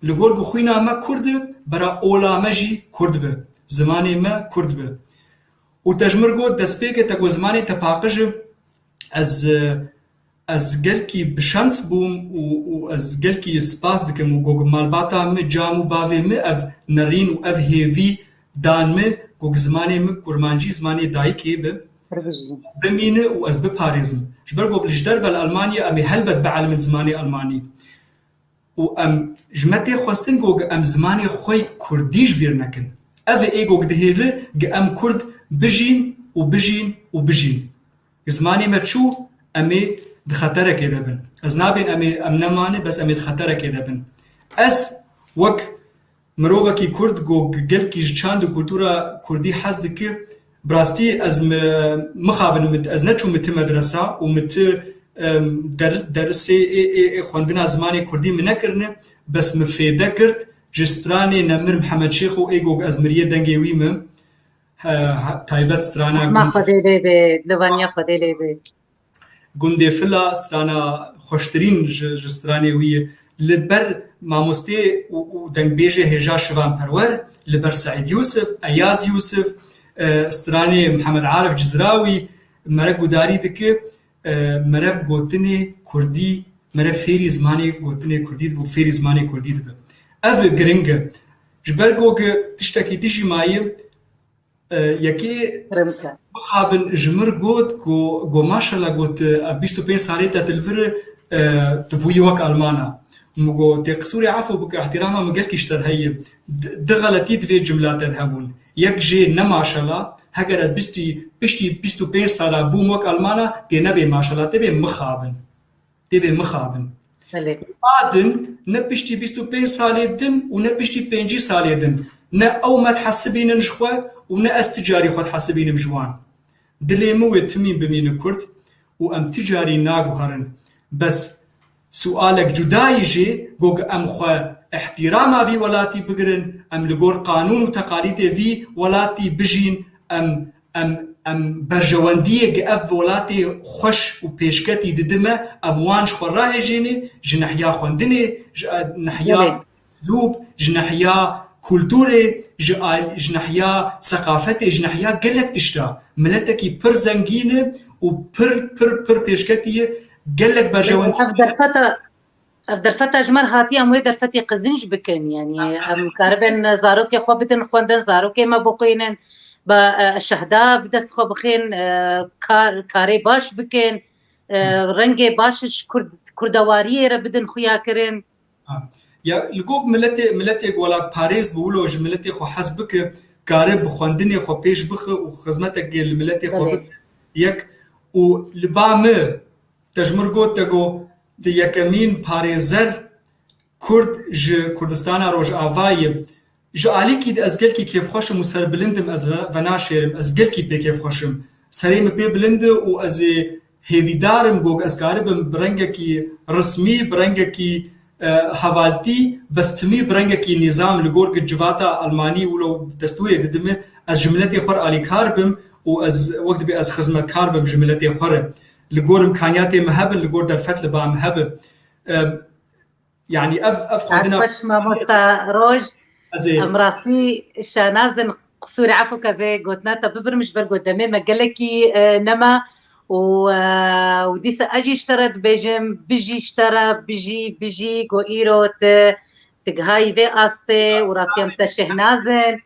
li gor ku xwîna me Kurd e, bera ola me jî Kurd be. Zimanê me Kurd be. û te ji min got destpêkê te ku zimanê te paqij e, ez gelkî bişanc bûm û ez gelkî spas dikim û got malbata me cam û bavê me ev nerîn û ev hêvî dan me got zimanê me kurmancî zimanê dayîkê be bimîne û ez biparêzim. Ji ber got ji derve li Almanya em ê helbet bielîmin zimanê Almanî. û em ji me tê xwestin got em zimanê xwe Kurdî ji bîr nekin. اف ايجو دهيله ام كرد بجين وبجين وبجين زماني ما تشو امي دخطرك دبن از نابين ام نمانه بس امي دخطرك دبن از وك مروفكي كرد جو گلكي جاند كولتورا كردي حزدك براستي از مخابن از نچو مت مدرسه ومت درسي خوندنا زماني كردي منكرنه بس مفيده كرت جستراني نمر محمد شيخ و ايجو از مريه دنگي ويم تايبت سترانا ما خدي لي لوانيا خدي لي گوندي فلا سترانا خوشترين جستراني وي لبر ماموستي و دنگ بيجي هجا شوان پرور لبر سعيد يوسف اياز يوسف ستراني محمد عارف جزراوي مرق گوداري دك مرق گوتني كردي مرق فيري زماني گوتني كردي بو فيري زماني كردي دب اف گرنگ جبرگوگ تشتكي تيجي ماي يكي رمكا خابن جمر گوت گو ماشاءالله گوت 25 سالي تلفر تبوي وك المانا مگو تقصوري عفو بك احتراما مگلكي اشتر هي دغلتي في جملات تذهبون يك جي نما شاء الله هگر از بشتي 25 سالا بوم وك المانا تي نبي ما شاء الله تبي مخابن بعدن نبشتي 25 سالي دن ونبشتي 5 سالي دن نا او ما تحسبين نجخوا ونا استجاري خود حسبين مجوان دلي مو تمين بمين كرد وام تجاري ناقو هرن بس سؤالك جداي جي جوج ام خو احتراما في ولاتي بقرن ام لقور قانون وتقاليد في ولاتي بجين ام برجوانديه اف ولاتي خوش وبيشكتي ددمه ابوانش خراه جيني جنحيا خوندني نحيا لوب جنحيا كولتوري جنحيا ثقافتي جنحيا قلك تشتا ملتكي بر زنجينه وبر بيشكتي قلك برجوانديه افضل فتى جمر هاتي ام ويدر فتي قزنج بكن يعني ام كاربن زاروكي خو بدن خوندن زاروكي ما بقينن با الشهداء بدست خو بخين كاري باش بكن رنگي باشش كردواري را بدن خويا كرن يا لقوق ملتي ولات باريس بولو ملتي خو حسبك كاري بخوندني خو بيش بخ وخدمتك الملتي خو يك ولبام تجمر گوتگو د یکمین پارێزەر کورد ji Kurdistana Rojavayê ji alîkî de ez gelkî kêfxweşim û serbilind im ez venaşêrim ez gelkî pê kêfxweşim serê min pê bilind û ez ê hêvîdar im gog ez karibim bi rengekî rismî bi rengekî hevaltî bes timî bi rengekî nîzam li gor civata Almanî û destûrê didime ez ji miletê xwe alîkar bim û ez wek dibe ez xizmetkar bim ji miletê xwe re لقور إمكانياتي مهبل لقور درفت لبا مهبل يعني أف عندنا فش ما مسا روج أمراسي شانازن قصوري عفو كذا قلتنا تببر مش برقدامي مقالكي نما وديس أجي اشترت بيجم بيجي اشترى بيجي قو إيرو تقهاي ذي أستي وراسي أمتشهنازن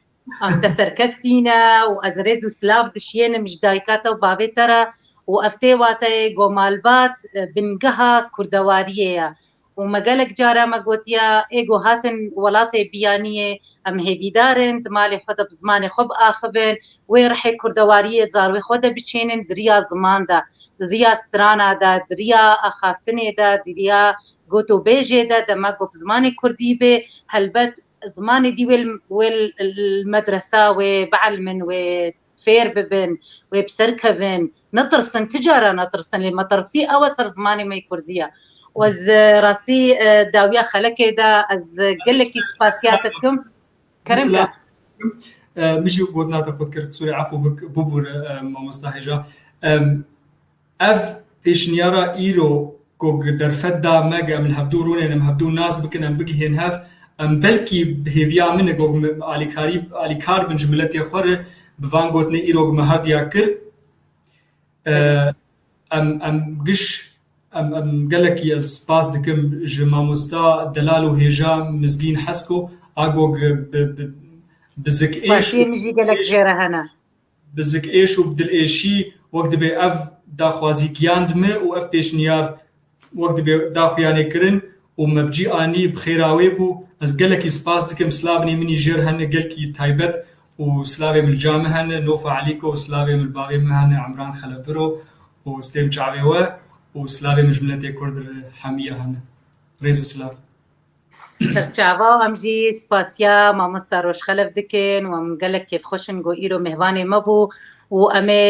أمتسركفتينا وأزريز وسلاف دشيين مش دايكاتا وبابي ترى وأفتي واتي قومالبات بنقها كردوارية ومقالك جارة ما قوتيا إيقو هاتن ولاتي بيانية أم هيبيدارن دمالي خدا بزماني خب آخبن ويرحي كردوارية زاروي خدا بچينن دريا زمان دا دريا سترانا دا دريا أخافتني دا دريا قوتو بيجي دا دما قو بزماني كردي بي هلبت زماني دي والمدرسة وبعلمن فير ببن وبسركفن نطرسن تجارة نطرسن لما ترسي أو سر زماني ما يكرديا وز راسي داوية خلكي دا از قلكي سباسياتكم كرمك مشي قودنا تقود كرك سوري عفو ببور مستحجة اف بيشنيارا ايرو كوغ درفت دا ماغا من هفدو رونين هفدو ناس بكن ام بگي هن هف ام بلكي بهيفيا من كوغ آلي كار بن جملتي خور بوان گوتني ايروغ مهرديا كر ام گش ام گلكي از باس دكم جما مستا دلالو هيجا مزگين حسكو اگوغ بزك ايش مجي گلك جيره هنا بزك ايش وبدل ايشي وقت بي اف داخوازي گياندمه و اف بيشنيار وقت بي داخوياني كرن ومبجي اني بخيراوي بو از گلكي سپاس دكم سلاوني مني جير هن گلكي تايبت وسلافي من الجامهن نوفا عليكو وسلافي من الباغي مهن عمران خلفرو وستيم شعبيوه وسلافي من جملتي كرد حمية هن ريز وسلاف سرچاوا امجی سپاسیا مامۆستا ڕۆژخەلەف دکن و ام گەلک کێف خۆشن گۆ ئیرۆ مهوانێ مەبوو و ئەمێ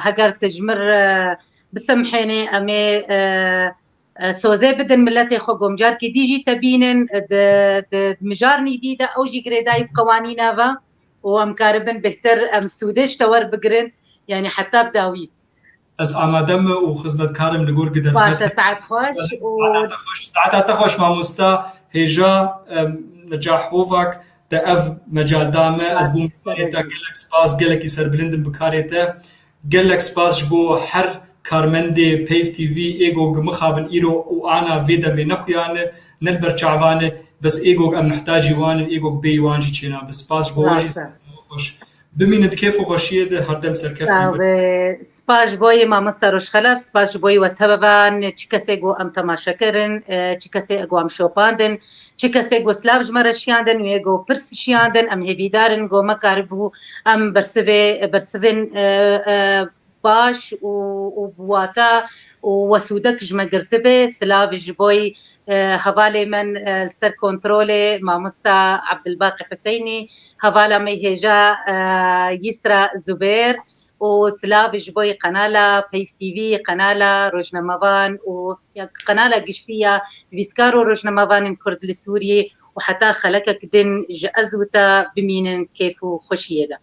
هەگەر تژمر بسەمحێنێ ئەمێ سۆزێ بدن ملەتێ خۆ گۆمجارکی دیژی تەبینن مژارنی دیدە ئەوژی گرێدای قوانیناوە و ئەم کاربن بهتر ئەم سوودشتە وەربگرن یعنی حتا بداوی از آمادم و خزمتکارم لگور گدر باشە سعات خۆش ساعات خوش مامۆستا هێژا نجاح هۆڤاک دە ئەڤ مەجالدامە ئەس بووم گەلێک سپاس گەلێکی سەربلندم بکارێتە گەلێک سپاس بۆ هەر کارمەندێ پەیف تیڤی ئێگۆگ مخابن ئیرۆ و ئانا vê demê nexuyanê nel ber çavanê bes êgog em mihtacî wan in êgog bêyî wan jî çêna bi spas ji bo we jî xweş bimînin kêf û xweşiyê de her dem serkef سپاس بۆی مامۆستا ڕۆژخەلەف سپاس بۆی وەتەبەبان چ کەسێک بۆ ئەم تەماشەکردن چ کەسێک ئەگۆ ئەم شۆپاندن چ کەسێک گۆ سلااف ژمەرەشیاندن و ێگۆ پرسشیاندن ئەم هێبیدارن گۆمەکار بوو ئەم بەرسڤن باش و بواتە و وەسوودەک ژمەگرتبێ سلااویش بۆی هەڤالێ من سەر کۆنترۆلێ مامۆستا عەبدولباقی حوسەینی هەڤالە مەی هێژا یسرا زوبێر و سلااویش بۆی قەنالە پەیف تیڤی قەنالە ڕۆژنەمەڤان و قەنالە گشتیە ویسکار و ڕۆژنەمەڤانن کورد لە سووریێ و حتا خەلەکەک دن ji ez wita bimînin kêf û xweşiyê de.